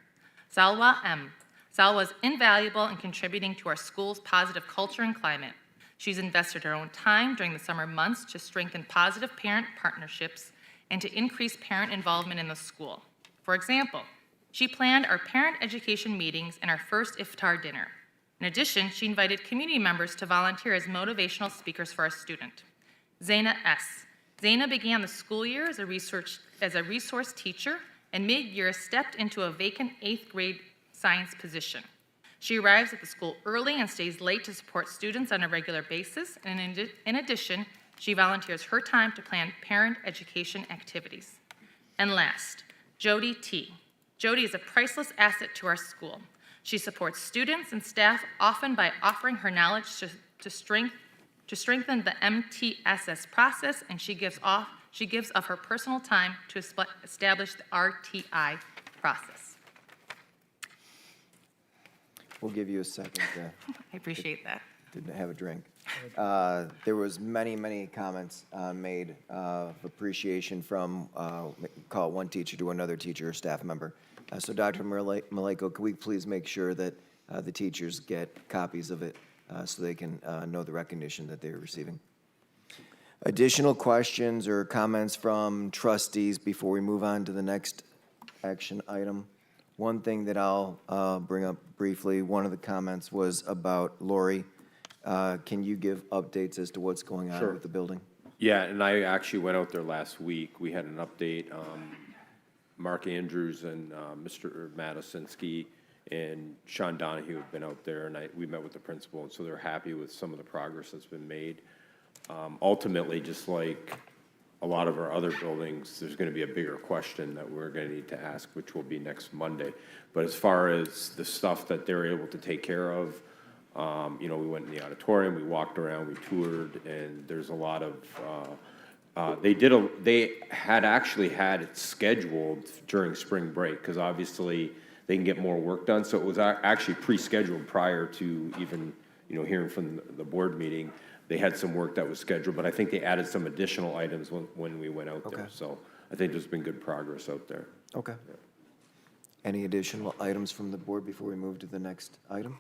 Salwa M. Salwa is invaluable in contributing to our school's positive culture and climate. She's invested her own time during the summer months to strengthen positive parent partnerships and to increase parent involvement in the school. For example, she planned our parent education meetings and our first iftar dinner. In addition, she invited community members to volunteer as motivational speakers for our student. Zaina S. Zaina began the school year as a resource teacher and mid-year stepped into a vacant 8th grade science position. She arrives at the school early and stays late to support students on a regular basis, and in addition, she volunteers her time to plan parent education activities. And last, Jody T. Jody is a priceless asset to our school. She supports students and staff often by offering her knowledge to strengthen the MTSS process, and she gives of her personal time to establish the RTI process. We'll give you a second to. I appreciate that. Didn't have a drink. There was many comments made of appreciation from, call it one teacher to another teacher or staff member. So Dr. Maleko, could we please make sure that the teachers get copies of it so they can know the recognition that they're receiving? Additional questions or comments from trustees before we move on to the next action item? One thing that I'll bring up briefly, one of the comments was about Lori. Can you give updates as to what's going on with the building? Yeah, and I actually went out there last week. We had an update. Mark Andrews and Mr. Matisinski and Sean Donahue have been out there, and we met with the principal, and so they're happy with some of the progress that's been made. Ultimately, just like a lot of our other buildings, there's going to be a bigger question that we're going to need to ask, which will be next Monday. But as far as the stuff that they're able to take care of, we went in the auditorium, we walked around, we toured, and there's a lot of, they had actually had it scheduled during spring break, because obviously they can get more work done. So it was actually pre-scheduled prior to even, hearing from the board meeting. They had some work that was scheduled, but I think they added some additional items when we went out there. So I think there's been good progress out there. Okay. Yeah. Any additional items from the board before we move to the next item?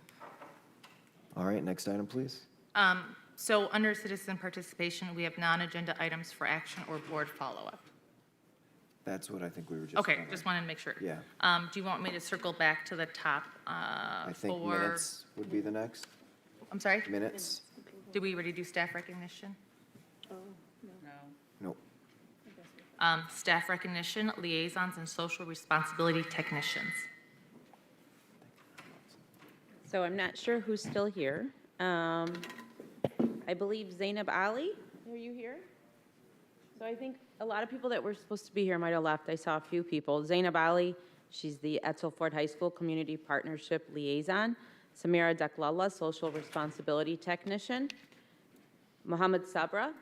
All right, next item, please. So under citizen participation, we have non-agenda items for action or board follow-up. That's what I think we were just. Okay, just wanted to make sure. Yeah. Do you want me to circle back to the top I think minutes would be the next. I'm sorry? Minutes? Did we already do staff recognition? Nope. Staff recognition, liaisons, and social responsibility technicians. So I'm not sure who's still here. I believe Zainab Ali, are you here? So I think a lot of people that were supposed to be here might have left. I saw a few people. Zainab Ali, she's the Etzel Ford High School Community Partnership Liaison. Samira Deklalla, Social Responsibility Technician. Mohammed Sabra,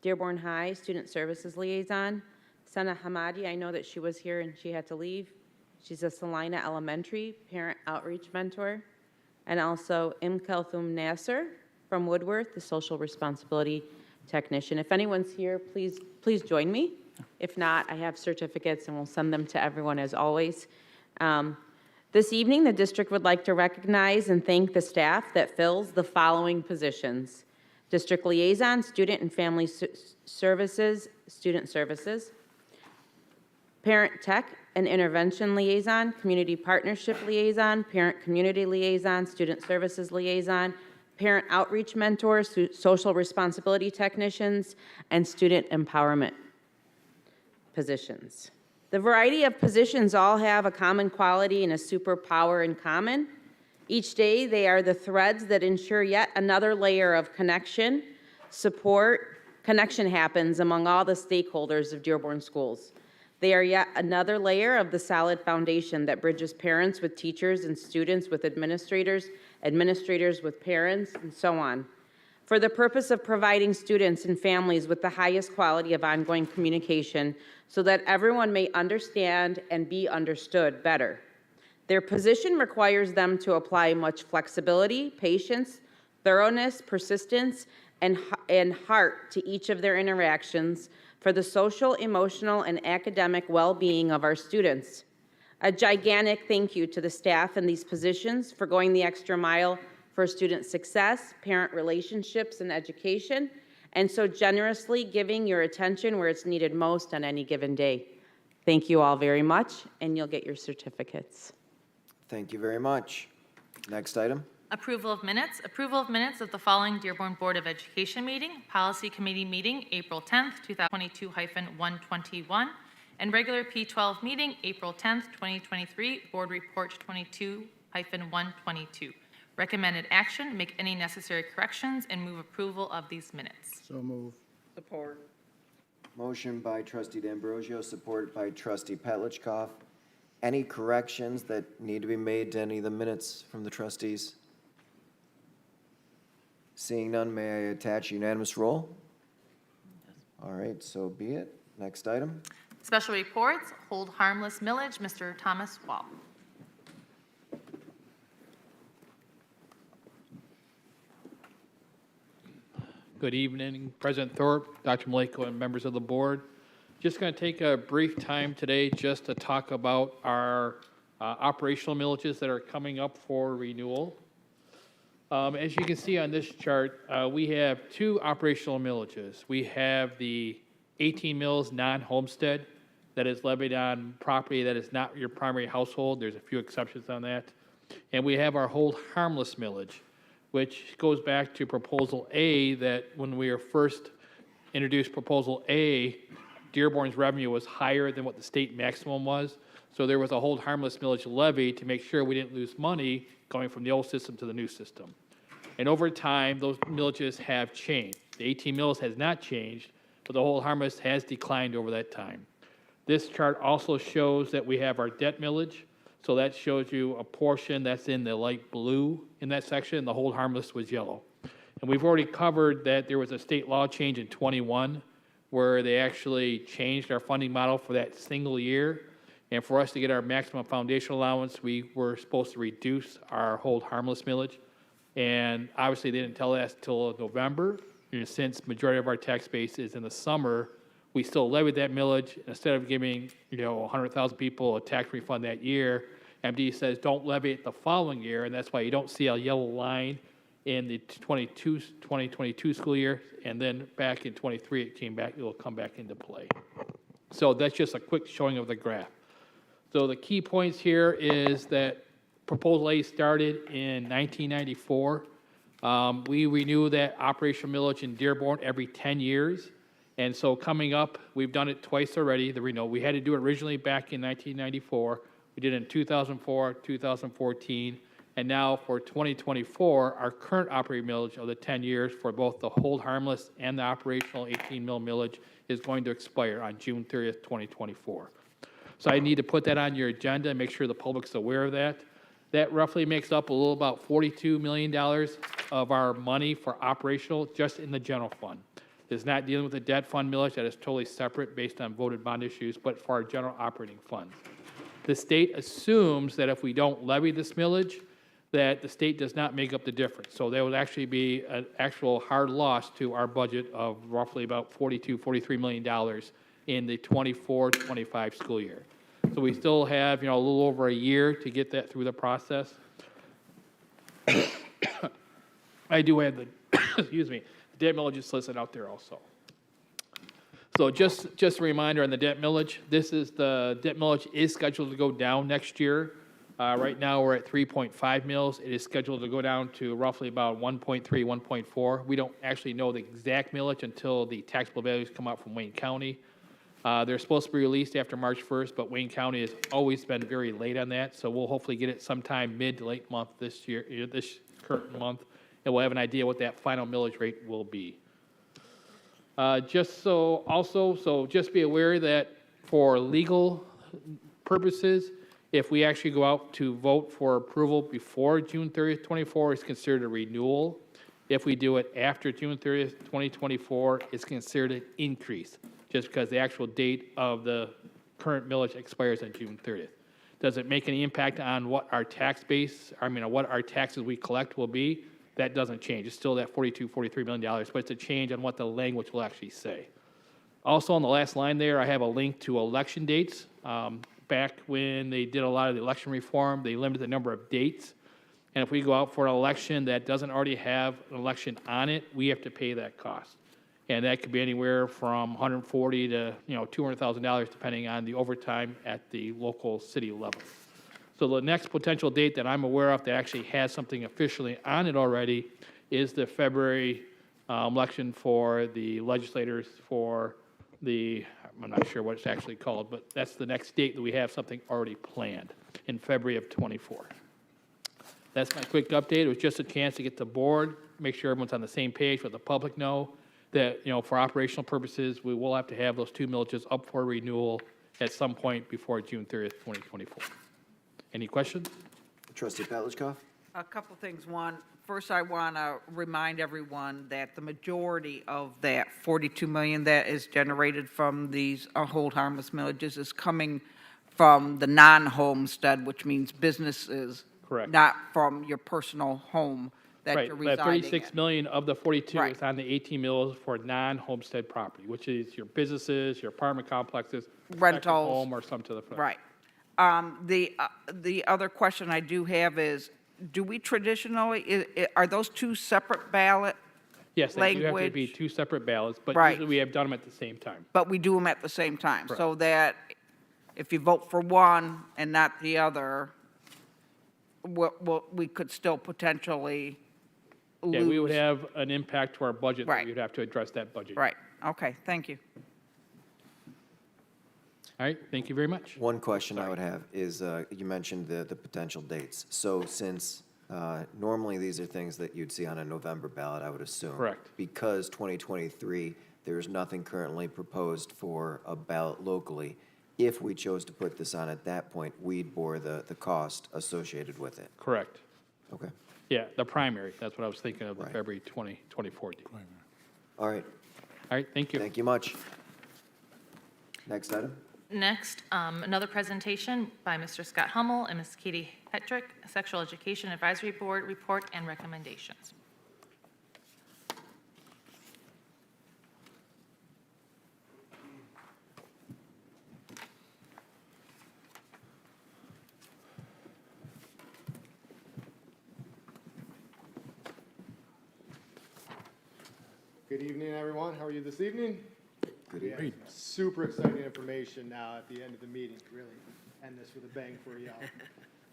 Dearborn High Student Services Liaison. Sana Hamadi, I know that she was here and she had to leave. She's a Salina Elementary Parent Outreach Mentor. And also Kalthum Nasser from Woodworth, the Social Responsibility Technician. If anyone's here, please join me. If not, I have certificates and we'll send them to everyone as always. This evening, the district would like to recognize and thank the staff that fills the following positions: District Liaison, Student and Family Services, Student Services, Parent Tech and Intervention Liaison, Community Partnership Liaison, Parent Community Liaison, Student Services Liaison, Parent Outreach Mentors, Social Responsibility Technicians, and Student Empowerment positions. The variety of positions all have a common quality and a superpower in common. Each day, they are the threads that ensure yet another layer of connection, support, connection happens among all the stakeholders of Dearborn schools. They are yet another layer of the solid foundation that bridges parents with teachers and students with administrators, administrators with parents, and so on, for the purpose of providing students and families with the highest quality of ongoing communication so that everyone may understand and be understood better. Their position requires them to apply much flexibility, patience, thoroughness, persistence, and heart to each of their interactions for the social, emotional, and academic well-being of our students. A gigantic thank you to the staff in these positions for going the extra mile for student success, parent relationships, and education, and so generously giving your attention where it's needed most on any given day. Thank you all very much, and you'll get your certificates. Thank you very much. Next item. Approval of minutes. Approval of minutes of the following Dearborn Board of Education meeting, Policy Committee meeting, April 10th, 2022-121, and regular P12 meeting, April 10th, 2023, Board Report 22-122. Recommended action, make any necessary corrections, and move approval of these minutes. So move. Support. Motion by trustee D'Ambrosio, supported by trustee Petlicoff. Any corrections that need to be made to any of the minutes from the trustees? Seeing none, may I attach unanimous roll? All right, so be it. Next item. Special reports, hold harmless millage, Mr. Thomas Wall. Good evening, President Thorpe, Dr. Maleko, and members of the board. Just going to take a brief time today just to talk about our operational millages that are coming up for renewal. As you can see on this chart, we have two operational millages. We have the 18 mills non-homestead that is levied on property that is not your primary household. There's a few exceptions on that. And we have our hold harmless millage, which goes back to Proposal A, that when we were first introduced Proposal A, Dearborn's revenue was higher than what the state maximum was. So there was a hold harmless millage levy to make sure we didn't lose money going from the old system to the new system. And over time, those millages have changed. The 18 mills has not changed, but the hold harmless has declined over that time. This chart also shows that we have our debt millage. So that shows you a portion that's in the light blue in that section. The hold harmless was yellow. And we've already covered that there was a state law change in 21 where they actually changed our funding model for that single year. And for us to get our maximum foundation allowance, we were supposed to reduce our hold harmless millage. And obviously they didn't tell us till November. Since majority of our tax base is in the summer, we still levied that millage. Instead of giving 100,000 people a tax refund that year, MD says don't levy it the following year, and that's why you don't see a yellow line in the 2022 school year, and then back in 23 it will come back into play. So that's just a quick showing of the graph. So the key points here is that Proposal A started in 1994. We renew that operational millage in Dearborn every 10 years. And so coming up, we've done it twice already, the renewal. We had to do it originally back in 1994. We did it in 2004, 2014, and now for 2024, our current operating millage of the 10 years for both the hold harmless and the operational 18 mil millage is going to expire on June 30th, 2024. So I need to put that on your agenda and make sure the public's aware of that. That roughly makes up a little about $42 million of our money for operational just in the general fund. It's not dealing with the debt fund millage, that is totally separate based on voted bond issues, but for our general operating funds. The state assumes that if we don't levy this millage, that the state does not make up the difference. So there would actually be an actual hard loss to our budget of roughly about $43 million in the 24-25 school year. So we still have, a little over a year to get that through the process. I do have the, excuse me, the debt millage is listed out there also. So just a reminder on the debt millage, the debt millage is scheduled to go down next year. Right now we're at 3.5 mils. It is scheduled to go down to roughly about 1.3, 1.4. We don't actually know the exact millage until the taxable values come out from Wayne County. They're supposed to be released after March 1st, but Wayne County has always been very late on that, so we'll hopefully get it sometime mid to late month this year, this current month, and we'll have an idea what that final millage rate will be. Just be aware that for legal purposes, if we actually go out to vote for approval before June 30th, 24, it's considered a renewal. If we do it after June 30th, 2024, it's considered an increase, just because the actual date of the current millage expires on June 30th. Does it make any impact on what our tax base, what our taxes we collect will be? That doesn't change. It's still that $43 million, but it's a change on what the language will actually say. Also, on the last line there, I have a link to election dates. Back when they did a lot of the election reform, they limited the number of dates. And if we go out for an election that doesn't already have an election on it, we have to pay that cost. And that could be anywhere from $140,000 to $200,000, depending on the overtime at the local city level. So the next potential date that I'm aware of that actually has something officially on it already is the February election for the legislators for the, I'm not sure what it's actually called, but that's the next date that we have something already planned in February of '24. That's my quick update. It was just a chance to get the board, make sure everyone's on the same page, let the public know that, for operational purposes, we will have to have those 2 millages up for renewal at some point before June 30th, 2024. Any questions? Trustee Petlicoff? A couple things. One, first I want to remind everyone that the majority of that 42 million that is generated from these hold harmless millages is coming from the non-homestead, which means businesses. Correct. Not from your personal home that Right, you're that residing 36 in. million of the 42 Right. is on the 18 mills for non-homestead property, which is your businesses, your apartment complexes, second Rentals. home, or some to the front. Right. The other question I do have is, do we traditionally, are those two separate ballot? Yes, they do have to language? be 2 separate ballots, but Right. usually we have done them at the same time. But we do them at the same time, so that if you vote for one and not the other, we could still potentially lose. Yeah, we would have an impact to our budget, that Right. we'd have to address that budget. Right, okay, thank you. All right, thank you very much. One question I would have is, you mentioned the potential dates. So since normally these are things that you'd see on a November ballot, I would assume. Correct. Because 2023, there's nothing currently proposed for a ballot locally. If we chose to put this on at that point, we'd bore the cost associated with it. Correct. Okay. Yeah, the primary, that's what I was thinking of, the Right. February 2024 date. All right. All right, thank you. Thank you much. Next item. Next, another presentation by Mr. Scott Hummel and Ms. Katie Hetrick, Sexual Education Advisory Board Report and Recommendations. Good evening, everyone. How are you this evening? Good We have evening. super exciting information now at the end of the meeting, really end this with a bang for y'all.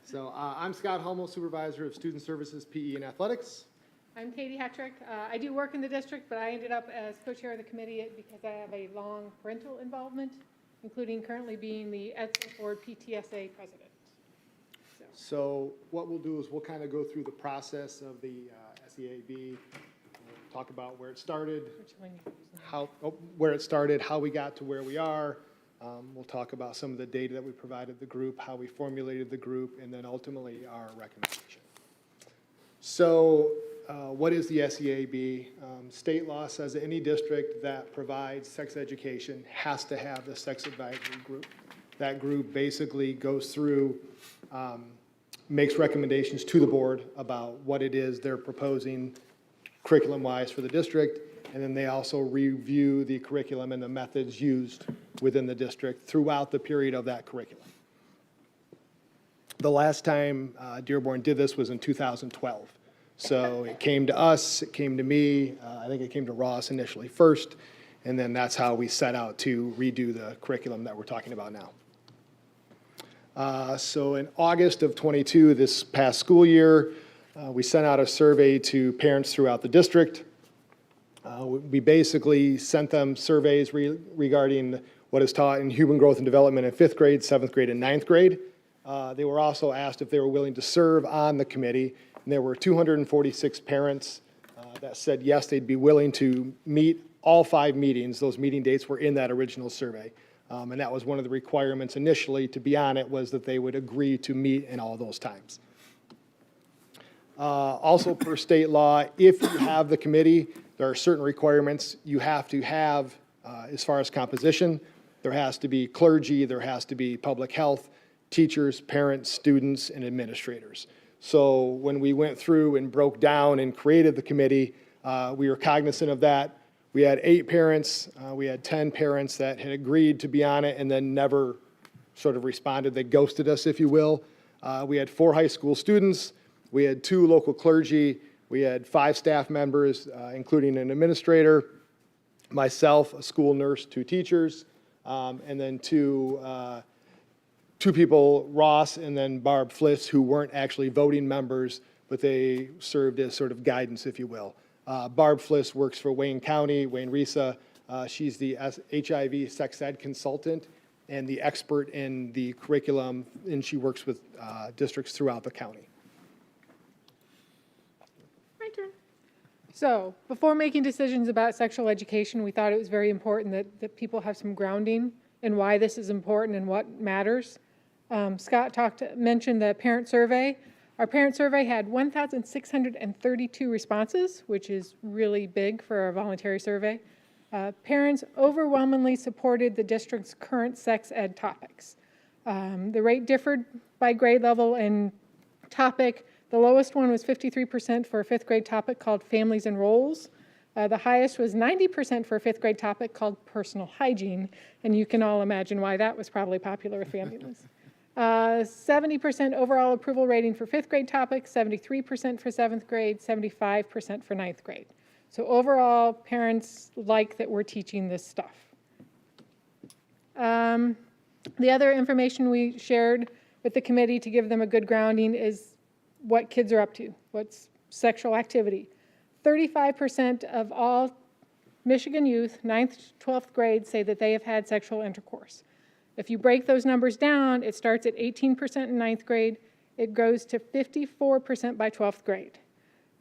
So I'm Scott Hummel, Supervisor of Student Services, PE, and Athletics. I'm Katie Hetrick. I do work in the district, but I ended up as co-chair of the committee because I have a long parental involvement, including currently being the EDSA Board PTSA president. So what we'll do is we'll kind of go through the process of the SEAB, talk about where it started, where it started, how we got to where we are. We'll talk about some of the data that we provided the group, how we formulated the group, and then ultimately our recommendation. So what is the SEAB? State law says that any district that provides sex education has to have the sex advisory group. That group basically goes through, makes recommendations to the board about what it is they're proposing curriculum-wise for the district, and then they also review the curriculum and the methods used within the district throughout the period of that curriculum. The last time Dearborn did this was in 2012. So it came to us, it came to me, I think it came to Ross initially first, and then that's how we set out to redo the curriculum that we're talking about now. So in August of '22, this past school year, we sent out a survey to parents throughout the district. We basically sent them surveys regarding what is taught in human growth and development in 5th grade, 7th grade, and 9th grade. They were also asked if they were willing to serve on the committee, and there were 246 parents that said yes, they'd be willing to meet all 5 meetings, those meeting dates were in that original survey. And that was one of the requirements initially to be on it, was that they would agree to meet in all those times. Also, per state law, if you have the committee, there are certain requirements you have to have as far as composition. There has to be clergy, there has to be public health, teachers, parents, students, and administrators. So when we went through and broke down and created the committee, we were cognizant of that. We had 8 parents, we had 10 parents that had agreed to be on it and then never sort of responded. They ghosted us, if you will. We had 4 high school students, we had 2 local clergy, we had 5 staff members, including an administrator, myself, a school nurse, 2 teachers, and then two people, Ross and then Barb Fliss, who weren't actually voting members, but they served as sort of guidance, if you will. Barb Fliss works for Wayne County, Wayne Risa. She's the HIV sex ed consultant and the expert in the curriculum, and she works with districts throughout the county. My turn. So, before making decisions about sexual education, we thought it was very important that people have some grounding in why this is important and what matters. Scott mentioned the parent survey. Our parent survey had 1,632 responses, which is really big for a voluntary survey. Parents overwhelmingly supported the district's current sex ed topics. The rate differed by grade level and topic. The lowest one was 53% for a 5th grade topic called Families and Roles. The highest was 90% for a 5th grade topic called Personal Hygiene, and you can all imagine why that was probably popular with families. 70% overall approval rating for 5th grade topics, 73% for 7th grade, 75% for 9th grade. So overall, parents like that we're teaching this stuff. The other information we shared with the committee to give them a good grounding is what kids are up to, what's sexual activity. 35% of all Michigan youth, 9th to 12th grade, say that they have had sexual intercourse. If you break those numbers down, it starts at 18% in 9th grade. It goes to 54% by 12th grade.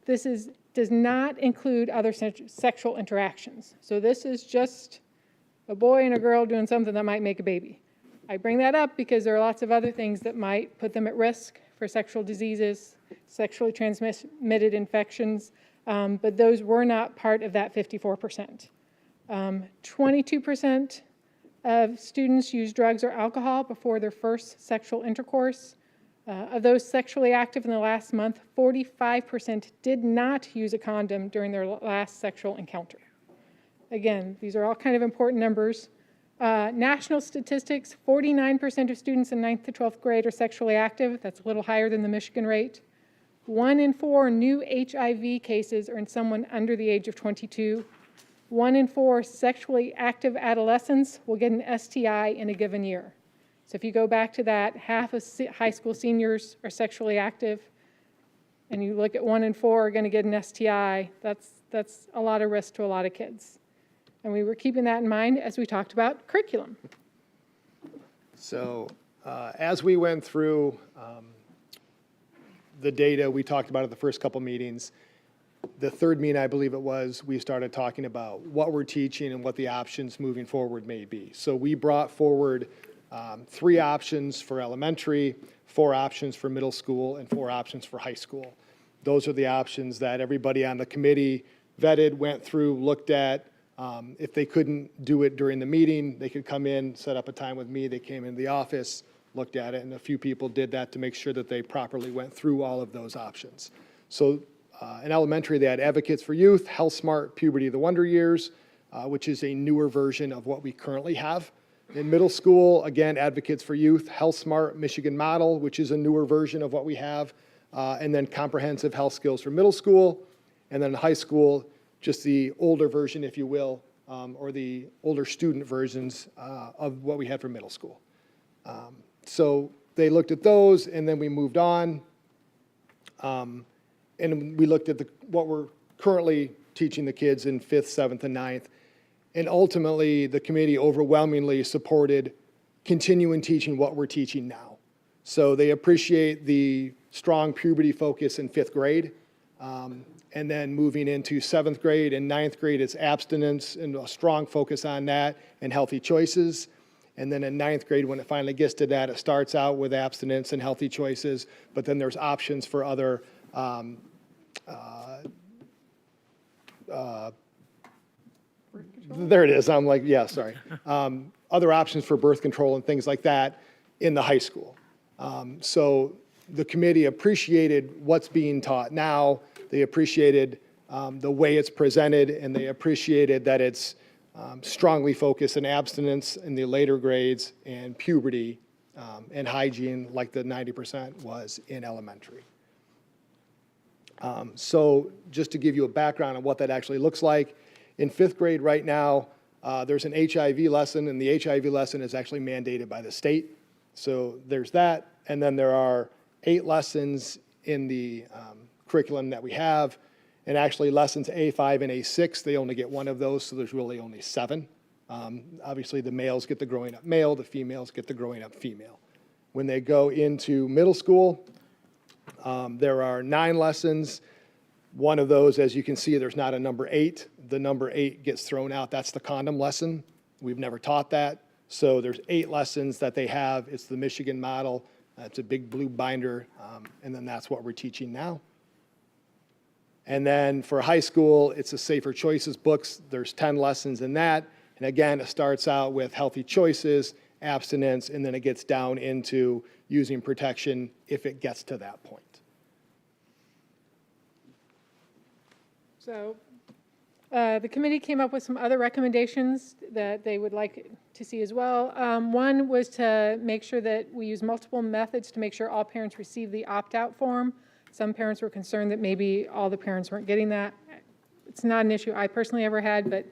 This does not include other sexual interactions. So this is just a boy and a girl doing something that might make a baby. I bring that up because there are lots of other things that might put them at risk for sexual diseases, sexually transmitted infections, but those were not part of that 54%. 22% of students use drugs or alcohol before their first sexual intercourse. Of those sexually active in the last month, 45% did not use a condom during their last sexual encounter. Again, these are all kind of important numbers. National statistics, 49% of students in 9th to 12th grade are sexually active. That's a little higher than the Michigan rate. 1 in 4 new HIV cases are in someone under the age of 22. 1 in 4 sexually active adolescents will get an STI in a given year. So if you go back to that, half of high school seniors are sexually active, and you look at 1 in 4 are going to get an STI, that's a lot of risk to a lot of kids. And we were keeping that in mind as we talked about curriculum. So as we went through the data we talked about at the first couple meetings, the third meeting, I believe it was, we started talking about what we're teaching and what the options moving forward may be. So we brought forward 3 options for elementary, 4 options for middle school, and 4 options for high school. Those are the options that everybody on the committee vetted, went through, looked at. If they couldn't do it during the meeting, they could come in, set up a time with me. They came in the office, looked at it, and a few people did that to make sure that they properly went through all of those options. So in elementary, they had Advocates for Youth, Health Smart, Puberty, the Wonder Years, which is a newer version of what we currently have. In middle school, again, Advocates for Youth, Health Smart, Michigan Model, which is a newer version of what we have, and then Comprehensive Health Skills for middle school. And then in high school, just the older version, if you will, or the older student versions of what we had for middle school. So they looked at those, and then we moved on. And we looked at what we're currently teaching the kids in 5th, 7th, and 9th. And ultimately, the committee overwhelmingly supported continuing teaching what we're teaching now. So they appreciate the strong puberty focus in 5th grade. And then moving into 7th grade and 9th grade, it's abstinence and a strong focus on that and healthy choices. And then in 9th grade, when it finally gets to that, it starts out with abstinence and healthy choices, but then there's options for other there it is. I'm like, yeah, sorry. Other options for birth control and things like that in the high school. So the committee appreciated what's being taught now. They appreciated the way it's presented, and they appreciated that it's strongly focused on abstinence in the later grades and puberty and hygiene, like the 90% was in elementary. So just to give you a background on what that actually looks like, in 5th grade right now, there's an HIV lesson, and the HIV lesson is actually mandated by the state. So there's that, and then there are 8 lessons in the curriculum that we have, and actually lessons A5 and A6, they only get 1 of those, so there's really only 7. Obviously, the males get the growing up male, the females get the growing up female. When they go into middle school, there are 9 lessons. One of those, as you can see, there's not a number 8. The number 8 gets thrown out. That's the condom lesson. We've never taught that. So there's 8 lessons that they have. It's the Michigan model. It's a big blue binder, and then that's what we're teaching now. And then for high school, it's a Safer Choices books. There's 10 lessons in that. And again, it starts out with healthy choices, abstinence, and then it gets down into using protection if it gets to that point. So the committee came up with some other recommendations that they would like to see as well. One was to make sure that we use multiple methods to make sure all parents receive the opt-out form. Some parents were concerned that maybe all the parents weren't getting that. It's not an issue I personally ever had, but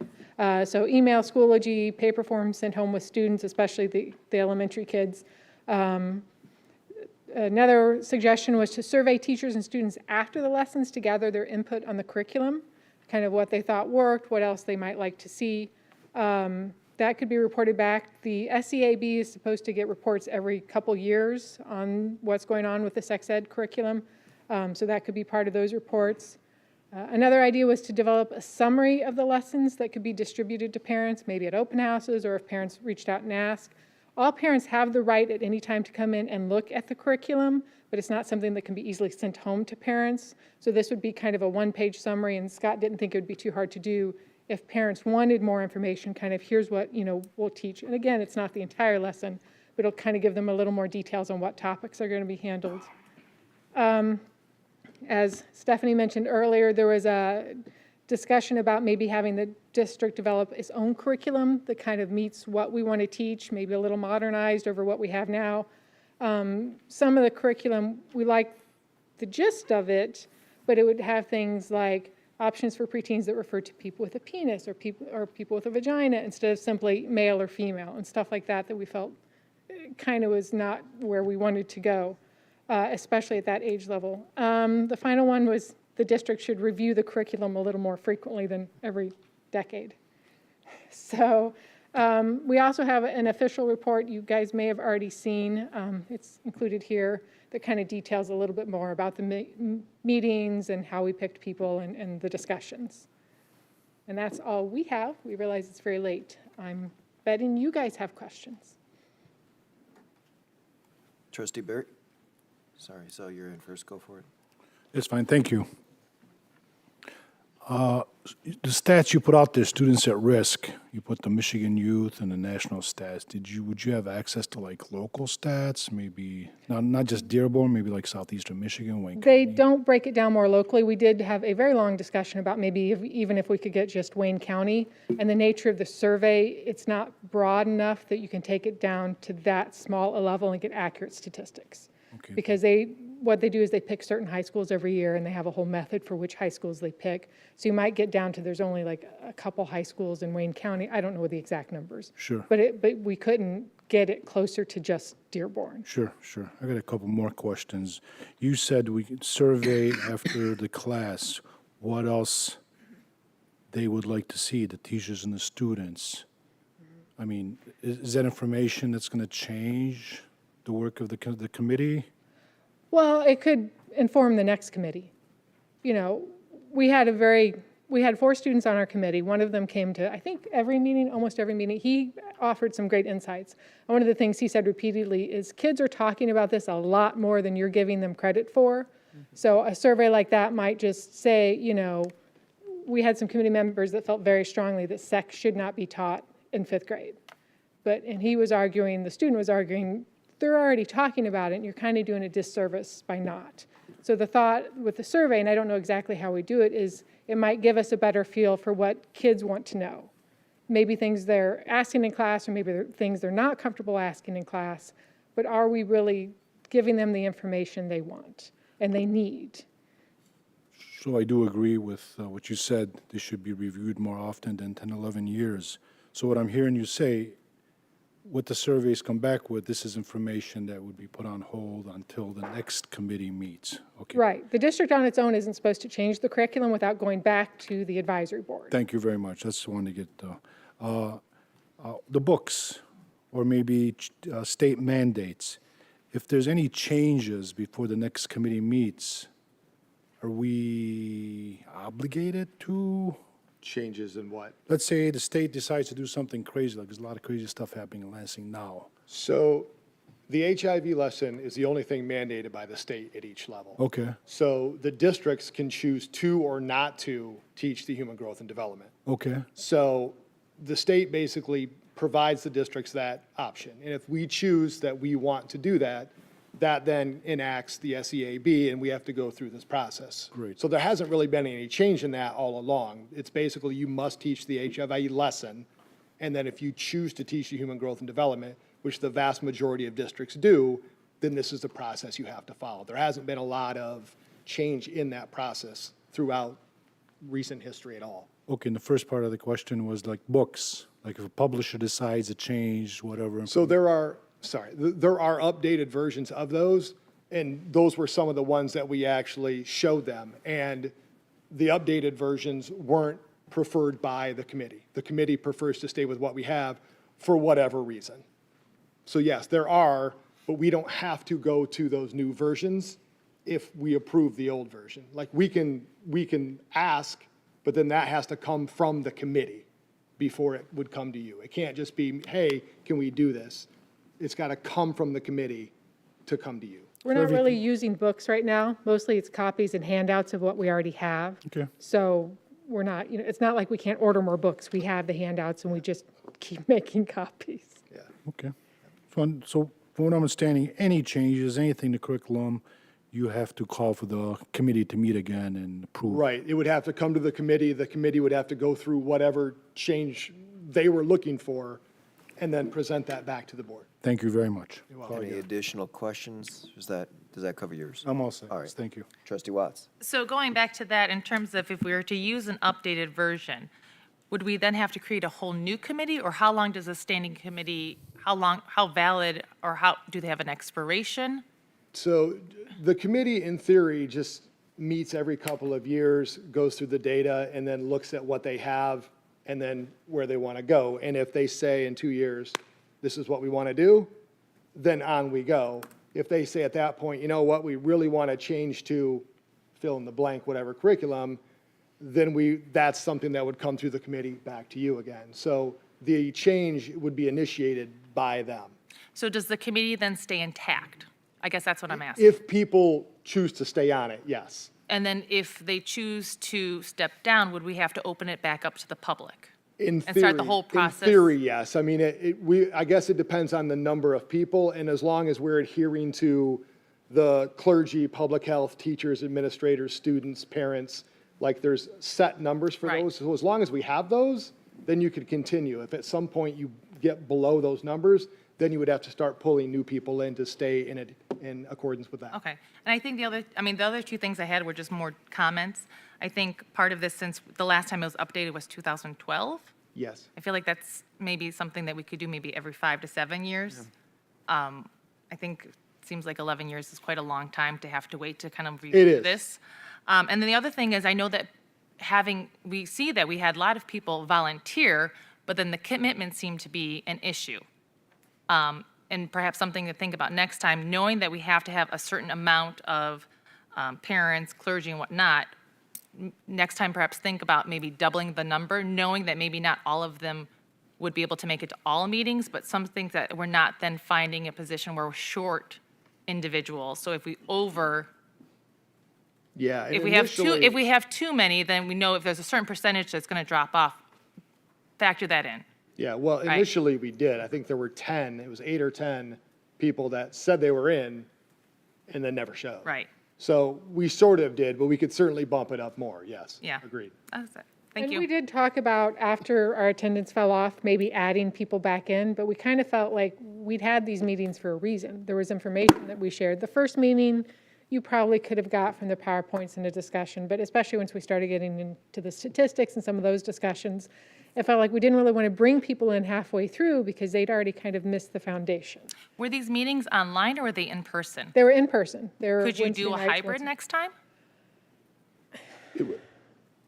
so email, Schoology, paper forms sent home with students, especially the elementary kids. Another suggestion was to survey teachers and students after the lessons to gather their input on the curriculum, kind of what they thought worked, what else they might like to see. That could be reported back. The SEAB is supposed to get reports every couple years on what's going on with the sex ed curriculum, so that could be part of those reports. Another idea was to develop a summary of the lessons that could be distributed to parents, maybe at open houses or if parents reached out and asked. All parents have the right at any time to come in and look at the curriculum, but it's not something that can be easily sent home to parents. So this would be kind of a one-page summary, and Scott didn't think it would be too hard to do if parents wanted more information, kind of here's what, we'll teach. And again, it's not the entire lesson, but it'll kind of give them a little more details on what topics are going to be handled. As Stephanie mentioned earlier, there was a discussion about maybe having the district develop its own curriculum that kind of meets what we want to teach, maybe a little modernized over what we have now. Some of the curriculum, we like the gist of it, but it would have things like options for preteens that refer to people with a penis or people with a vagina instead of simply male or female and stuff like that we felt kind of was not where we wanted to go, especially at that age level. The final one was the district should review the curriculum a little more frequently than every decade. So we also have an official report you guys may have already seen. It's included here that kind of details a little bit more about the meetings and how we picked people and the discussions. And that's all we have. We realize it's very late. I'm betting you guys have questions. Trustee Barrett? Sorry, so you're in first, go for it. It's fine, thank you. The stats you put out there, students at risk, you put the Michigan Youth and the national stats. Would you have access to like local stats, maybe, not just Dearborn, maybe like southeastern Michigan, Wayne They County? don't break it down more locally. We did have a very long discussion about maybe even if we could get just Wayne County. And the nature of the survey, it's not broad enough that you can take it down to that small a level and get accurate statistics. Okay. Because what they do is they pick certain high schools every year, and they have a whole method for which high schools they pick. So you might get down to there's only like a couple high schools in Wayne County. I don't know the exact numbers. Sure. But we couldn't get it closer to just Dearborn. Sure. I got a couple more questions. You said we could survey after the class. What else they would like to see, the teachers and the students? I mean, is that information that's going to change the work of the committee? Well, it could inform the next committee. you know, we had 4 students on our committee. One of them came to, I think, every meeting, almost every meeting. He offered some great insights. And one of the things he said repeatedly is kids are talking about this a lot more than you're giving them credit for. So a survey like that might just say, you know, we had some committee members that felt very strongly that sex should not be taught in 5th grade. And he was arguing, the student was arguing, they're already talking about it, and you're kind of doing a disservice by not. So the thought with the survey, and I don't know exactly how we do it, is it might give us a better feel for what kids want to know. Maybe things they're asking in class, or maybe things they're not comfortable asking in class, but are we really giving them the information they want and they need? So I do agree with what you said. This should be reviewed more often than 10, 11 years. So what I'm hearing you say, what the surveys come back with, this is information that would be put on hold until the next committee meets. Okay. Right. The district on its own isn't supposed to change the curriculum without going back to the advisory board. Thank you very much. That's the one to get the books, or maybe state mandates. If there's any changes before the next committee meets, are we obligated to? Changes in what? Let's say the state decides to do something crazy, like there's a lot of crazy stuff happening in Lansing now. So the HIV lesson is the only thing mandated by the state at each level. Okay, So the districts can choose to or not to teach the human growth and development. okay, So the state basically provides the districts that option. And if we choose that we want to do that, that then enacts the SEAB, and we have to go through this process. Great. So there hasn't really been any change in that all along. It's basically you must teach the HIV lesson, and then if you choose to teach the human growth and development, which the vast majority of districts do, then this is the process you have to follow. There hasn't been a lot of change in that process throughout recent history at all. okay. And the first part of the question was like books, like if a publisher decides to change whatever. So there are updated versions of those, and those were some of the ones that we actually showed them. And the updated versions weren't preferred by the committee. The committee prefers to stay with what we have for whatever reason. So yes, there are, but we don't have to go to those new versions if we approve the old version. Like we can ask, but then that has to come from the committee before it would come to you. It can't just be, hey, can we do this? It's got to come from the committee to come to you. We're not really using books right now. Mostly it's copies and handouts of what we already have. Okay. So we're not, you know, it's not like we can't order more books. We have the handouts and we just keep making copies. Okay. So from what I'm understanding, any changes, anything to curriculum, you have to call for the committee to meet again and approve. Right. It would have to come to the committee. The committee would have to go through whatever change they were looking for and then present that back to the board. Thank you very much. Any additional questions? Does that cover yours? I'm all set. All right. Thank you. Trustee Watts? So going back to that, in terms of if we were to use an updated version, would we then have to create a whole new committee? Or how long does a standing committee, how valid, or how, do they have an expiration? So the committee, in theory, just meets every couple of years, goes through the data, and then looks at what they have and then where they want to go. And if they say in 2 years, this is what we want to do, then on we go. If they say at that point, you know what, we really want to change to fill in the blank, whatever curriculum, then that's something that would come through the committee back to you again. So the change would be initiated by them. So does the committee then stay intact? I guess that's what I'm asking. If people choose to stay on it, yes. And then if they choose to step down, would we have to open it back up to the public? In And start the whole process? In theory, yes. I mean, I guess it depends on the number of people, and as long as we're adhering to the clergy, public health, teachers, administrators, students, parents, like there's set numbers for Right. those. So as long as we have those, then you could continue. If at some point you get below those numbers, then you would have to start pulling new people in to stay in accordance with that. Okay. And I think the other two things I had were just more comments. I think part of this, since the last time it was updated was 2012, Yes. I feel like that's maybe something that we could do maybe every 5 to 7 years. I think it seems like 11 years is quite a long time to have to wait to kind of review is. this. And then the other thing is, I know that we see that we had a lot of people volunteer, but then the commitment seemed to be an issue. And perhaps something to think about next time, knowing that we have to have a certain amount of parents, clergy and whatnot, next time perhaps think about maybe doubling the number, knowing that maybe not all of them would be able to make it to all meetings, but some things that we're not then finding a position where we're short individuals. So if we Yeah. and if we initially- have too many, then we know if there's a certain percentage that's going to drop off, factor that in. Yeah, well, Right. initially we did. I think there were 10, it was 8 or 10 people that said they were in and then never showed. Right. So we sort of did, but we could certainly bump it up more, yes. Yeah. Agreed. That's it. Thank And you. we did talk about, after our attendance fell off, maybe adding people back in, but we kind of felt like we'd had these meetings for a reason. There was information that we shared. The first meeting, you probably could have got from the PowerPoints in a discussion, but especially once we started getting into the statistics and some of those discussions, it felt like we didn't really want to bring people in halfway through because they'd already kind of missed the foundation. Were these meetings online or were they in person? They were in person. They were Could you Wednesday do a nights, hybrid Wednesday- next time?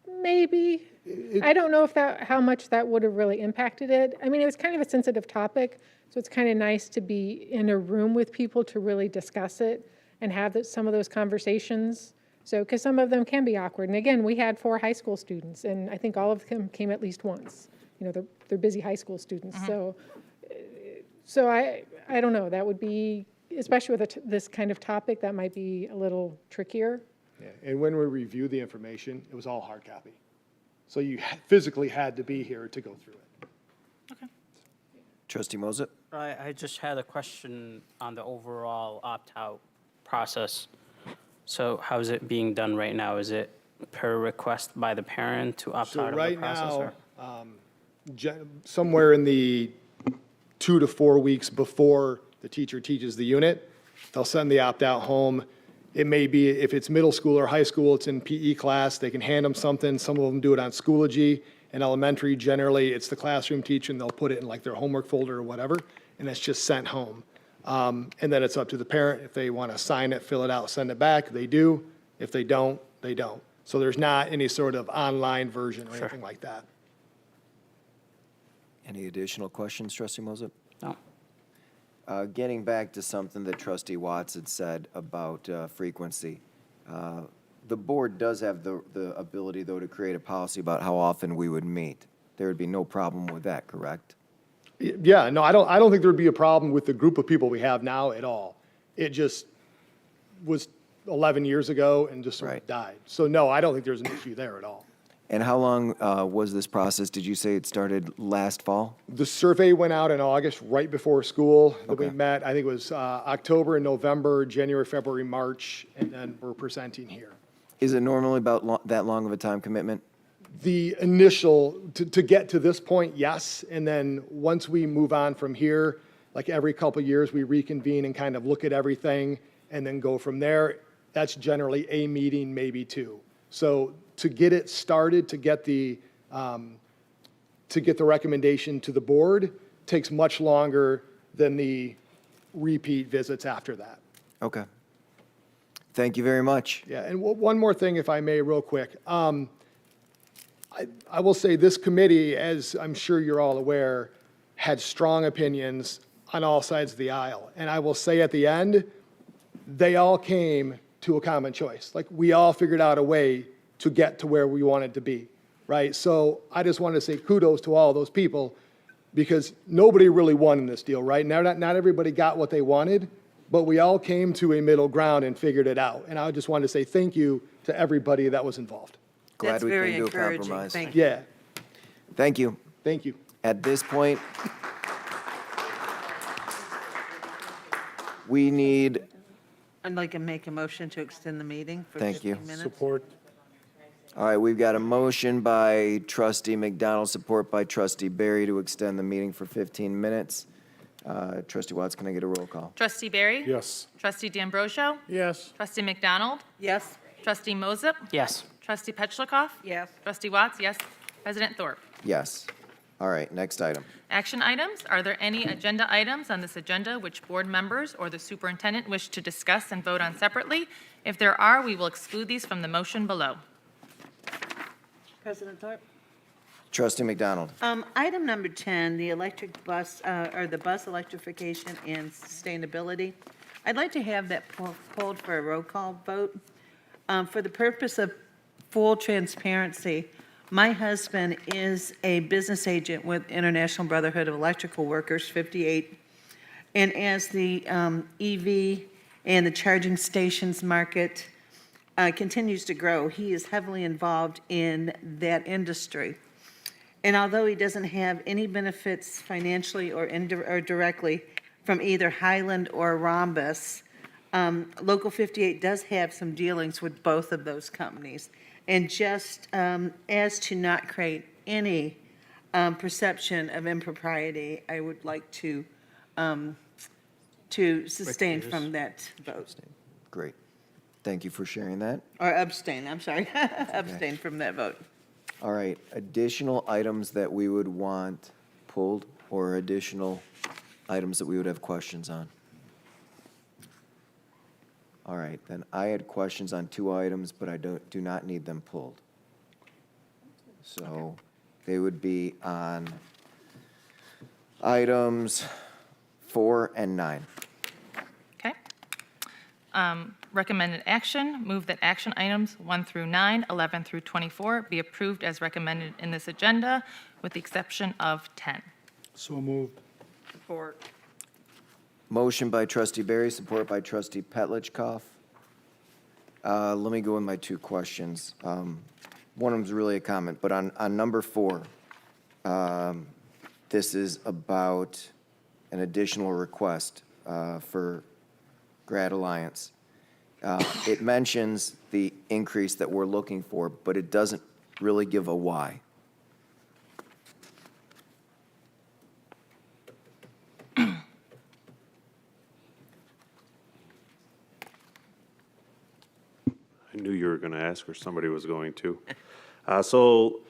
Maybe. I don't know if how much that would have really impacted it. I mean, it was kind of a sensitive topic, so it's kind of nice to be in a room with people to really discuss it and have some of those conversations. So, because some of them can be awkward. And again, we had 4 high school students, and I think all of them came at least once. You know, they're busy high school students. So I don't know. That would be, especially with this kind of topic, that might be a little trickier. Yeah, and when we reviewed the information, it was all hard copy. So you physically had to be here to go through it. Trustee Moses? I just had a question on the overall opt-out process. So how is it being done right now? Is it per request by the parent to opt So out of the right process? now, or- somewhere in the 2 to 4 weeks before the teacher teaches the unit, they'll send the opt-out home. It may be, if it's middle school or high school, it's in PE class, they can hand them something. Some of them do it on Schoology. In elementary, generally, it's the classroom teacher, and they'll put it in like their homework folder or whatever, and it's just sent home. And then it's up to the parent. If they want to sign it, fill it out, send it back, they do. If they don't, they don't. So there's not any sort of online version or anything like that. Any additional questions, Trustee Moses? No. Getting back to something that Trustee Watts had said about frequency, the board does have the ability, though, to create a policy about how often we would meet. There would be no problem with that, correct? Yeah, no, I don't think there'd be a problem with the group of people we have now at all. It just was 11 years ago and just sort of died. So no, I don't think there's an issue there at all. And how long was this process? Did you say it started last fall? The survey went out in August, right before school. That we met, I think it was October and November, January, February, March, and then we're presenting here. Is it normally about that long of a time commitment? The initial, to get to this point, yes. And then once we move on from here, like every couple of years, we reconvene and kind of look at everything and then go from there. That's generally a meeting, maybe 2. So to get it started, to get the recommendation to the board takes much longer than the repeat visits after that. Okay. Thank you very much. Yeah, and one more thing, if I may, real quick. I will say this committee, as I'm sure you're all aware, had strong opinions on all sides of the aisle. And I will say at the end, they all came to a common choice. Like, we all figured out a way to get to where we wanted to be, right? So I just wanted to say kudos to all those people, because nobody really won in this deal, right? Not everybody got what they wanted, but we all came to a middle ground and figured it out. And I just wanted to say thank you to everybody that was involved. Glad That's we very came to a encouraging. compromise. Thank you. Yeah, Thank you. thank you. At this point, we need, I'd like to make a motion to extend the meeting for Thank you. 15 minutes. Support. all right, we've got a motion by Trustee McDonald, support by Trustee Barry to extend the meeting for 15 minutes. Trustee Watts, can I get a roll call? Trustee Barry? Yes. Trustee D'Ambrosio? Yes. Trustee McDonald? Yes. Trustee Moses? Yes. Trustee Petchlokoff? Yes. Trustee Watts, yes. President Thorpe? Yes. All right, next item. Action items. Are there any agenda items on this agenda which board members or the superintendent wish to discuss and vote on separately? If there are, we will exclude these from the motion below. President Thorpe? Trustee McDonald. Item number 10, the electric bus, or the bus electrification and sustainability. I'd like to have that pulled for a roll call vote for the purpose of full transparency, my husband is a business agent with International Brotherhood of Electrical Workers, 58. And as the EV and the charging stations market continues to grow, he is heavily involved in that industry. And although he doesn't have any benefits financially or directly from either Highland or Rhombus, Local 58 does have some dealings with both of those companies. And just as to not create any perception of impropriety, I would like to sustain from that vote. Great. Thank you for sharing that. Or abstain, I'm sorry. Abstain from that vote. All right, additional items that we would want pulled or additional items that we would have questions on? All right, then I had questions on 2 items, but I do not need them pulled. So they would be on items 4 and 9. Okay. Recommended action, move that action items 1 through 9, 11 through 24 be approved as recommended in this agenda, with the exception of 10. So moved. Support. Motion by trustee Barry, support by trustee Petlicoff. Let me go with my 2 questions. One of them is really a comment, but on number 4, this is about an additional request for Grad Alliance. It mentions the increase that we're looking for, but it doesn't really give a why. I knew you were going to ask, or somebody was going to. So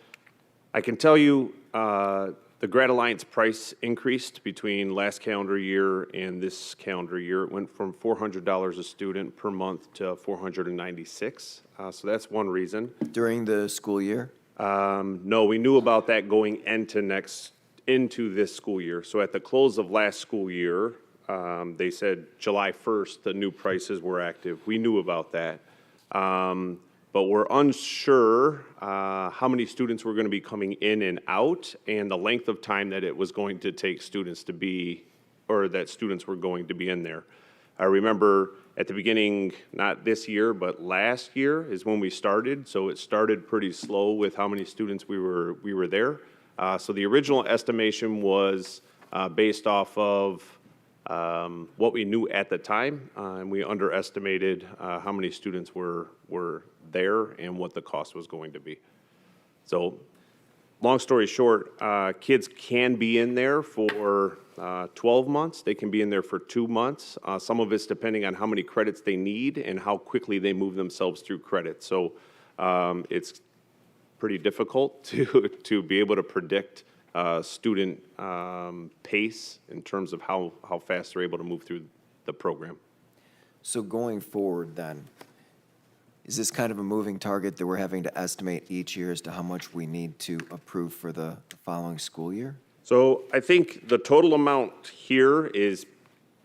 I can tell you the Grad Alliance price increased between last calendar year and this calendar year. It went from $400 a student per month to $496. So that's one reason. During the school year? No, we knew about that going into this school year. So at the close of last school year, they said July 1st, the new prices were active. We knew about that. But we're unsure how many students were going to be coming in and out, and the length of time that it was going to take students to be, or that students were going to be in there. I remember at the beginning, not this year, but last year is when we started, so it started pretty slow with how many students we were there. So the original estimation was based off of what we knew at the time, and we underestimated how many students were there and what the cost was going to be. So, long story short, kids can be in there for 12 months. They can be in there for 2 months. Some of it's depending on how many credits they need and how quickly they move themselves through credits. So, it's pretty difficult to be able to predict student pace in terms of how fast they're able to move through the program. So going forward then, is this kind of a moving target that we're having to estimate each year as to how much we need to approve for the following school year? So I think the total amount here is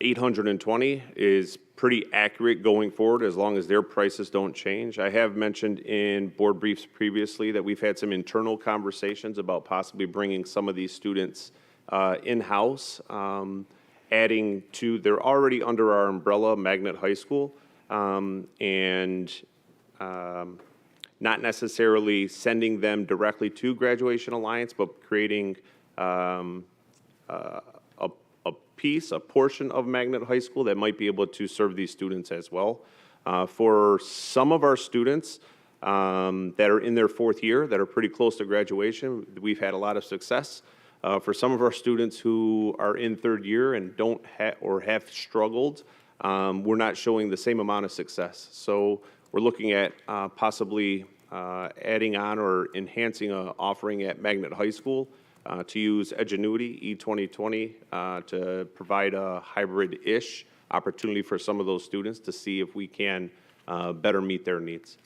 820 is pretty accurate going forward as long as their prices don't change. I have mentioned in board briefs previously that we've had some internal conversations about possibly bringing some of these students in-house, adding to, they're already under our umbrella, Magnet High School, and not necessarily sending them directly to Graduation Alliance, but creating a portion of Magnet High School that might be able to serve these students as well. For some of our students that are in their 4th year, that are pretty close to graduation, we've had a lot of success. For some of our students who are in 3rd year and don't or have struggled, we're not showing the same amount of success. So we're looking at possibly adding on or enhancing an offering at Magnet High School to use Edgenuity E2020 to provide a hybrid-ish opportunity for some of those students to see if we can better meet their needs.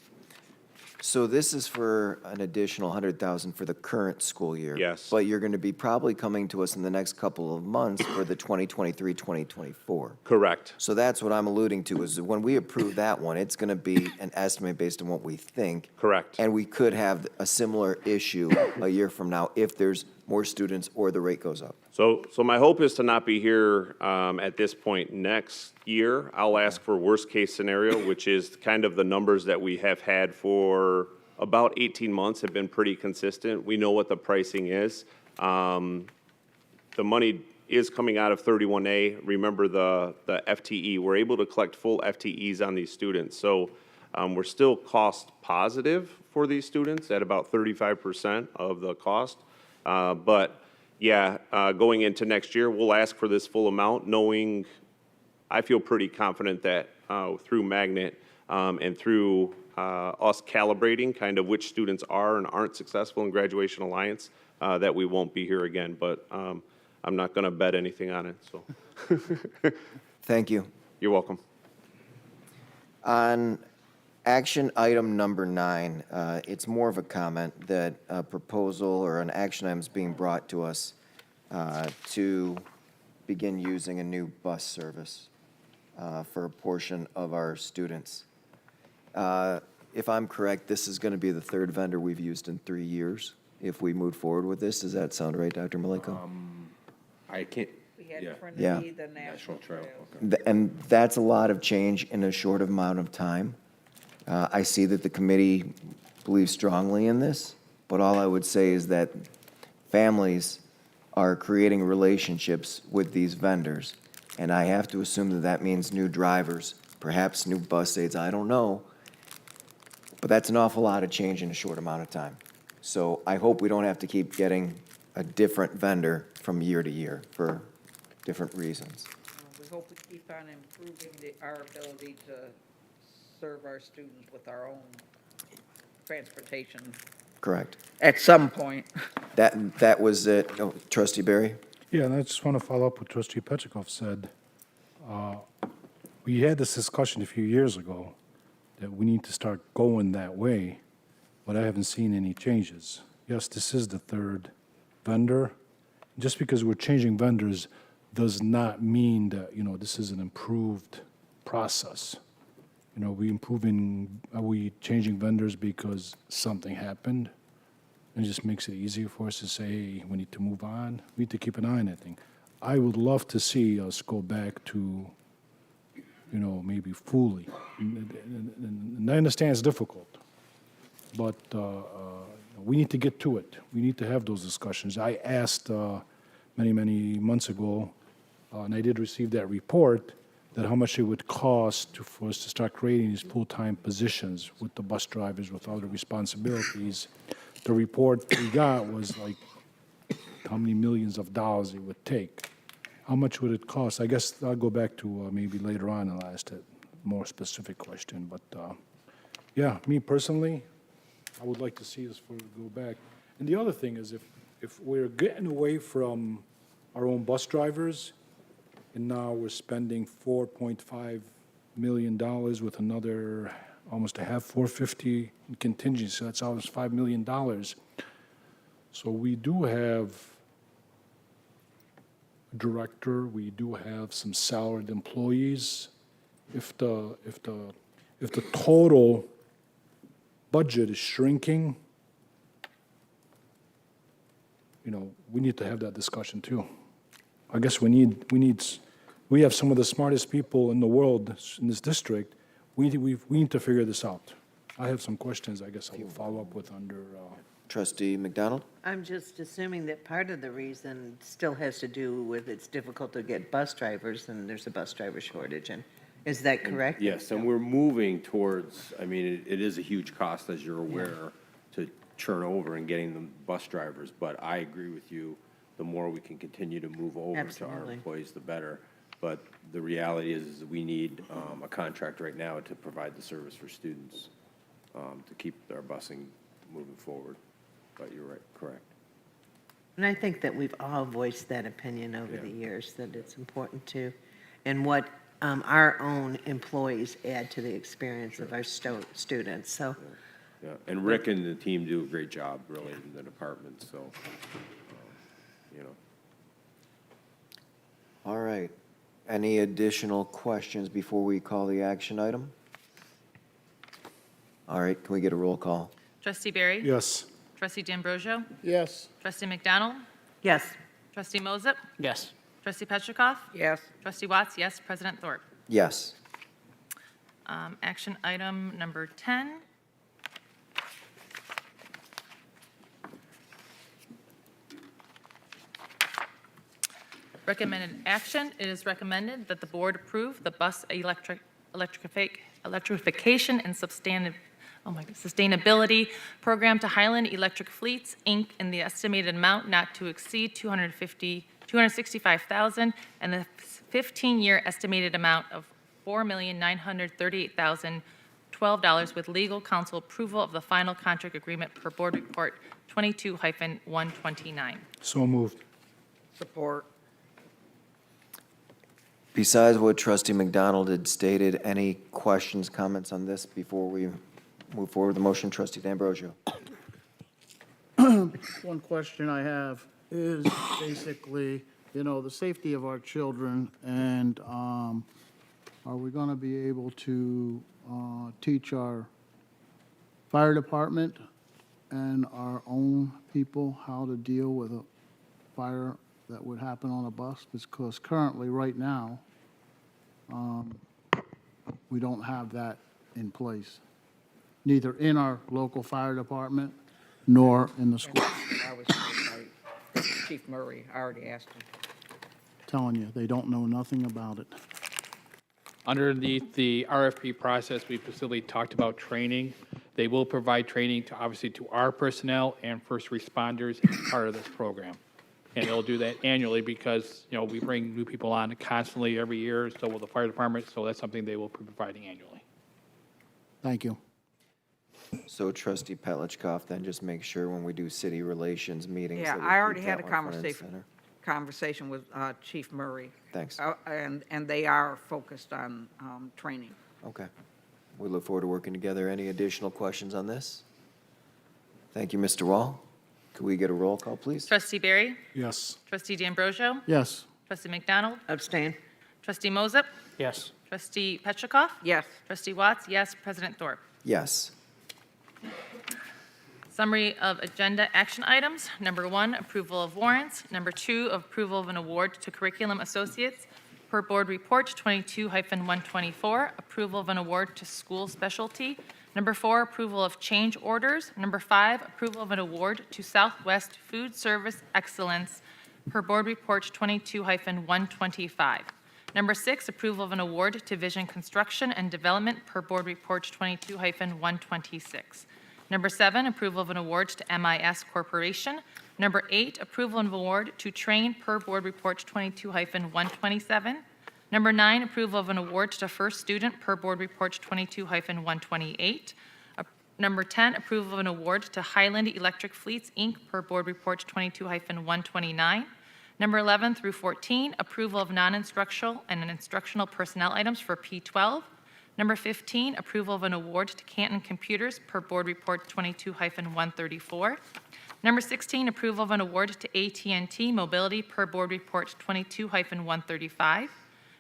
So this is for an additional 100,000 for the current school year? Yes. But you're going to be probably coming to us in the next couple of months for the 2023, 2024? Correct. So that's what I'm alluding to, is when we approve that one, it's going to be an estimate based on what we think. Correct. And we could have a similar issue a year from now if there's more students or the rate goes up. So my hope is to not be here at this point next year. I'll ask for worst-case scenario, which is kind of the numbers that we have had for about 18 months have been pretty consistent. We know what the pricing is. The money is coming out of 31A. Remember the FTE. We're able to collect full FTEs on these students. So we're still cost positive for these students at about 35% of the cost. But yeah, going into next year, we'll ask for this full amount, knowing I feel pretty confident that through Magnet and through us calibrating kind of which students are and aren't successful in Graduation Alliance, that we won't be here again. But I'm not going to bet anything on it, so. Thank you. You're welcome. On action item number 9, it's more of a comment that a proposal or an action item is being brought to us to begin using a new bus service for a portion of our students. If I'm correct, this is going to be the third vendor we've used in 3 years if we move forward with this. Does that sound right, Dr. Maliko? I can't, We had yeah. Trinity, the National Trail, Trails. okay. And that's a lot of change in a short amount of time. I see that the committee believes strongly in this, but all I would say is that families are creating relationships with these vendors, and I have to assume that that means new drivers, perhaps new bus aides, I don't know. But that's an awful lot of change in a short amount of time. So I hope we don't have to keep getting a different vendor from year to year for different reasons. We hope we keep on improving our ability to serve our students with our own transportation Correct. at some point. That was it. Oh, Trustee Barry? Yeah, and I just want to follow up what Trustee Petrikov said. We had this discussion a few years ago that we need to start going that way, but I haven't seen any changes. Yes, this is the third vendor. Just because we're changing vendors does not mean that, this is an improved process. Are we changing vendors because something happened? It just makes it easier for us to say, hey, we need to move on. We need to keep an eye on that thing. I would love to see us go back to, maybe fully. And I understand it's difficult, but we need to get to it. We need to have those discussions. I asked many, many months ago, and I did receive that report, that how much it would cost for us to start creating these full-time positions with the bus drivers, with all the responsibilities. The report we got was like how many millions of dollars it would take. How much would it cost? I guess I'll go back to maybe later on and I'll ask a more specific question. But yeah, me personally, I would like to see this go back. And the other thing is if we're getting away from our own bus drivers, and now we're spending $4.5 million with another almost a half, 450 in contingency, so that's almost $5 million. So we do have a director, we do have some salaried employees. If the total budget is shrinking, we need to have that discussion too. I guess we have some of the smartest people in the world in this district. We need to figure this out. I have some questions I guess I will follow up with under. Trustee McDonald? I'm just assuming that part of the reason still has to do with it's difficult to get bus drivers, and there's a bus driver shortage, and is that correct? Yes, and we're moving towards, it is a huge cost, as you're aware, to churn over and getting the bus drivers, but I agree with you, the more we can continue to move over to our Absolutely. employees, the better. But the reality is we need a contract right now to provide the service for students, to keep our busing moving forward. But you're right, correct. And I think that we've all voiced that opinion over the years, that it's important to, and what our own employees add to the experience of our students. So Yeah, and Rick and the team do a great job, really, in the department, so, you know. All right. Any additional questions before we call the action item? All right, can we get a roll call? Trustee Barry? Yes. Trustee D'Ambrosio? Yes. Trustee McDonald? Yes. Trustee Moses? Yes. Trustee Petrikov? Yes. Trustee Watts, yes. President Thorpe? Yes. Action item number 10. Recommended action, it is recommended that the board approve the bus electrification and sustainability program to Highland Electric Fleets, Inc. in the estimated amount not to exceed $265,000 and the 15-year estimated amount of $4,938,012 with legal counsel approval of the final contract agreement per board report 22-129. So moved. Support. Besides what Trustee McDonald had stated, any questions, comments on this before we move forward with the motion? Trustee D'Ambrosio. One question I have is basically, the safety of our children, and are we going to be able to teach our fire department and our own people how to deal with a fire that would happen on a bus? Because currently, right now, we don't have that in place, neither in our local fire department nor in the school. I was told by Chief Murray, I already asked him. Telling you, they don't know nothing about it. Underneath the RFP process, we specifically talked about training. They will provide training to, obviously, to our personnel and first responders as part of this program. And they'll do that annually because, we bring new people on constantly every year, so will the fire department, so that's something they will be providing annually. Thank you. So Trustee Petlicoff, then just make sure when we do city relations meetings. Yeah, that we I already keep had a that one front and center. conversation with Chief Murray. Thanks. And they are focused on training. Okay. We look forward to working together. Any additional questions on this? Thank you, Mr. Wall. Could we get a roll call, please? Trustee Barry? Yes. Trustee D'Ambrosio? Yes. Trustee McDonald? Abstain. Trustee Moses? Yes. Trustee Petrikov? Yes. Trustee Watts, yes. President Thorpe? Yes. Summary of agenda action items. Number 1, approval of warrants. Number 2, approval of an award to Curriculum Associates per Board Report 22-124. Approval of an award to School Specialty. Number 4, approval of change orders. Number 5, approval of an award to Southwest Food Service Excellence per Board Report 22-125. Number 6, approval of an award to Vision Construction and Development per Board Report 22-126. Number 7, approval of an award to MIS Corporation. Number 8, approval of an award to Train per Board Report 22-127. Number 9, approval of an award to First Student per Board Report 22-128. Number 10, approval of an award to Highland Electric Fleets, Inc. per Board Report 22-129. Number 11 through 14, approval of non-instructional and instructional personnel items for P12. Number 15, approval of an award to Canton Computers per Board Report 22-134. Number 16, approval of an award to AT&T Mobility per Board Report 22-135.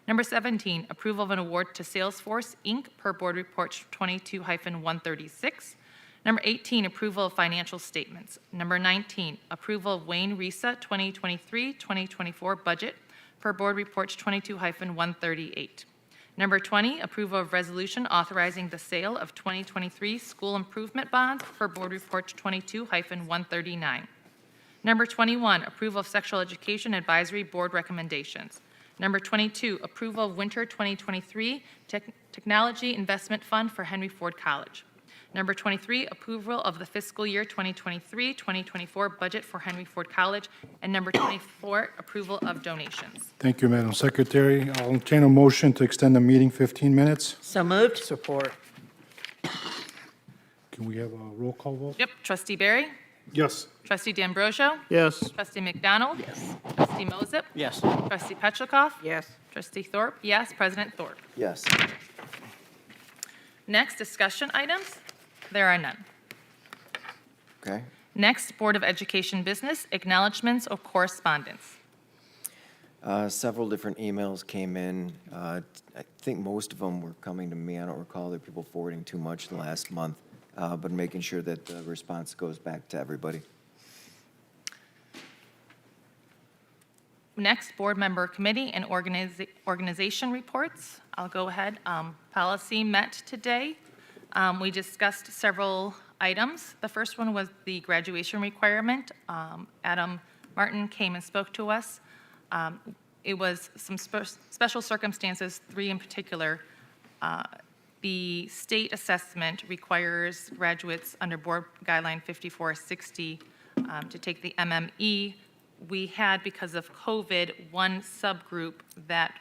Number 17, approval of an award to Salesforce, Inc. per Board Report 22-136. Number 18, approval of financial statements. Number 19, approval of Wayne Risa 2023-2024 budget per Board Report 22-138. Number 20, approval of resolution authorizing the sale of 2023 school improvement bonds per Board Report 22-139. Number 21, approval of Sexual Education Advisory Board recommendations. Number 22, approval of winter 2023 Technology Investment Fund for Henry Ford College. Number 23, approval of the fiscal year 2023-2024 budget for Henry Ford College. And number 24, approval of donations. Thank you, Madam Secretary. I'll entertain a motion to extend the meeting 15 minutes. So moved. Support. Can we have a roll call vote? Yep, Trustee Barry? Yes. Trustee D'Ambrosio? Yes. Trustee McDonald? Yes. Trustee Moses? Yes. Trustee Petrikov? Yes. Trustee Thorpe? Yes. President Thorpe? Yes. Next, discussion items. There are none. Okay. Next, Board of Education business, acknowledgements or correspondence. Several different emails came in. I think most of them were coming to me. I don't recall that people forwarding too much the last month, but making sure that the response goes back to everybody. Next, board member committee and organization reports. I'll go ahead. Policy met today. We discussed several items. The first one was the graduation requirement. Adam Martin came and spoke to us. It was some special circumstances, 3 in particular. The state assessment requires graduates under Board Guideline 5460 to take the MME. We had, because of COVID, one subgroup that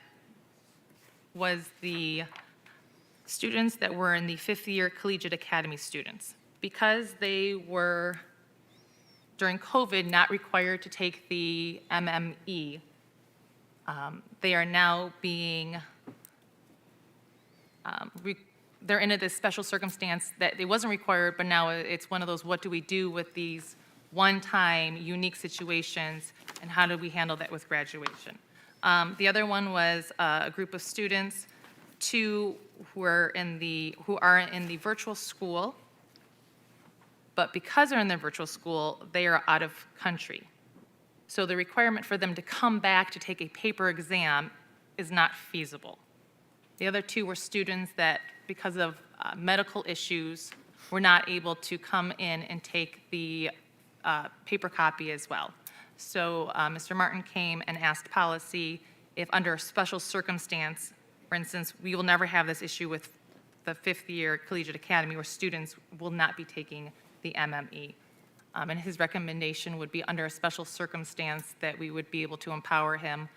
was the students that were in the 5th-year collegiate academy students. Because they were, during COVID, not required to take the MME, they are now being, they're in this special circumstance that it wasn't required, but now it's one of those, what do we do with these one-time unique situations, and how do we handle that with graduation? The other one was a group of students, 2 who are in the virtual school, but because they're in the virtual school, they are out of country. So the requirement for them to come back to take a paper exam is not feasible. The other 2 were students that, because of medical issues, were not able to come in and take the paper copy as well. So Mr. Martin came and asked policy if under a special circumstance, for instance, we will never have this issue with the 5th-year collegiate academy where students will not be taking the MME. And his recommendation would be under a special circumstance that we would be able to empower him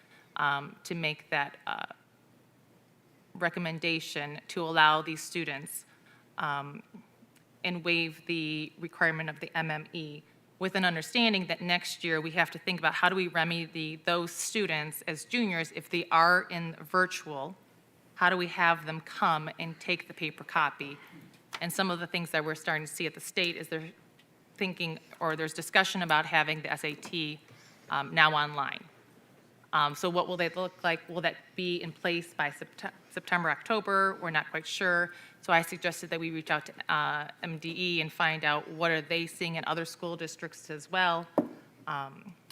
to make that recommendation to allow these students and waive the requirement of the MME, with an understanding that next year we have to think about how do we remedy those students as juniors if they are in virtual, how do we have them come and take the paper copy? And some of the things that we're starting to see at the state is they're thinking, or there's discussion about having the SAT now online. So what will they look like? Will that be in place by September, October? We're not quite sure. So I suggested that we reach out to MDE and find out what are they seeing in other school districts as well.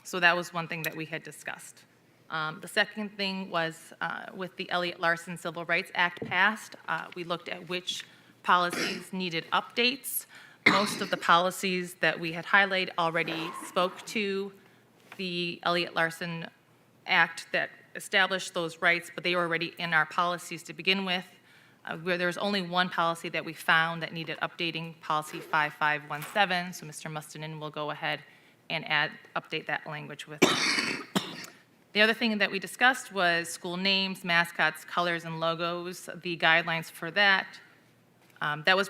So that was one thing that we had discussed. The second thing was with the Elliott Larson Civil Rights Act passed, we looked at which policies needed updates. Most of the policies that we had highlighted already spoke to the Elliott Larson Act that established those rights, but they were already in our policies to begin with. Where there was only one policy that we found that needed updating, policy 5517, so Mr. Mustinen will go ahead and update that language with that. The other thing that we discussed was school names, mascots, colors, and logos, the guidelines for that. That was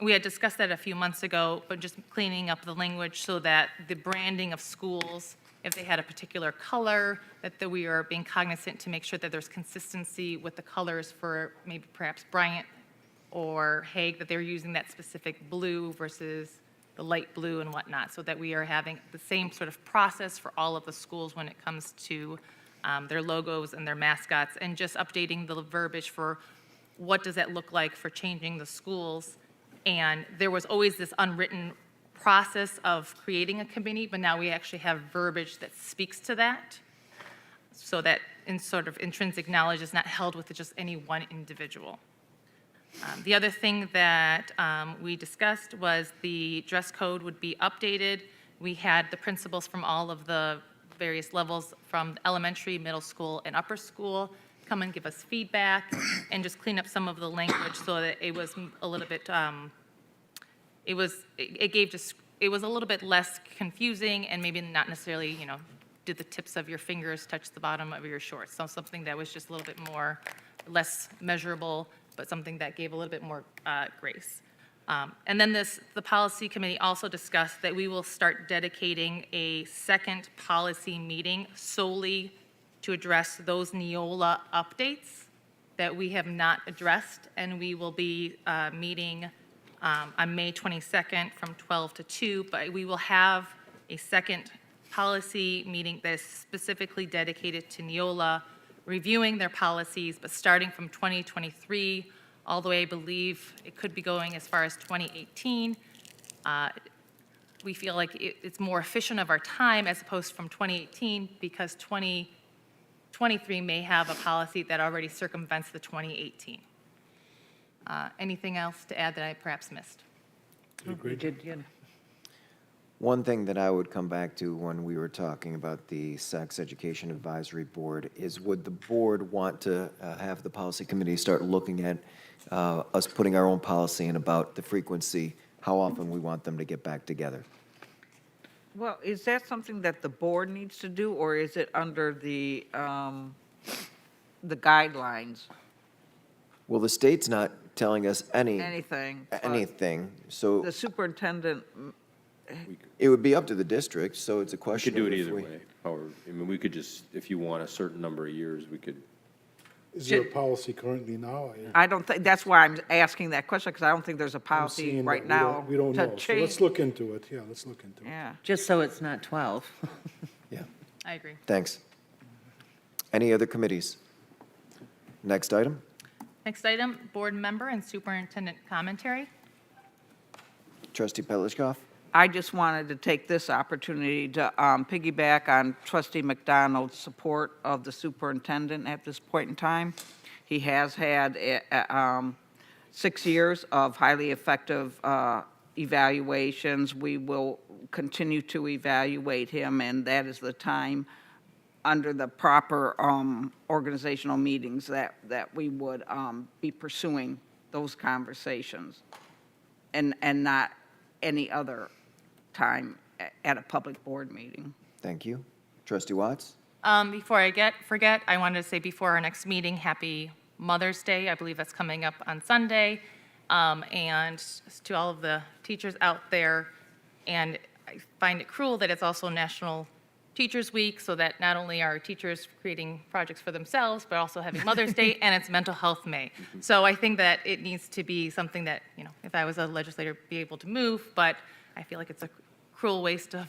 we had discussed that a few months ago, but just cleaning up the language so that the branding of schools, if they had a particular color, that we are being cognizant to make sure that there's consistency with the colors for maybe perhaps Bryant or Hague, that they're using that specific blue versus the light blue and whatnot, so that we are having the same sort of process for all of the schools when it comes to their logos and their mascots, and just updating the verbiage for what does that look like for changing the schools. And there was always this unwritten process of creating a committee, but now we actually have verbiage that speaks to that, so that in sort of intrinsic knowledge is not held with just any one individual. The other thing that we discussed was the dress code would be updated. We had the principals from all of the various levels from elementary, middle school, and upper school come and give us feedback and just clean up some of the language so that it was a little bit, it was a little bit less confusing, and maybe not necessarily, did the tips of your fingers touch the bottom of your shorts? So something that was just a little bit more, less measurable, but something that gave a little bit more grace. And then the policy committee also discussed that we will start dedicating a second policy meeting solely to address those Neola updates that we have not addressed, and we will be meeting on May 22nd from 12 to 2, but we will have a second policy meeting that is specifically dedicated to Neola, reviewing their policies, but starting from 2023 all the way, I believe it could be going as far as 2018. We feel like it's more efficient of our time as opposed from 2018 because 2023 may have a policy that already circumvents the 2018. Anything else to add that I perhaps missed? One thing that I would come back to when we were talking about the Sex Education Advisory Board is, would the board want to have the policy committee start looking at us putting our own policy in about the frequency, how often we want them to get back together? Well, is that something that the board needs to do, or is it under the guidelines? Well, the state's not telling us Anything. but anything, so The superintendent, it would be up to the district, so it's a We question. could do it of if either we- way. Or, I mean, we could just, if you want a certain number of years, we could. Is there a policy currently now? I don't think, that's why I'm asking that question, because I don't think there's a I'm policy seeing right that now we don't to know. So change. let's look into it. Yeah, let's look into it. Yeah. Just so it's not 12. Yeah, I agree. thanks. Any other committees? Next item? Next item, board member and superintendent commentary. Trustee Petlicoff? I just wanted to take this opportunity to piggyback on trustee McDonald's support of the superintendent at this point in time. He has had 6 years of highly effective evaluations. We will continue to evaluate him, and that is the time under the proper organizational meetings that we would be pursuing those conversations, and not any other time at a public board meeting. Thank you. Trustee Watts? Before I forget, I wanted to say before our next meeting, happy Mother's Day. I believe that's coming up on Sunday. And to all of the teachers out there, and I find it cruel that it's also National Teachers Week, so that not only are teachers creating projects for themselves, but also having Mother's Day, and it's Mental Health May. So I think that it needs to be something that, you know, if I was a legislator, be able to move, but I feel like it's a cruel waste of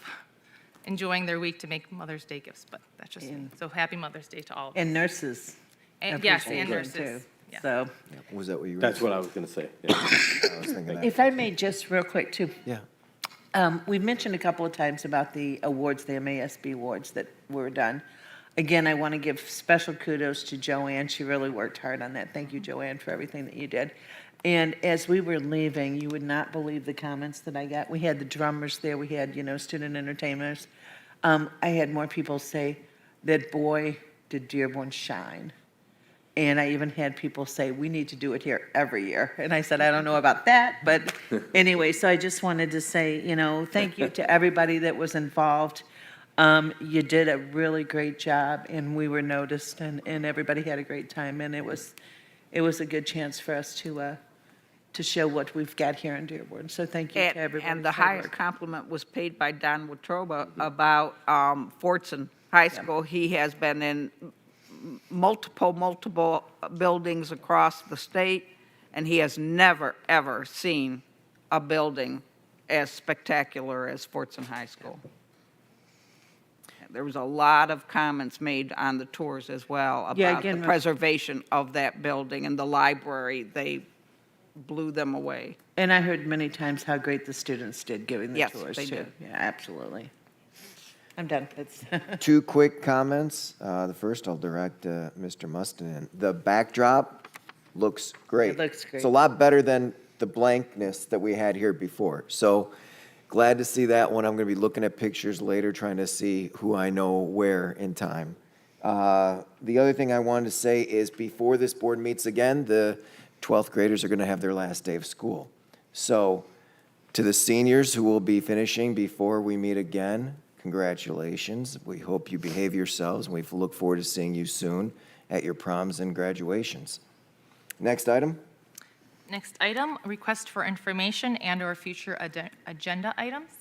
enjoying their week to make Mother's Day gifts, but that's just me. So happy Mother's Day to all of us. And nurses. And, yes, appreciate and them, nurses. too. Yeah. So, Was that what you were? That's what I was going to say. Yeah. I was thinking that. if I may just real quick too. Yeah. We've mentioned a couple of times about the awards, the MASB awards that were done. Again, I want to give special kudos to Joanne. She really worked hard on that. Thank you, Joanne, for everything that you did. And as we were leaving, you would not believe the comments that I got. We had the drummers there. We had, student entertainers. I had more people say that, boy, did Dearborn shine. And I even had people say, we need to do it here every year. And I said, I don't know about that, but anyway, so I just wanted to say, thank you to everybody that was involved. You did a really great job, and we were noticed, and everybody had a great time, and it was a good chance for us to show what we've got here in Dearborn. So thank you to everybody. And the for hard highest work. compliment was paid by Don Watroba about Fortson High School. He has been in multiple buildings across the state, and he has never, ever seen a building as spectacular as Fortson High School. There was a lot of comments made on the tours as well Yeah, about again, the preservation of that building and the library. They blew them away. And I heard many times how great the students did giving the Yes, tours, they too. did. Yeah, absolutely. I'm done. It's Two quick comments. The first I'll direct Mr. Mustin. The backdrop looks great. It looks great. It's a lot better than the blankness that we had here before. So glad to see that one. I'm going to be looking at pictures later, trying to see who I know where in time. The other thing I wanted to say is before this board meets again, the 12th graders are going to have their last day of school. So to the seniors who will be finishing before we meet again, congratulations. We hope you behave yourselves, and we look forward to seeing you soon at your proms and graduations. Next item. Next item, request for information and/or future agenda items.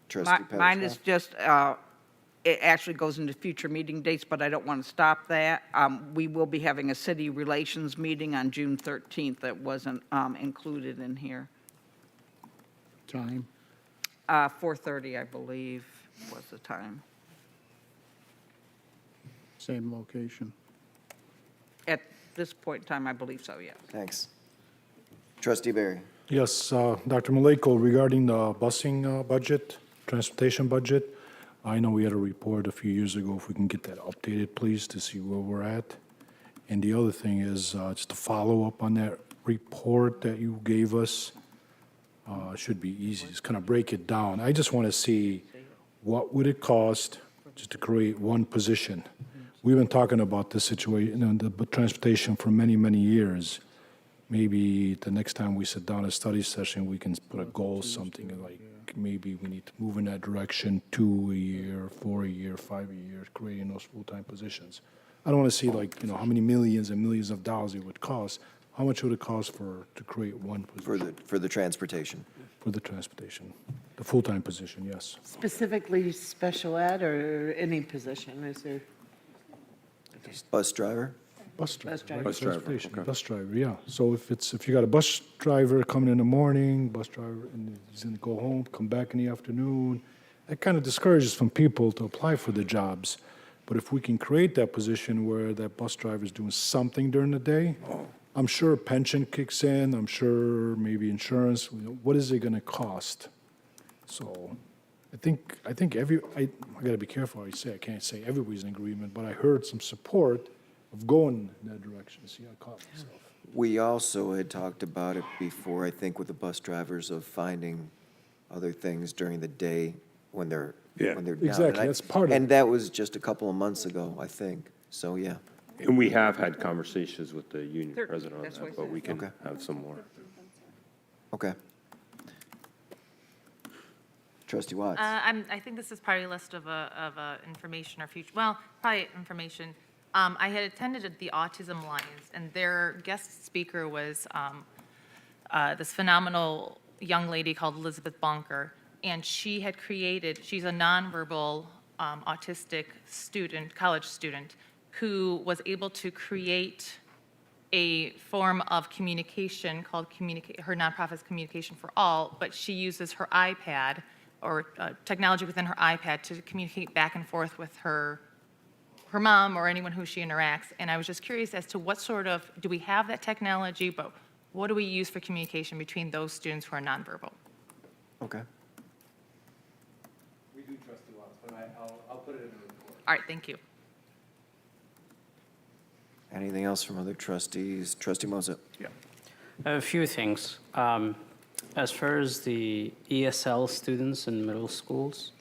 Trustee Mine is Petlicoff. just it actually goes into future meeting dates, but I don't want to stop that. We will be having a city relations meeting on June 13th that wasn't included in here. Time? 4:30, I believe, was the time. Same location. At this point in time, I believe so, yes. Thanks. Trustee Barry. Yes, Dr. Maleko, regarding the busing budget, transportation budget, I know we had a report a few years ago. If we can get that updated, please, to see where we're at. And the other thing is, just to follow up on that report that you gave us, should be easy. Just kind of break it down. I just want to see what would it cost just to create one position. We've been talking about this situation, the transportation for many, many years. Maybe the next time we sit down a study session, we can put a goal, something like maybe we need to move in that direction, 2 a year, 4 a year, 5 a year, creating those full-time positions. I don't want to see how many millions and millions of dollars it would cost. How much would it cost to create one position? For the transportation. For the transportation, the full-time position, yes. Specifically special ed or any position, is there? Bus driver? Bus driver, right? Bus driver, Transportation, okay. Bus driver, yeah. So if you got a bus driver coming in the morning, bus driver, and he's gonna go home, come back in the afternoon, that kind of discourages from people to apply for the jobs. But if we can create that position where that bus driver is doing something during the day, I'm sure pension kicks in, I'm sure maybe insurance, what is it gonna cost? So I think I gotta be careful how I say, I can't say everybody's in agreement, but I heard some support of going in that direction. See, I caught myself. We also had talked about it before, I think, with the bus drivers of finding other things during the day when they're down. Exactly, that's part of it. And that was just a couple of months ago, I think. So, yeah. And we have had conversations with the union There- president on that's what I that, but said. we can Okay. have some more. Okay. Trustee Watts. I think this is probably a list of information or future, well, probably information. I had attended the Autism Alliance, and their guest speaker was this phenomenal young lady called Elizabeth Bonker, and she's a nonverbal autistic student, college student, who was able to create a form of communication called her nonprofit's Communication for All, but she uses her iPad or technology within her iPad to communicate back and forth with her mom or anyone who she interacts. And I was just curious as to what do we have that technology, but what do we use for communication between those students who are nonverbal? Okay. We do, Trustee Watts, but I'll put it in the report. All right, thank you. Anything else from other trustees? Trustee Moses? Yeah. A few things. As far as the ESL students in middle schools,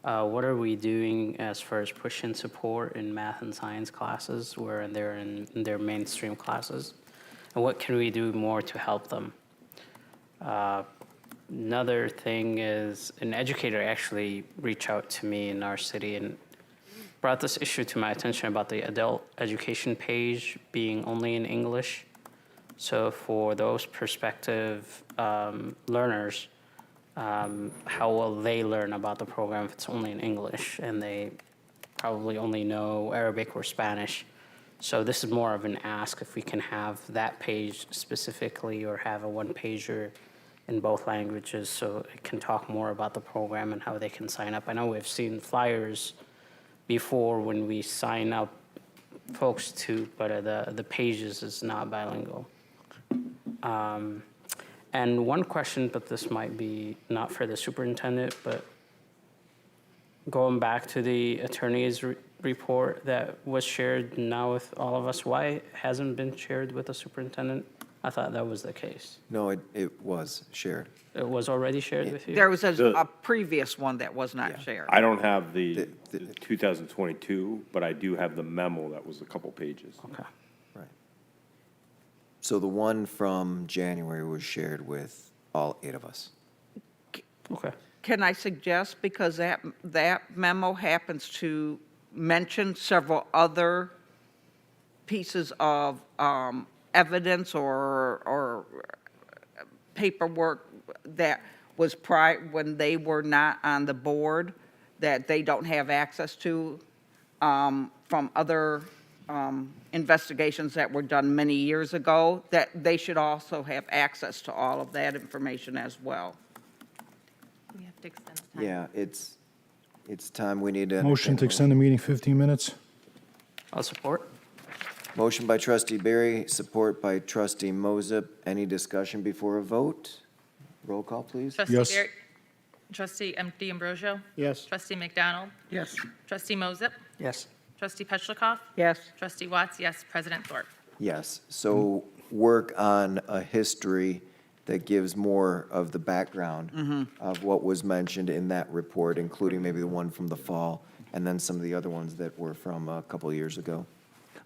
what are we doing as far as push-in support in math and science classes where they're in their mainstream classes? And what can we do more to help them? Another thing is an educator actually reached out to me in our city and brought this issue to my attention about the adult education page being only in English. So for those prospective learners, how will they learn about the program if it's only in English and they probably only know Arabic or Spanish? So this is more of an ask if we can have that page specifically or have a one-pager in both languages so it can talk more about the program and how they can sign up. I know we've seen flyers before when we sign up folks to, but the pages is not bilingual. And one question, but this might be not for the superintendent, but going back to the attorney's report that was shared now with all of us, why it hasn't been shared with the superintendent? I thought that was the case. No, it was shared. It was already shared with you? There was a previous one that was not shared. I don't have the 2022, but I do have the memo that was a couple pages. Okay. Right. So the one from January was shared with all 8 of us. Okay. Can I suggest, because that memo happens to mention several other pieces of evidence or paperwork that was when they were not on the board, that they don't have access to from other investigations that were done many years ago, that they should also have access to all of that information as well. We have to extend the time. Yeah, it's time we need to. Motion to extend the meeting 15 minutes? I'll support. Motion by trustee Barry, support by trustee Moses. Any discussion before a vote? Roll call, please. Trustee Yes. Barry. Trustee D'Ambrosio. Yes. Trustee McDonald. Yes. Trustee Moses. Yes. Trustee Petlicoff. Yes. Trustee Watts, yes. President Thorpe. Yes, so work on a history that gives more of the background of what was mentioned in that report, including maybe the one from the fall, and then some of the other ones that were from a couple of years ago.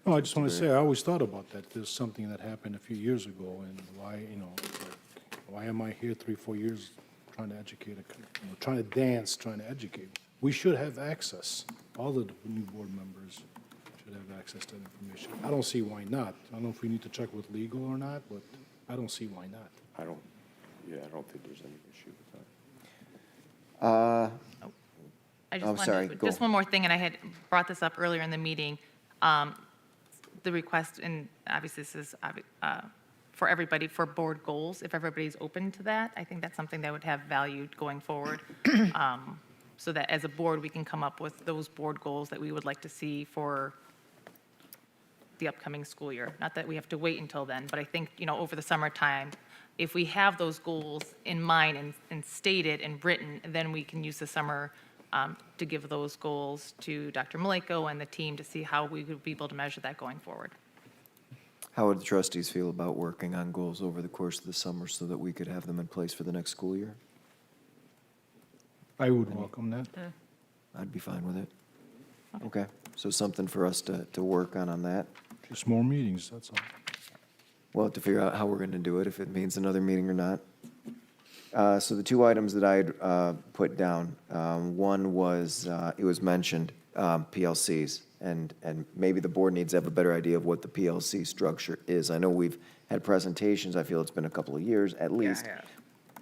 No, I just want to say, I always thought about that. There's something that happened a few years ago, and why, why am I here 3-4 years trying to educate, trying to dance, trying to educate? We should have access. All the new board members should have access to that information. I don't see why not. I don't know if we need to check with legal or not, but I don't see why not. I don't think there's any issue with that. I just I'm wanted- sorry, go. Just one more thing, and I had brought this up earlier in the meeting. The request, and obviously this is for everybody, for board goals, if everybody's open to that, I think that's something that would have value going forward. So that as a board, we can come up with those board goals that we would like to see for the upcoming school year. Not that we have to wait until then, but I think, over the summertime, if we have those goals in mind and stated and written, then we can use the summer to give those goals to Dr. Maleko and the team to see how we would be able to measure that going forward. How would the trustees feel about working on goals over the course of the summer so that we could have them in place for the next school year? I would welcome that. I'd be fine with it. Okay, so something for us to work on that. Just more meetings, that's all. We'll have to figure out how we're going to do it, if it means another meeting or not. So the two items that I had put down, one was, it was mentioned, PLCs, and maybe the board needs to have a better idea of what the PLC structure is. I know we've had presentations, I feel it's been a couple of years at least.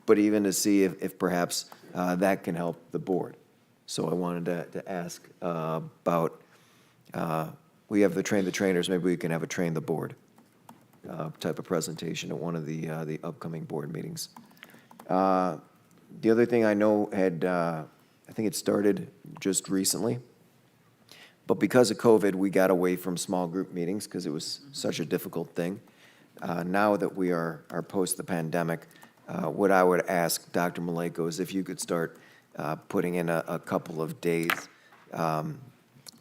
But even to see if perhaps that can help the board. So I wanted to ask about, we have the train the trainers, maybe we can have a train the board type of presentation at one of the upcoming board meetings. The other thing I know had, I think it started just recently, but because of COVID, we got away from small group meetings because it was such a difficult thing. Now that we are post the pandemic, what I would ask Dr. Maleko is if you could start putting in a couple of days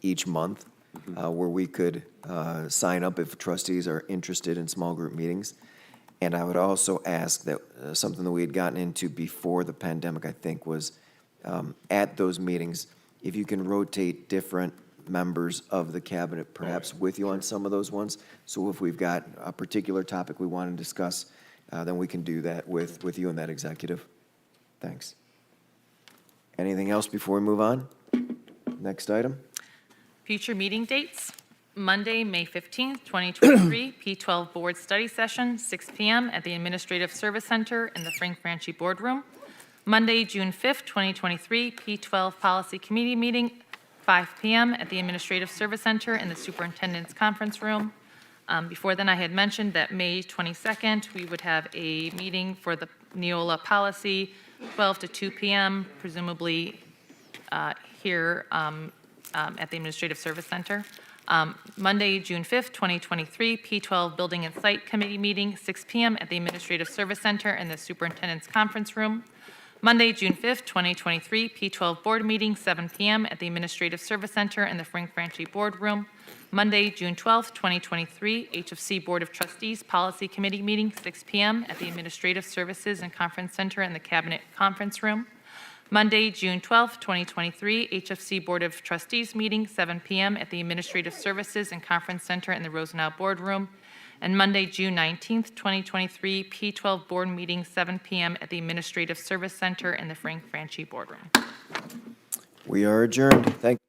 each month where we could sign up if trustees are interested in small group meetings. And I would also ask that something that we had gotten into before the pandemic, I think, was at those meetings, if you can rotate different members of the cabinet perhaps with you on some of those ones. So if we've got a particular topic we want to discuss, then we can do that with you and that executive. Thanks. Anything else before we move on? Next item. Future meeting dates, Monday, May 15th, 2023, P12 Board Study Session, 6 p.m. at the Administrative Service Center in the Frank Franchi Boardroom. Monday, June 5th, 2023, P12 Policy Committee Meeting, 5 p.m. at the Administrative Service Center in the Superintendent's Conference Room. Before then, I had mentioned that May 22nd, we would have a meeting for the Neola policy, 12 to 2 p.m., presumably here at the Administrative Service Center. Monday, June 5th, 2023, P12 Building and Site Committee Meeting, 6 p.m. at the Administrative Service Center in the Superintendent's Conference Room. Monday, June 5th, 2023, P12 Board Meeting, 7 p.m. at the Administrative Service Center in the Frank Franchi Boardroom. Monday, June 12th, 2023, HFC Board of Trustees Policy Committee Meeting, 6 p.m. at the Administrative Services and Conference Center in the Cabinet Conference Room. Monday, June 12th, 2023, HFC Board of Trustees Meeting, 7 p.m. at the Administrative Services and Conference Center in the Rosenau Boardroom. And Monday, June 19th, 2023, P12 Board Meeting, 7 p.m. at the Administrative Service Center in the Frank Franchi Boardroom. We are adjourned. Thank you.